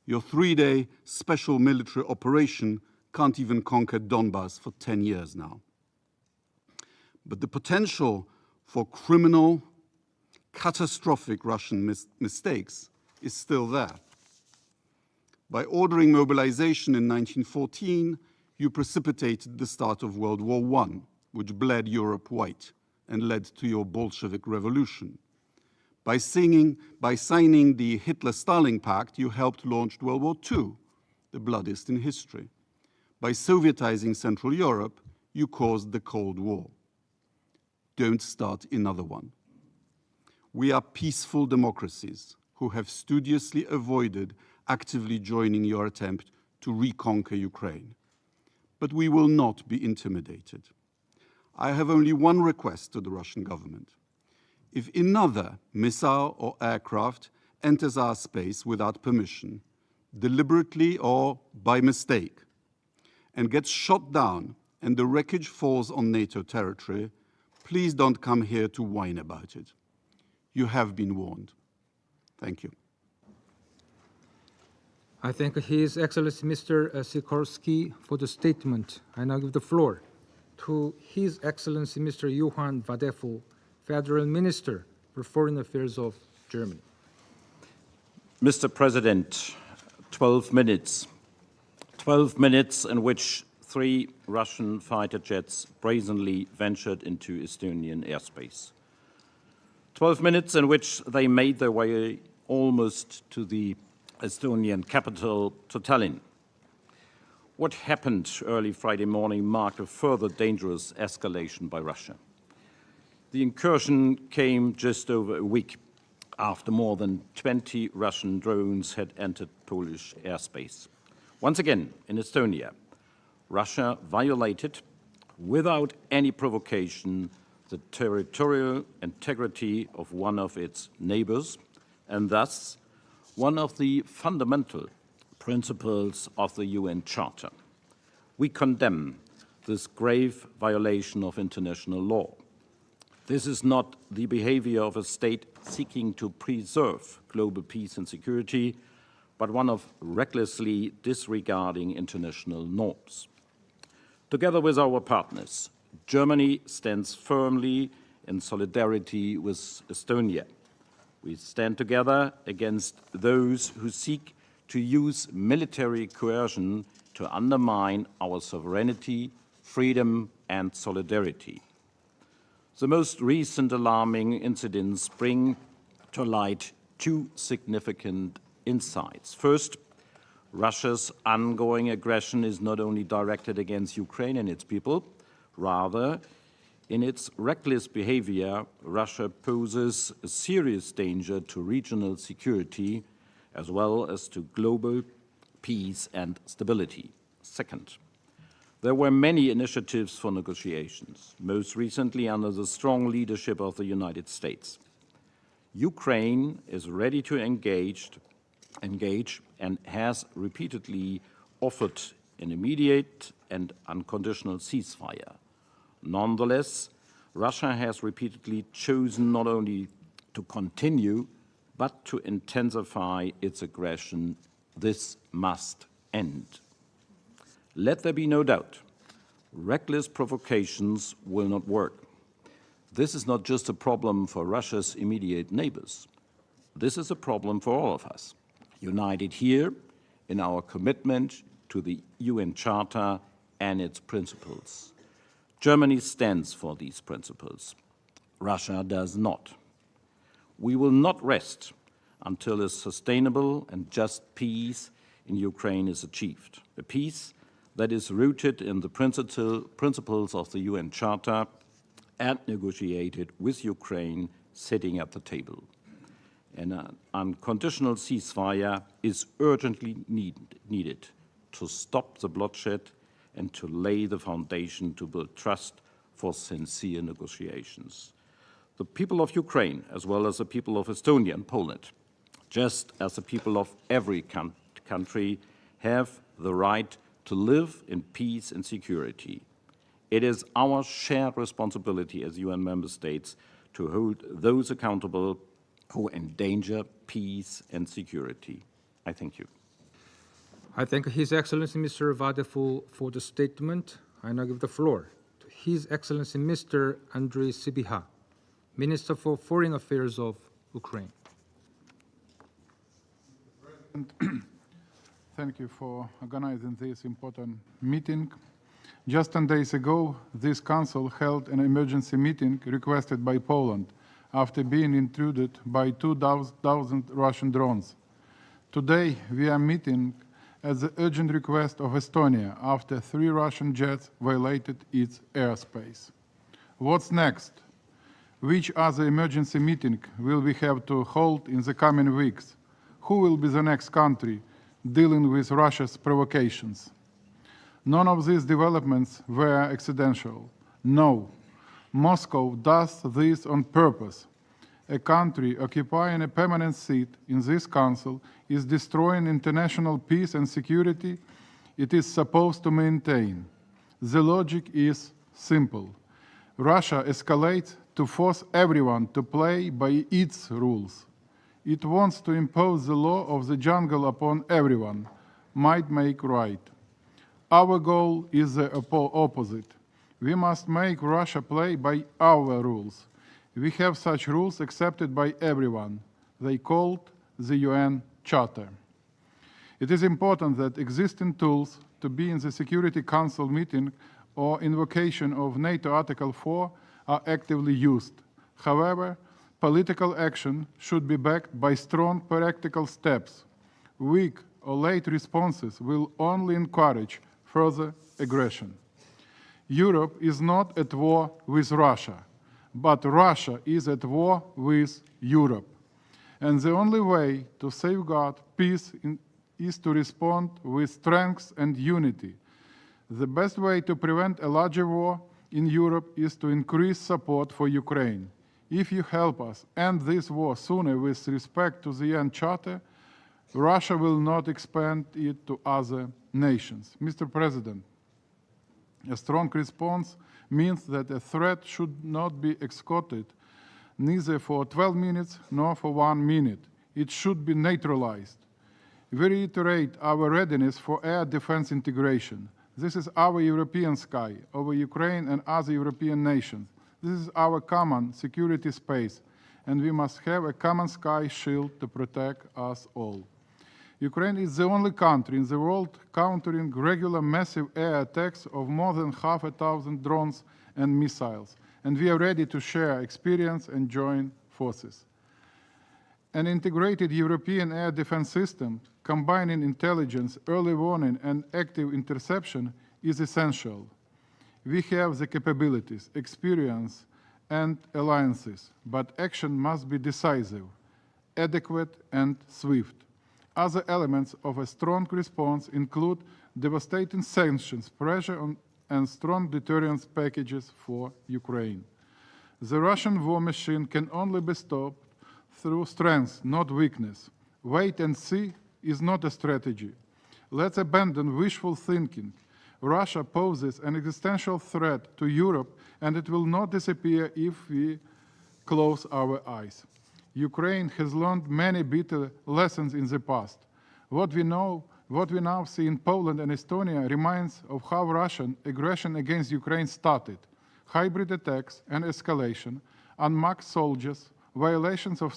Your 3-day special military operation can't even conquer Donbass for 10 years now. But the potential for criminal, catastrophic Russian mistakes is still there. By ordering mobilization in 1914, you precipitated the start of World War I, which bled Europe white and led to your Bolshevik Revolution. By signing the Hitler-Stalin Pact, you helped launch World War II, the bloodiest in history. By Sovietizing Central Europe, you caused the Cold War. Don't start another one. We are peaceful democracies who have studiously avoided actively joining your attempt to reconquer Ukraine. But we will not be intimidated. I have only one request to the Russian government. If another missile or aircraft enters our space without permission, deliberately or by mistake, and gets shot down and the wreckage falls on NATO territory, please don't come here to whine about it. You have been warned. Thank you. I thank His Excellency Mr. Sikorsky for the statement. I now give the floor to His Excellency Mr. Johann Wadefu, Federal Minister for Foreign Affairs of Germany. Mr. President, 12 minutes. 12 minutes in which 3 Russian fighter jets brazenly ventured into Estonian airspace. 12 minutes in which they made their way almost to the Estonian capital, to Tallinn. What happened early Friday morning marked a further dangerous escalation by Russia. The incursion came just over a week after more than 20 Russian drones had entered Polish airspace. Once again, in Estonia, Russia violated, without any provocation, the territorial integrity of one of its neighbors, and thus one of the fundamental principles of the UN Charter. We condemn this grave violation of international law. This is not the behavior of a state seeking to preserve global peace and security, but one of recklessly disregarding international norms. Together with our partners, Germany stands firmly in solidarity with Estonia. We stand together against those who seek to use military coercion to undermine our sovereignty, freedom, and solidarity. The most recent alarming incidents bring to light two significant insights. First, Russia's ongoing aggression is not only directed against Ukraine and its people, rather, in its reckless behavior, Russia poses a serious danger to regional security as well as to global peace and stability. Second, there were many initiatives for negotiations, most recently under the strong leadership of the United States. Ukraine is ready to engage and has repeatedly offered an immediate and unconditional ceasefire. Nonetheless, Russia has repeatedly chosen not only to continue, but to intensify its aggression. This must end. Let there be no doubt, reckless provocations will not work. This is not just a problem for Russia's immediate neighbors. This is a problem for all of us, united here in our commitment to the UN Charter and its principles. Germany stands for these principles. Russia does not. We will not rest until a sustainable and just peace in Ukraine is achieved, a peace that is rooted in the principles of the UN Charter and negotiated with Ukraine sitting at the table. An unconditional ceasefire is urgently needed to stop the bloodshed and to lay the foundation to build trust for sincere negotiations. The people of Ukraine, as well as the people of Estonia and Poland, just as the people of every country, have the right to live in peace and security. It is our shared responsibility as UN member states to hold those accountable who endanger peace and security. I thank you. I thank His Excellency Mr. Vadeful for the statement. I now give the floor to His Excellency Mr. Andrei Sybiha, Minister for Foreign Affairs of Ukraine. Thank you for organizing this important meeting. Just 10 days ago, this Council held an emergency meeting requested by Poland after being intruded by 2,000 Russian drones. Today, we are meeting at the urgent request of Estonia after 3 Russian jets violated its airspace. What's next? Which other emergency meeting will we have to hold in the coming weeks? Who will be the next country dealing with Russia's provocations? None of these developments were accidental. No, Moscow does this on purpose. A country occupying a permanent seat in this council is destroying international peace and security it is supposed to maintain. The logic is simple. Russia escalates to force everyone to play by its rules. It wants to impose the law of the jungle upon everyone, might make right. Our goal is the opposite. We must make Russia play by our rules. We have such rules accepted by everyone. They called the UN Charter. It is important that existing tools to be in the Security Council meeting or invocation of NATO Article 4 are actively used. However, political action should be backed by strong practical steps. Weak or late responses will only encourage further aggression. Europe is not at war with Russia, but Russia is at war with Europe. And the only way to safeguard peace is to respond with strength and unity. The best way to prevent a larger war in Europe is to increase support for Ukraine. If you help us end this war sooner with respect to the UN Charter, Russia will not expand it to other nations. Mr. President, A strong response means that a threat should not be escorted neither for 12 minutes nor for 1 minute. It should be neutralized. We reiterate our readiness for air defense integration. This is our European sky over Ukraine and other European nations. This is our common security space, and we must have a common sky shield to protect us all. Ukraine is the only country in the world countering regular massive air attacks of more than 500,000 drones and missiles, and we are ready to share experience and join forces. An integrated European air defense system combining intelligence, early warning, and active interception is essential. We have the capabilities, experience, and alliances, but action must be decisive, adequate, and swift. Other elements of a strong response include devastating sanctions, pressure on, and strong deterrence packages for Ukraine. The Russian war machine can only be stopped through strength, not weakness. Wait and see is not a strategy. Let's abandon wishful thinking. Russia poses an existential threat to Europe, and it will not disappear if we close our eyes. Ukraine has learned many bitter lessons in the past. What we now see in Poland and Estonia reminds of how Russian aggression against Ukraine started. Hybrid attacks and escalation, unmarked soldiers, violations of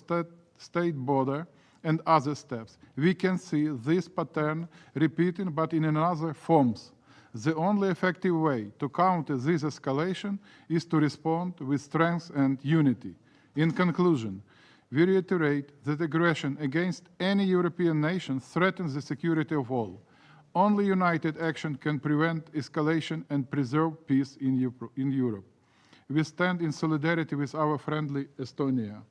state border, and other steps. We can see this pattern repeating, but in another forms. The only effective way to counter this escalation is to respond with strength and unity. In conclusion, we reiterate that aggression against any European nation threatens the security of all. Only united action can prevent escalation and preserve peace in Europe. We stand in solidarity with our friendly Estonia,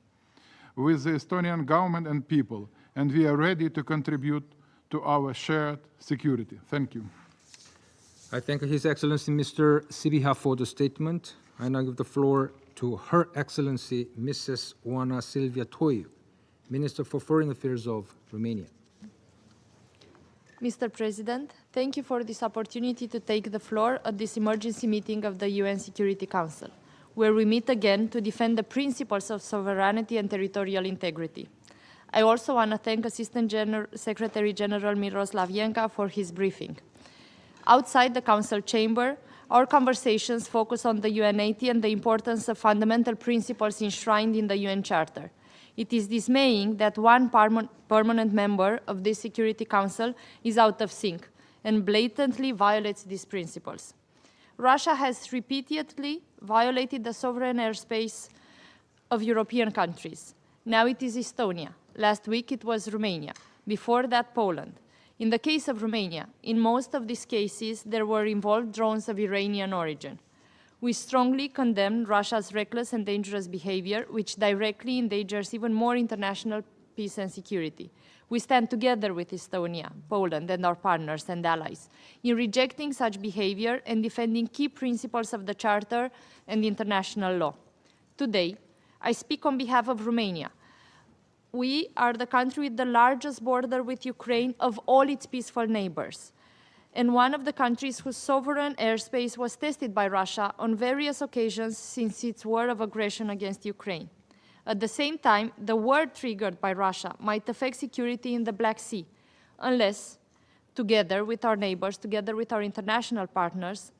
with the Estonian government and people, and we are ready to contribute to our shared security. Thank you. I thank His Excellency Mr. Sibiha for the statement. I now give the floor to Her Excellency Mrs. Oana Silvia Toiu, Minister for Foreign Affairs of Romania. Mr. President, thank you for this opportunity to take the floor at this emergency meeting of the UN Security Council, where we meet again to defend the principles of sovereignty and territorial integrity. I also want to thank Assistant Secretary General Miroslav Jenka for his briefing. Outside the Council chamber, our conversations focus on the UNity and the importance of fundamental principles enshrined in the UN Charter. It is dismaying that one permanent member of this Security Council is out of sync and blatantly violates these principles. Russia has repeatedly violated the sovereign airspace of European countries. Now it is Estonia. Last week it was Romania. Before that, Poland. In the case of Romania, in most of these cases, there were involved drones of Iranian origin. We strongly condemn Russia's reckless and dangerous behavior, which directly endangers even more international peace and security. We stand together with Estonia, Poland, and our partners and allies in rejecting such behavior and defending key principles of the Charter and international law. Today, I speak on behalf of Romania. We are the country with the largest border with Ukraine of all its peaceful neighbors, and one of the countries whose sovereign airspace was tested by Russia on various occasions since its war of aggression against Ukraine. At the same time, the war triggered by Russia might affect security in the Black Sea, unless, together with our neighbors, together with our international partners,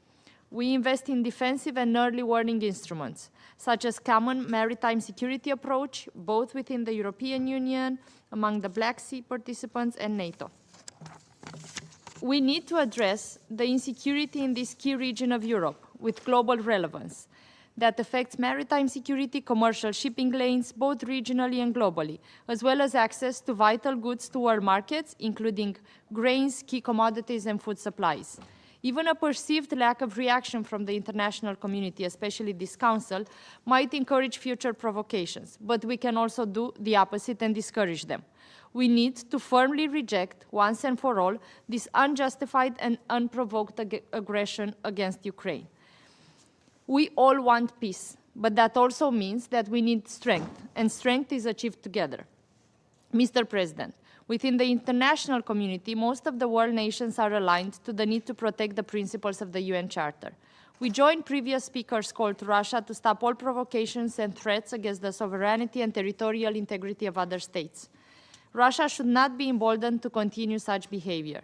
we invest in defensive and early warning instruments, such as common maritime security approach, both within the European Union, among the Black Sea participants, and NATO. We need to address the insecurity in this key region of Europe with global relevance that affects maritime security, commercial shipping lanes, both regionally and globally, as well as access to vital goods to world markets, including grains, key commodities, and food supplies. Even a perceived lack of reaction from the international community, especially this Council, might encourage future provocations, but we can also do the opposite and discourage them. We need to firmly reject, once and for all, this unjustified and unprovoked aggression against Ukraine. We all want peace, but that also means that we need strength, and strength is achieved together. Mr. President, Within the international community, most of the world nations are aligned to the need to protect the principles of the UN Charter. We join previous speakers' call to Russia to stop all provocations and threats against the sovereignty and territorial integrity of other states. Russia should not be emboldened to continue such behavior.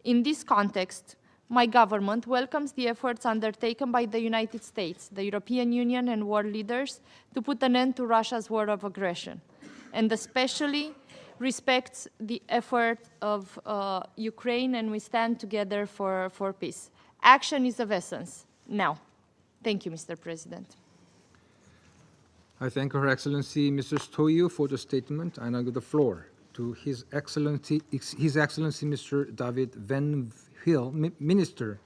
In this context, my government welcomes the efforts undertaken by the United States, the European Union, and world leaders to put an end to Russia's war of aggression, and especially respects the effort of Ukraine, and we stand together for peace. Action is of essence now. Thank you, Mr. President. I thank Her Excellency Mr. Stoiu for the statement, and I give the floor to His Excellency Mr. David Van Hill, Minister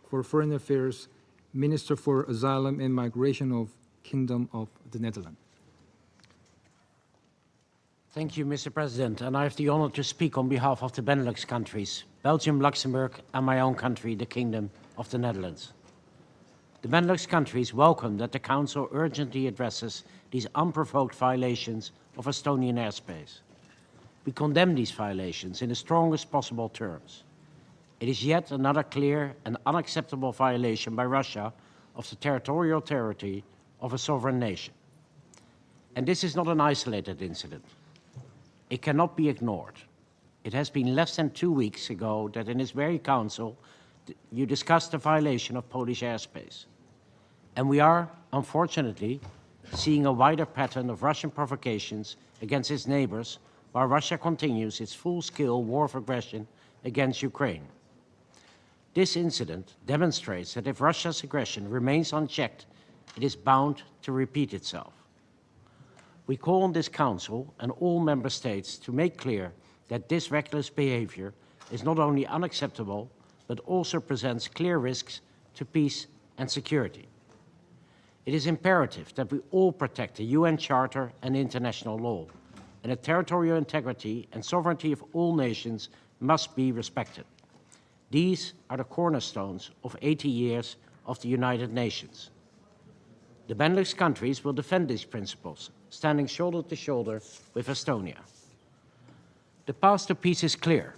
for Foreign Affairs, Minister for Asylum and Migration of Kingdom of the Netherlands. Thank you, Mr. President, and I have the honor to speak on behalf of the Benelux countries, Belgium, Luxembourg, and my own country, the Kingdom of the Netherlands. The Benelux countries welcome that the Council urgently addresses these unprovoked violations of Estonian airspace. We condemn these violations in the strongest possible terms. It is yet another clear and unacceptable violation by Russia of the territorial territory of a sovereign nation. And this is not an isolated incident. It cannot be ignored. It has been less than 2 weeks ago that in this very council you discussed the violation of Polish airspace. And we are, unfortunately, seeing a wider pattern of Russian provocations against its neighbors while Russia continues its full-scale war of aggression against Ukraine. This incident demonstrates that if Russia's aggression remains unchecked, it is bound to repeat itself. We call on this Council and all Member States to make clear that this reckless behavior is not only unacceptable, but also presents clear risks to peace and security. It is imperative that we all protect the UN Charter and international law, and the territorial integrity and sovereignty of all nations must be respected. These are the cornerstones of 80 years of the United Nations. The Benelux countries will defend these principles, standing shoulder to shoulder with Estonia. The path to peace is clear.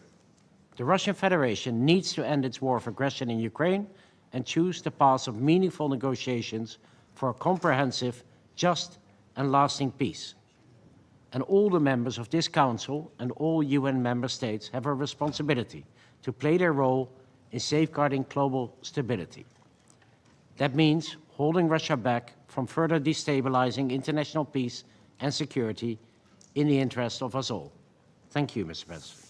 The Russian Federation needs to end its war of aggression in Ukraine and choose the path of meaningful negotiations for a comprehensive, just, and lasting peace. And all the members of this Council and all UN member states have a responsibility to play their role in safeguarding global stability. That means holding Russia back from further destabilizing international peace and security in the interest of us all. Thank you, Mr. President.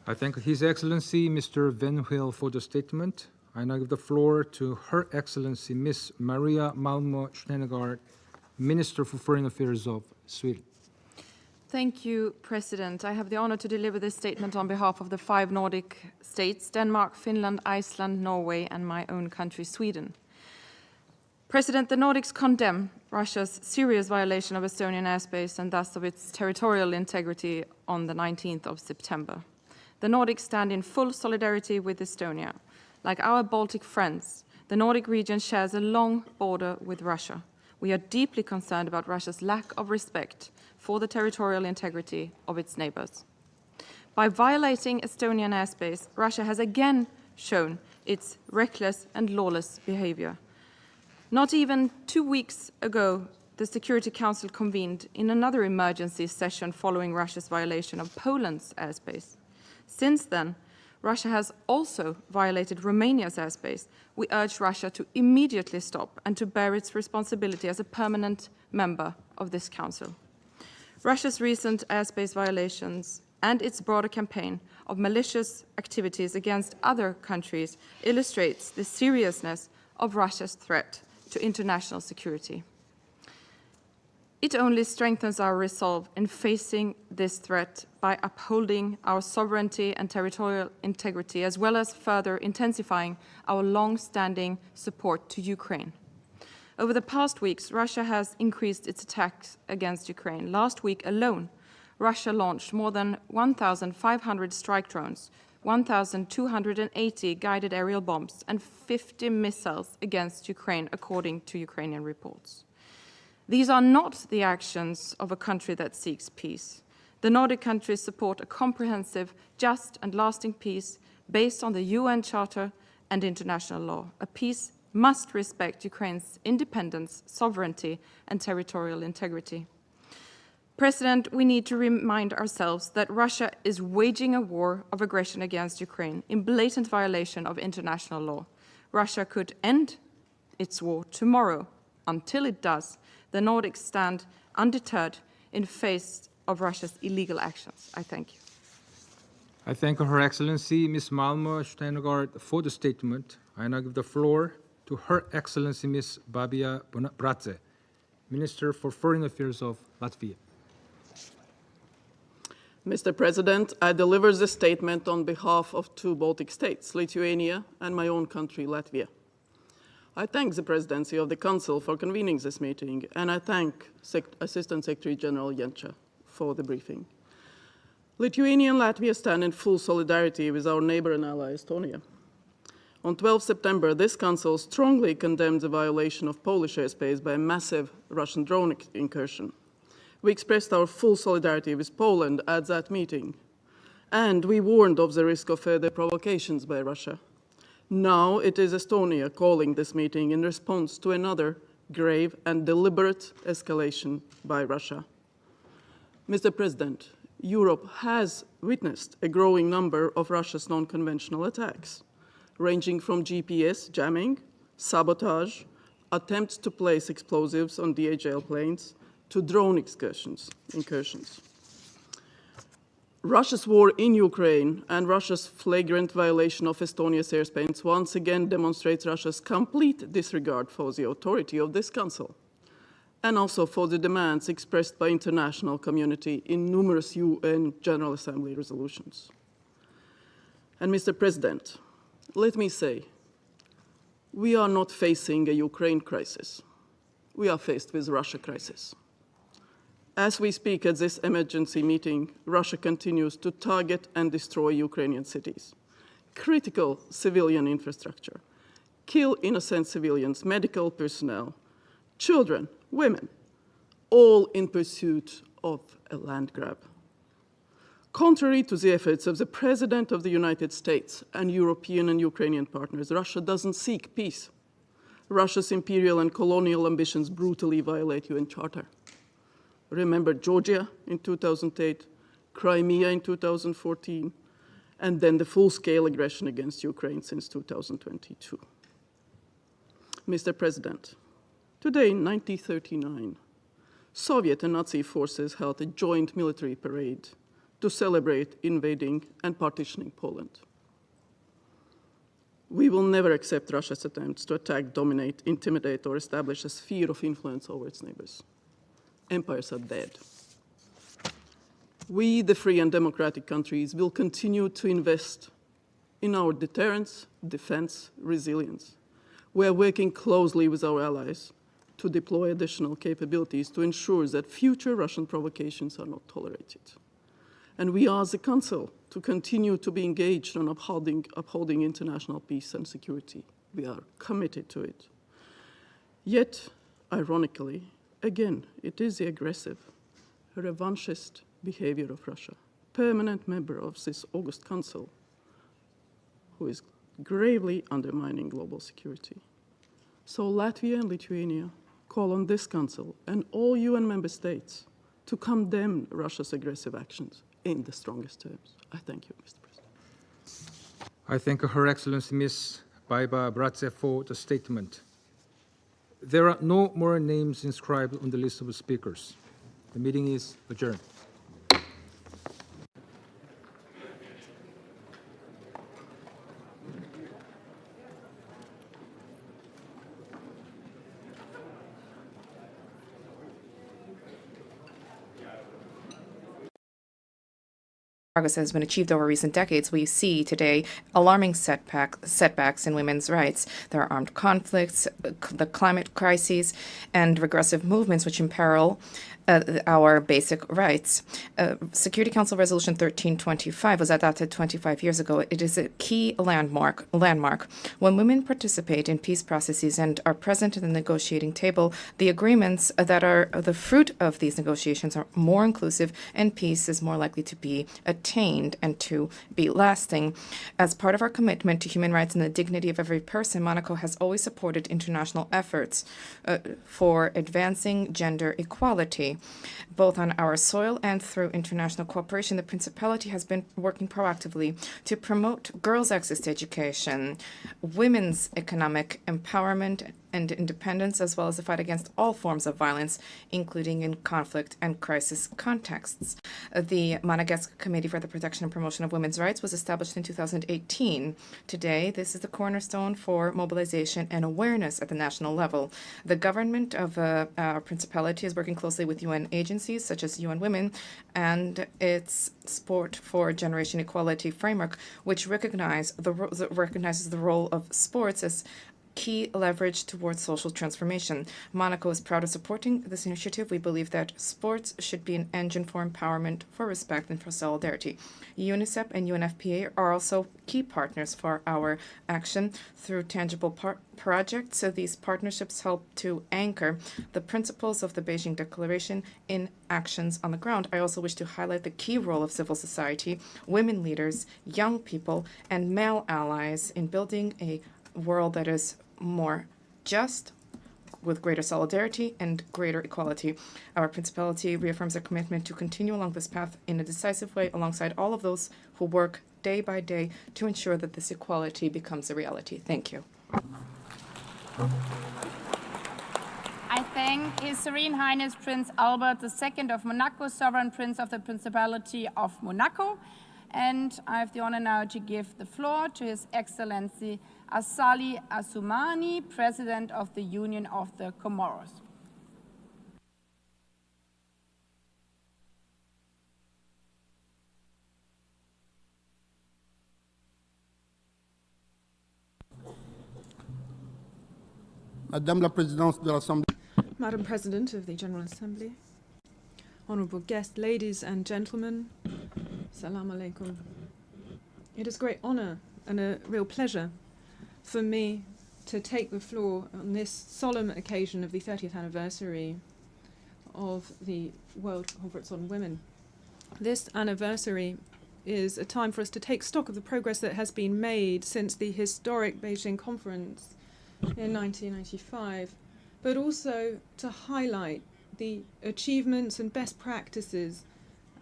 I thank His Excellency Mr. Van Hill for the statement. I now give the floor to Her Excellency Ms. Maria Malmö Stenergard, Minister for Foreign Affairs of Sweden. Thank you, President. I have the honor to deliver this statement on behalf of the 5 Nordic states, Denmark, Finland, Iceland, Norway, and my own country, Sweden. President, the Nordics condemn Russia's serious violation of Estonian airspace and thus of its territorial integrity on the 19th of September. The Nordics stand in full solidarity with Estonia. Like our Baltic friends, the Nordic region shares a long border with Russia. We are deeply concerned about Russia's lack of respect for the territorial integrity of its neighbors. By violating Estonian airspace, Russia has again shown its reckless and lawless behavior. Not even 2 weeks ago, the Security Council convened in another emergency session following Russia's violation of Poland's airspace. Since then, Russia has also violated Romania's airspace. We urge Russia to immediately stop and to bear its responsibility as a permanent member of this Council. Russia's recent airspace violations and its broader campaign of malicious activities against other countries illustrates the seriousness of Russia's threat to international security. It only strengthens our resolve in facing this threat by upholding our sovereignty and territorial integrity, as well as further intensifying our long-standing support to Ukraine. Over the past weeks, Russia has increased its attacks against Ukraine. Last week alone, Russia launched more than 1,500 strike drones, 1,280 guided aerial bombs, and 50 missiles against Ukraine, according to Ukrainian reports. These are not the actions of a country that seeks peace. The Nordic countries support a comprehensive, just and lasting peace based on the UN Charter and international law. A peace must respect Ukraine's independence, sovereignty, and territorial integrity. President, we need to remind ourselves that Russia is waging a war of aggression against Ukraine in blatant violation of international law. Russia could end its war tomorrow. Until it does, the Nordics stand undeterred in face of Russia's illegal actions. I thank you. I thank Her Excellency Ms. Malmö Steingart for the statement. I now give the floor to Her Excellency Ms. Babia Bratze, Minister for Foreign Affairs of Latvia. Mr. President, I deliver this statement on behalf of two Baltic states, Lithuania and my own country, Latvia. I thank the Presidency of the Council for convening this meeting, and I thank Assistant Secretary General Janša for the briefing. Lithuania and Latvia stand in full solidarity with our neighbor and ally, Estonia. On 12 September, this Council strongly condemned the violation of Polish airspace by a massive Russian drone incursion. We expressed our full solidarity with Poland at that meeting, and we warned of the risk of further provocations by Russia. Now it is Estonia calling this meeting in response to another grave and deliberate escalation by Russia. Mr. President, Europe has witnessed a growing number of Russia's non-conventional attacks, ranging from GPS jamming, sabotage, attempts to place explosives on DHL planes, to drone incursions. Russia's war in Ukraine and Russia's flagrant violation of Estonia's airspace once again demonstrates Russia's complete disregard for the authority of this Council, and also for the demands expressed by international community in numerous UN General Assembly resolutions. And Mr. President, let me say, we are not facing a Ukraine crisis. We are faced with Russia crisis. As we speak at this emergency meeting, Russia continues to target and destroy Ukrainian cities, critical civilian infrastructure, kill innocent civilians, medical personnel, children, women, all in pursuit of a land grab. Contrary to the efforts of the President of the United States and European and Ukrainian partners, Russia doesn't seek peace. Russia's imperial and colonial ambitions brutally violate UN Charter. Remember Georgia in 2008, Crimea in 2014, and then the full-scale aggression against Ukraine since 2022. Mr. President, today in 1939, Soviet and Nazi forces held a joint military parade to celebrate invading and partitioning Poland. We will never accept Russia's attempts to attack, dominate, intimidate, or establish a sphere of influence over its neighbors. Empires are dead. We, the free and democratic countries, will continue to invest in our deterrence, defense, resilience. We are working closely with our allies to deploy additional capabilities to ensure that future Russian provocations are not tolerated. And we ask the Council to continue to be engaged on upholding international peace and security. We are committed to it. Yet, ironically, again, it is the aggressive, revanchist behavior of Russia, permanent member of this August Council, who is gravely undermining global security. So Latvia and Lithuania call on this Council and all UN member states to condemn Russia's aggressive actions in the strongest terms. I thank you, Mr. President. I thank Her Excellency Ms. Baiba Bratze for the statement. There are no more names inscribed on the list of speakers. The meeting is adjourned. Progress has been achieved over recent decades, we see today alarming setbacks in women's rights. There are armed conflicts, the climate crises, and regressive movements which imperil our basic rights. Security Council Resolution 1325 was adopted 25 years ago. It is a key landmark. When women participate in peace processes and are present at the negotiating table, the agreements that are the fruit of these negotiations are more inclusive, and peace is more likely to be attained and to be lasting. As part of our commitment to human rights and the dignity of every person, Monaco has always supported international efforts for advancing gender equality. Both on our soil and through international cooperation, the Principality has been working proactively to promote girls' access to education, women's economic empowerment and independence, as well as the fight against all forms of violence, including in conflict and crisis contexts. The Monegasque Committee for the Protection and Promotion of Women's Rights was established in 2018. Today, this is the cornerstone for mobilization and awareness at the national level. The government of our Principality is working closely with UN agencies such as UN Women and its Sport for Generation Equality framework, which recognizes the role of sports as key leverage towards social transformation. Monaco is proud of supporting this initiative. We believe that sports should be an engine for empowerment, for respect, and for solidarity. UNICEF and UNFPA are also key partners for our action through tangible projects. So these partnerships help to anchor the principles of the Beijing Declaration in actions on the ground. I also wish to highlight the key role of civil society, women leaders, young people, and male allies in building a world that is more just, with greater solidarity and greater equality. Our Principality reaffirms our commitment to continue along this path in a decisive way alongside all of those who work day by day to ensure that this equality becomes a reality. Thank you. I thank His Serene Highness Prince Albert II of Monaco, Sovereign Prince of the Principality of Monaco. And I have the honor now to give the floor to His Excellency Assali Assoumani, President of the Union of the Comoros. Madame la Présidente de l'Assemblée. Madam President of the General Assembly, honorable guests, ladies and gentlemen, Salam alaikum. It is a great honor and a real pleasure for me to take the floor on this solemn occasion of the 30th anniversary of the World Conference on Women. This anniversary is a time for us to take stock of the progress that has been made since the historic Beijing Conference in 1995, but also to highlight the achievements and best practices,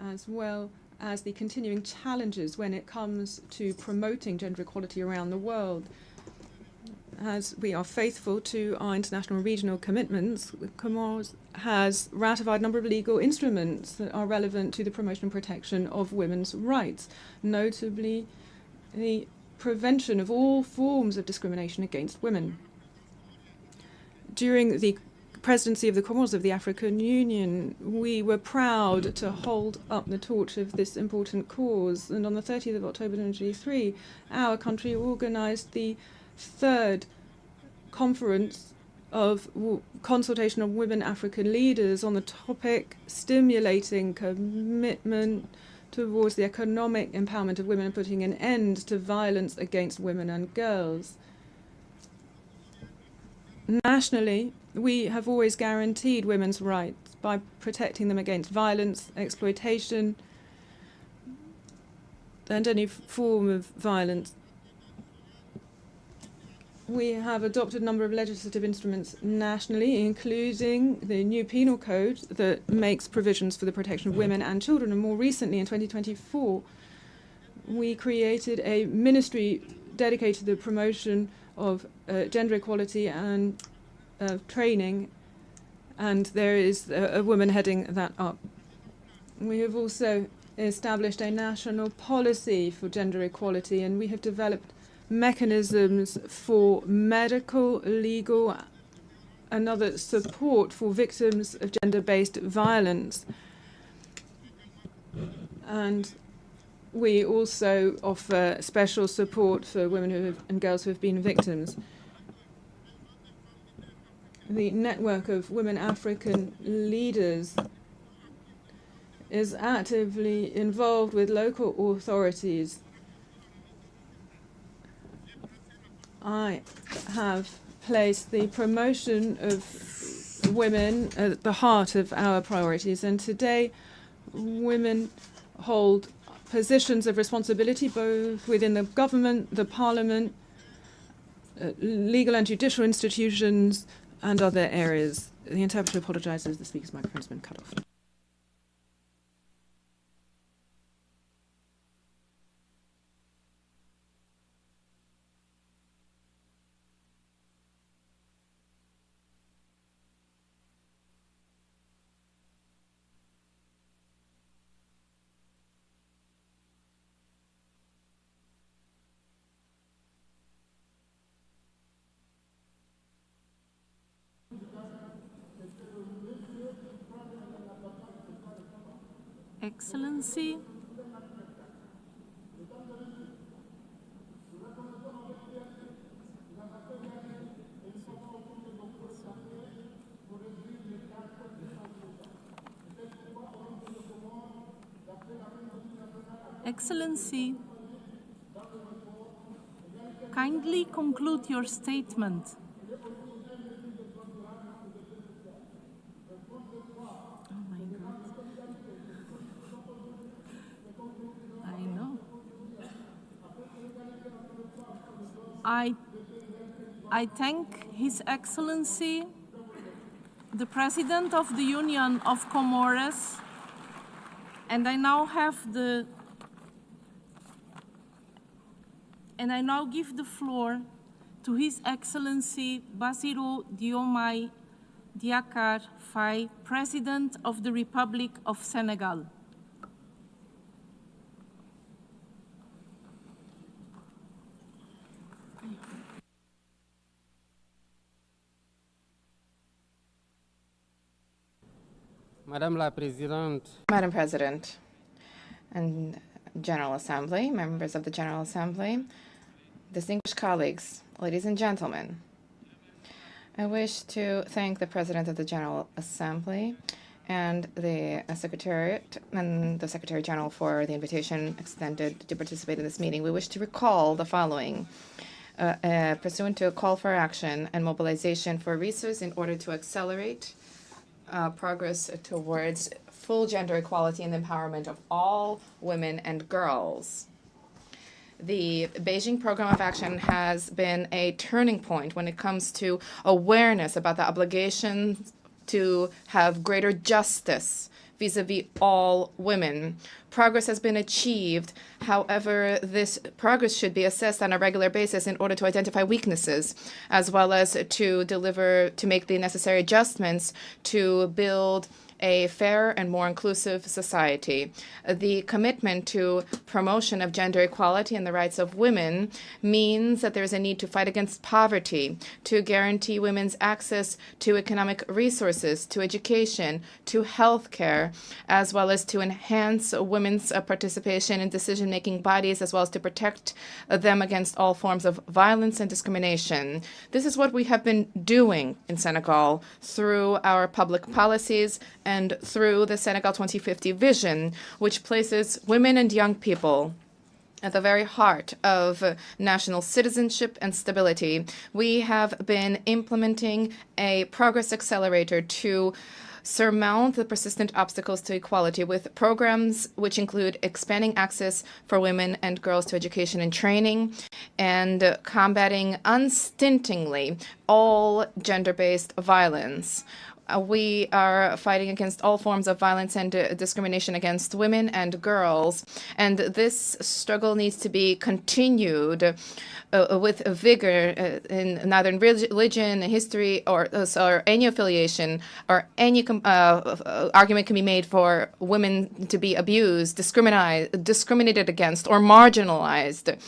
as well as the continuing challenges when it comes to promoting gender equality around the world. As we are faithful to our international and regional commitments, the Comoros has ratified a number of legal instruments that are relevant to the promotion and protection of women's rights, notably the prevention of all forms of discrimination against women. During the presidency of the Comoros of the African Union, we were proud to hold up the torch of this important cause, and on the 30th of October 2023, our country organized the third conference of consultation of women African leaders on the topic stimulating commitment towards the economic empowerment of women and putting an end to violence against women and girls. Nationally, we have always guaranteed women's rights by protecting them against violence, exploitation, and any form of violence. We have adopted a number of legislative instruments nationally, including the new penal code that makes provisions for the protection of women and children. And more recently, in 2024, we created a ministry dedicated to the promotion of gender equality and training, and there is a woman heading that up. We have also established a national policy for gender equality, and we have developed mechanisms for medical, legal, and other support for victims of gender-based violence. And we also offer special support for women and girls who have been victims. The network of women African leaders is actively involved with local authorities. I have placed the promotion of women at the heart of our priorities, and today women hold positions of responsibility both within the government, the parliament, legal and judicial institutions, and other areas. The interpreter apologizes, the speaker's microphone has been cut off. Excellency, Excellency, kindly conclude your statement. I thank His Excellency, the President of the Union of Comoros, and I now give the floor to His Excellency Bassirou Diomaye Diakhar Faye, President of the Republic of Senegal. Madam President and General Assembly, members of the General Assembly, distinguished colleagues, ladies and gentlemen, I wish to thank the President of the General Assembly and the Secretariat and the Secretary General for the invitation extended to participate in this meeting. We wish to recall the following. Pursuant to a call for action and mobilization for resources in order to accelerate progress towards full gender equality and empowerment of all women and girls. The Beijing Program of Action has been a turning point when it comes to awareness about the obligation to have greater justice vis-a-vis all women. Progress has been achieved. However, this progress should be assessed on a regular basis in order to identify weaknesses, as well as to make the necessary adjustments to build a fair and more inclusive society. The commitment to promotion of gender equality and the rights of women means that there is a need to fight against poverty, to guarantee women's access to economic resources, to education, to health care, as well as to enhance women's participation in decision-making bodies, as well as to protect them against all forms of violence and discrimination. This is what we have been doing in Senegal through our public policies and through the Senegal 2050 vision, which places women and young people at the very heart of national citizenship and stability. We have been implementing a progress accelerator to surmount the persistent obstacles to equality with programs which include expanding access for women and girls to education and training and combating unstintingly all gender-based violence. We are fighting against all forms of violence and discrimination against women and girls, and this struggle needs to be continued with vigor in neither in religion, history, or any affiliation, or any argument can be made for women to be abused, discriminated against, or marginalized.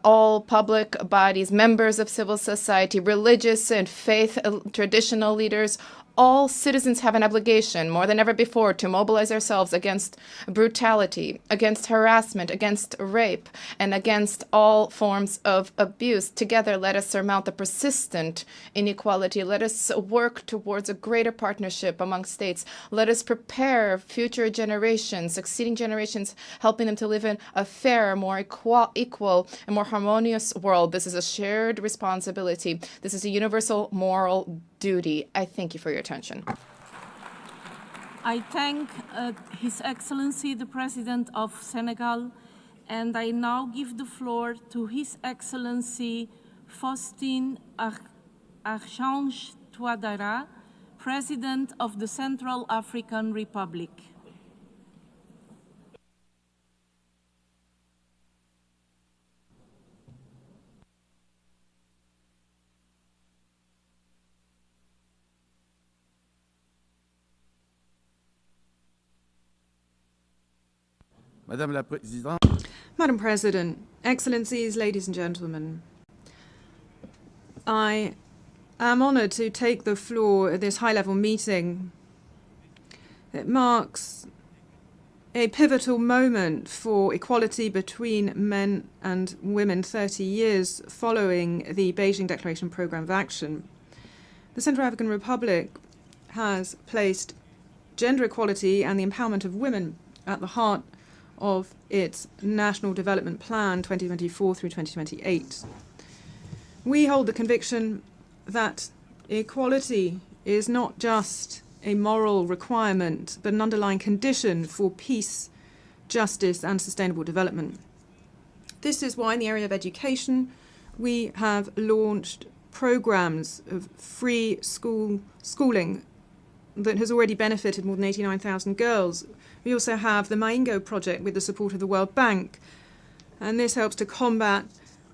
All public bodies, members of civil society, religious and faith traditional leaders, all citizens have an obligation, more than ever before, to mobilize ourselves against brutality, against harassment, against rape, and against all forms of abuse. Together, let us surmount the persistent inequality. Let us work towards a greater partnership among states. Let us prepare future generations, succeeding generations, helping them to live in a fairer, more equal, and more harmonious world. This is a shared responsibility. This is a universal moral duty. I thank you for your attention. I thank His Excellency the President of Senegal, and I now give the floor to His Excellency Faustin Archange Touadéra, President of the Central African Republic. Madam President, Excellencies, ladies and gentlemen, I am honoured to take the floor at this high-level meeting. It marks a pivotal moment for equality between men and women 30 years following the Beijing Declaration Programme of Action. The Central African Republic has placed gender equality and the empowerment of women at the heart of its National Development Plan 2024 through 2028. We hold the conviction that equality is not just a moral requirement, but an underlying condition for peace, justice, and sustainable development. This is why in the area of education, we have launched programs of free schooling that has already benefited more than 89,000 girls. We also have the Maingo project with the support of the World Bank, and this helps to combat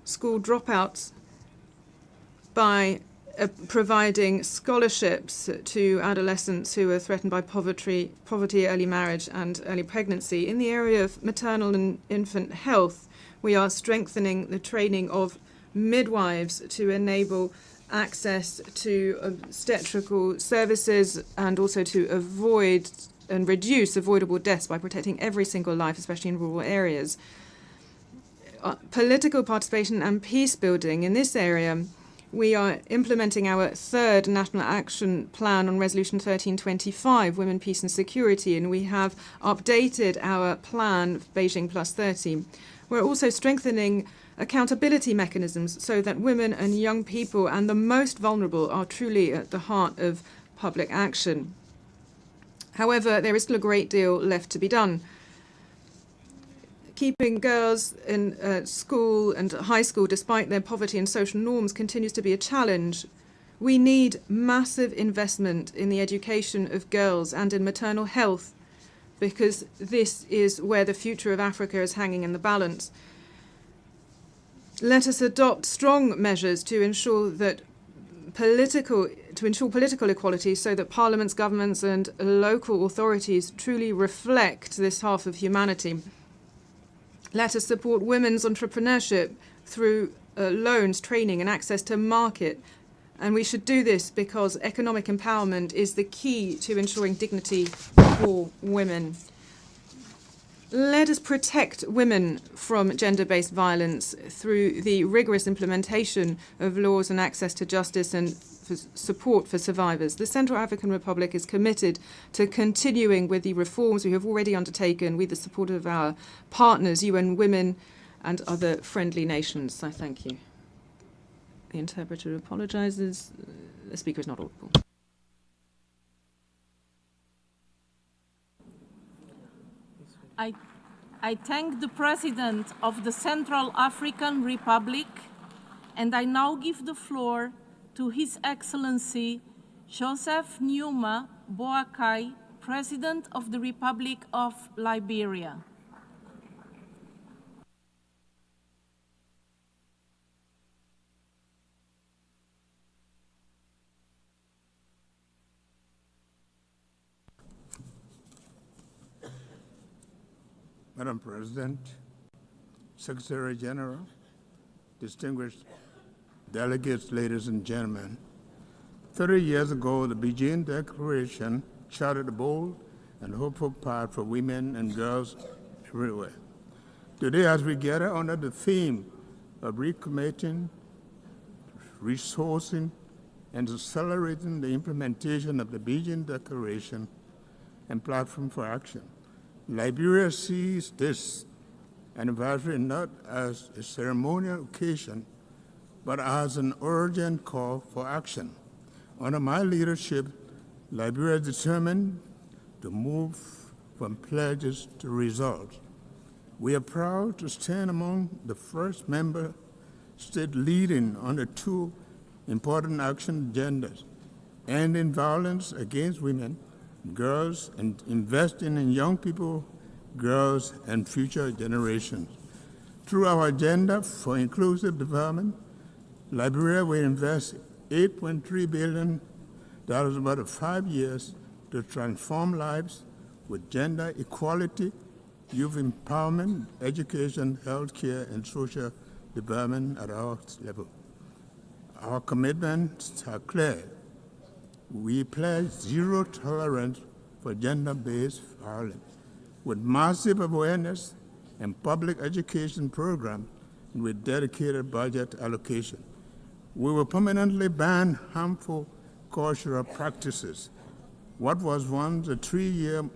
school dropouts by providing scholarships to adolescents who are threatened by poverty, early marriage, and early pregnancy. In the area of maternal and infant health, we are strengthening the training of midwives to enable access to obstetrical services and also to avoid and reduce avoidable deaths by protecting every single life, especially in rural areas. Political participation and peace building in this area, we are implementing our third National Action Plan on Resolution 1325, Women, Peace and Security, and we have updated our plan, Beijing Plus 30. We're also strengthening accountability mechanisms so that women and young people and the most vulnerable are truly at the heart of public action. However, there is still a great deal left to be done. Keeping girls in school and high school, despite their poverty and social norms, continues to be a challenge. We need massive investment in the education of girls and in maternal health, because this is where the future of Africa is hanging in the balance. Let us adopt strong measures to ensure that political equality so that parliaments, governments and local authorities truly reflect this half of humanity. Let us support women's entrepreneurship through loans, training and access to market. And we should do this because economic empowerment is the key to ensuring dignity for women. Let us protect women from gender-based violence through the rigorous implementation of laws and access to justice and support for survivors. The Central African Republic is committed to continuing with the reforms we have already undertaken with the support of our partners, UN Women and other friendly nations. I thank you. The interpreter apologizes. The speaker is not audible. I thank the President of the Central African Republic, and I now give the floor to His Excellency Joseph Numa Boakai, President of the Republic of Liberia. Madam President, Secretary General, distinguished delegates, ladies and gentlemen, 30 years ago, the Beijing Declaration charted a bold and hopeful path for women and girls everywhere. Today, as we gather under the theme of recommitting, resourcing, and accelerating the implementation of the Beijing Declaration and Platform for Action, Liberia sees this anniversary not as a ceremonial occasion, but as an urgent call for action. Under my leadership, Liberia is determined to move from pledges to results. We are proud to stand among the first member state leading on the two important action agendas, ending violence against women, girls, and investing in young people, girls, and future generations. Through our agenda for inclusive development, Liberia will invest $8.3 billion over 5 years to transform lives with gender equality, youth empowerment, education, healthcare, and social development at all levels. Our commitments are clear. We pledge zero tolerance for gender-based violence, with massive awareness and public education programs and with dedicated budget allocation. We will permanently ban harmful cultural practices. What was once a 3-year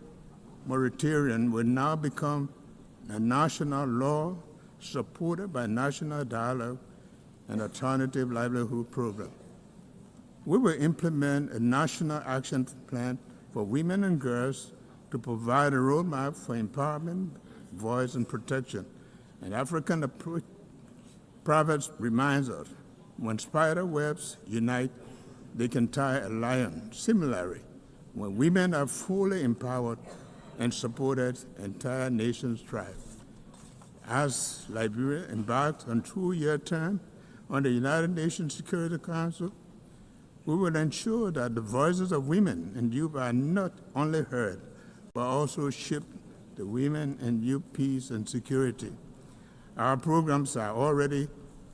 moratorium will now become a national law supported by national dialogue and alternative livelihood program. We will implement a national action plan for women and girls to provide a roadmap for empowerment, voice, and protection. An African proverb reminds us, when spider webs unite, they can tie a lion. Similarly, when women are fully empowered and supported, entire nations thrive. As Liberia embarks on a 2-year term on the United Nations Security Council, we will ensure that the voices of women and youth are not only heard, but also shaped to women and youth peace and security. Our programs are already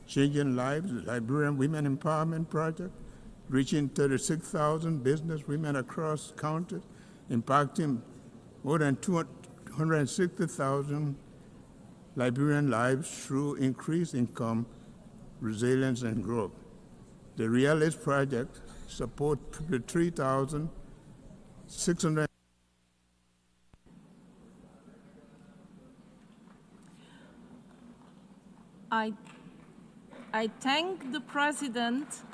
changing lives. The Liberian Women Empowerment Project, reaching 36,000 business women across country, impacting more than 260,000 Liberian lives through increased income, resilience, and growth. The Realist Project supports 53,600. I thank the President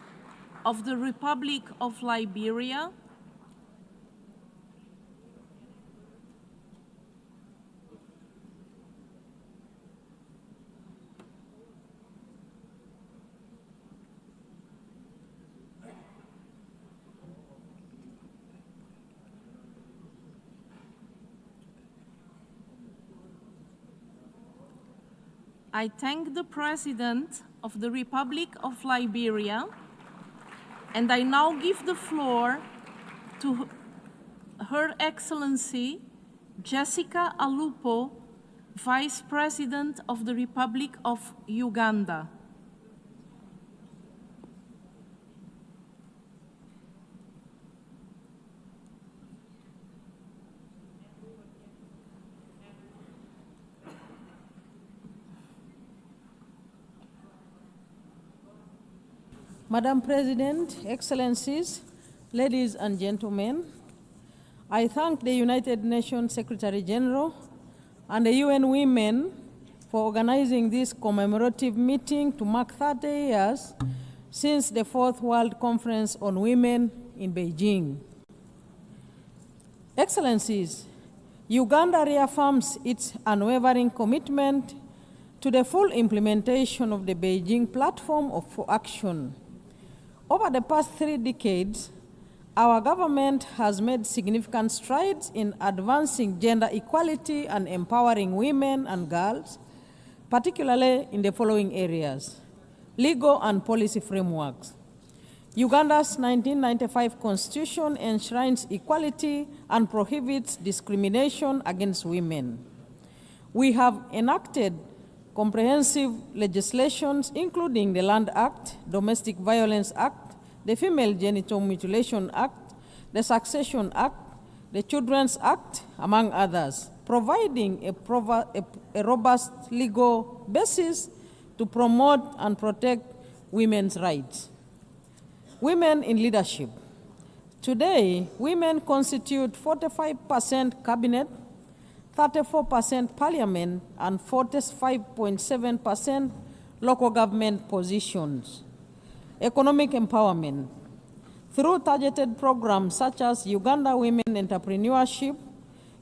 of the Republic of Liberia, I thank the President of the Republic of Liberia, and I now give the floor to Her Excellency Jessica Alupo, Vice President of the Republic of Uganda. Madam President, Excellencies, ladies and gentlemen, I thank the United Nations Secretary General and the UN Women for organizing this commemorative meeting to mark 30 years since the Fourth World Conference on Women in Beijing. Excellencies, Uganda reaffirms its unwavering commitment to the full implementation of the Beijing Platform for Action. Over the past 3 decades, our government has made significant strides in advancing gender equality and empowering women and girls, particularly in the following areas: legal and policy frameworks. Uganda's 1995 constitution enshrines equality and prohibits discrimination against women. We have enacted comprehensive legislations, including the Land Act, Domestic Violence Act, the Female Genital Mutilation Act, the Succession Act, the Children's Act, among others, providing a robust legal basis to promote and protect women's rights. Women in leadership. Today, women constitute 45% cabinet, 34% parliament, and 45.7% local government positions. Economic empowerment. Through targeted programs such as Uganda Women Entrepreneurship,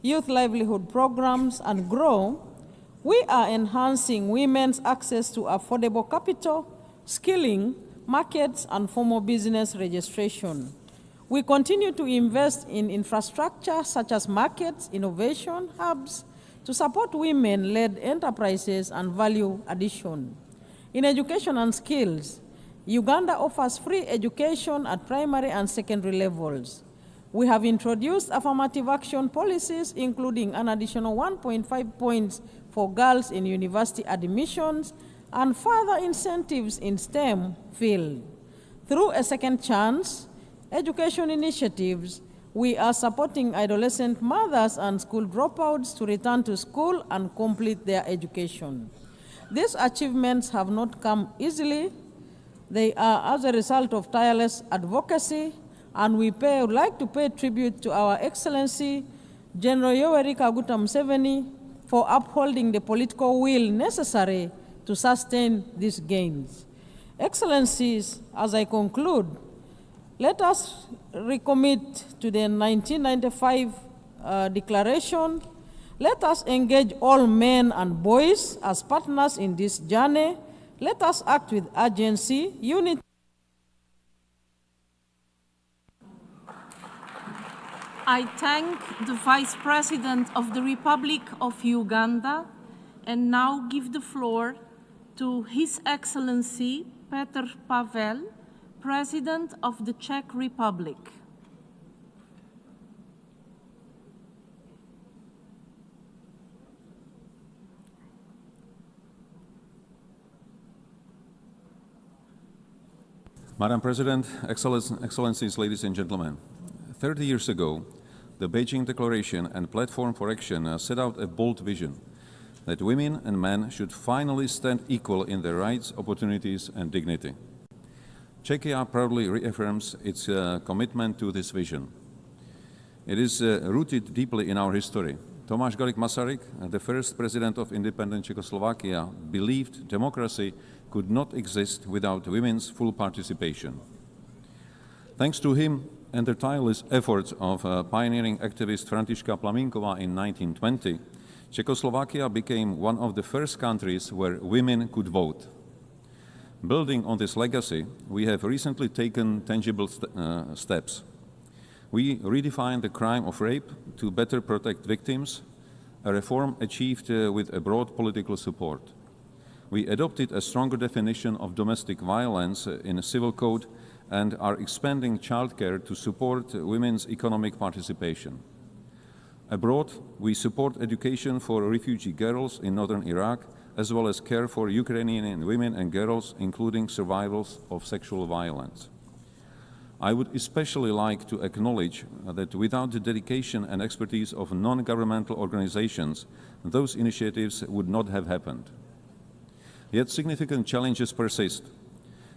Youth Livelihood Programs, and GROW, we are enhancing women's access to affordable capital, skilling, markets, and formal business registration. We continue to invest in infrastructure such as markets, innovation hubs, to support women-led enterprises and value addition. In education and skills, Uganda offers free education at primary and secondary levels. We have introduced affirmative action policies, including an additional 1.5 points for girls in university admissions and further incentives in STEM field. Through a second chance education initiatives, we are supporting adolescent mothers and school dropouts to return to school and complete their education. These achievements have not come easily. They are as a result of tireless advocacy, and we would like to pay tribute to Our Excellency General Yoweri Kaguta Museveni for upholding the political will necessary to sustain these gains. Excellencies, as I conclude, let us recommit to the 1995 declaration. Let us engage all men and boys as partners in this journey. Let us act with urgency, unity. I thank the Vice President of the Republic of Uganda and now give the floor to His Excellency Petr Pavel, President of the Czech Republic. Madam President, Excellencies, ladies and gentlemen, 30 years ago, the Beijing Declaration and Platform for Action set out a bold vision that women and men should finally stand equal in their rights, opportunities, and dignity. Czechia proudly reaffirms its commitment to this vision. It is rooted deeply in our history. Tomáš Garrigue Masaryk, the first president of independent Czechoslovakia, believed democracy could not exist without women's full participation. Thanks to him and the tireless efforts of pioneering activist Františka Plamínková in 1920, Czechoslovakia became one of the first countries where women could vote. Building on this legacy, we have recently taken tangible steps. We redefined the crime of rape to better protect victims, a reform achieved with a broad political support. We adopted a stronger definition of domestic violence in a civil code and are expanding childcare to support women's economic participation. Abroad, we support education for refugee girls in northern Iraq, as well as care for Ukrainian women and girls, including survivors of sexual violence. I would especially like to acknowledge that without the dedication and expertise of non-governmental organizations, those initiatives would not have happened. Yet significant challenges persist.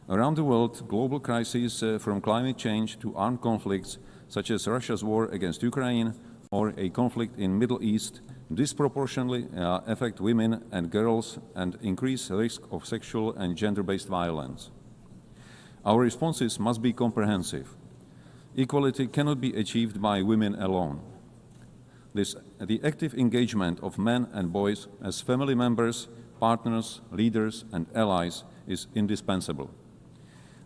Around the world, global crises from climate change to armed conflicts, such as Russia's war against Ukraine or a conflict in Middle East, disproportionately affect women and girls and increase the risk of sexual and gender-based violence. Our responses must be comprehensive. Equality cannot be achieved by women alone. The active engagement of men and boys as family members, partners, leaders, and allies is indispensable.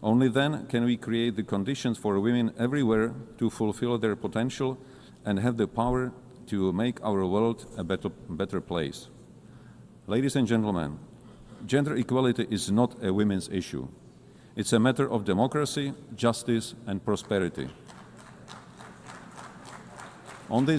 Only then can we create the conditions for women everywhere to fulfill their potential and have the power to make our world a better place. Ladies and gentlemen, gender equality is not a women's issue. It's a matter of democracy, justice, and prosperity. On this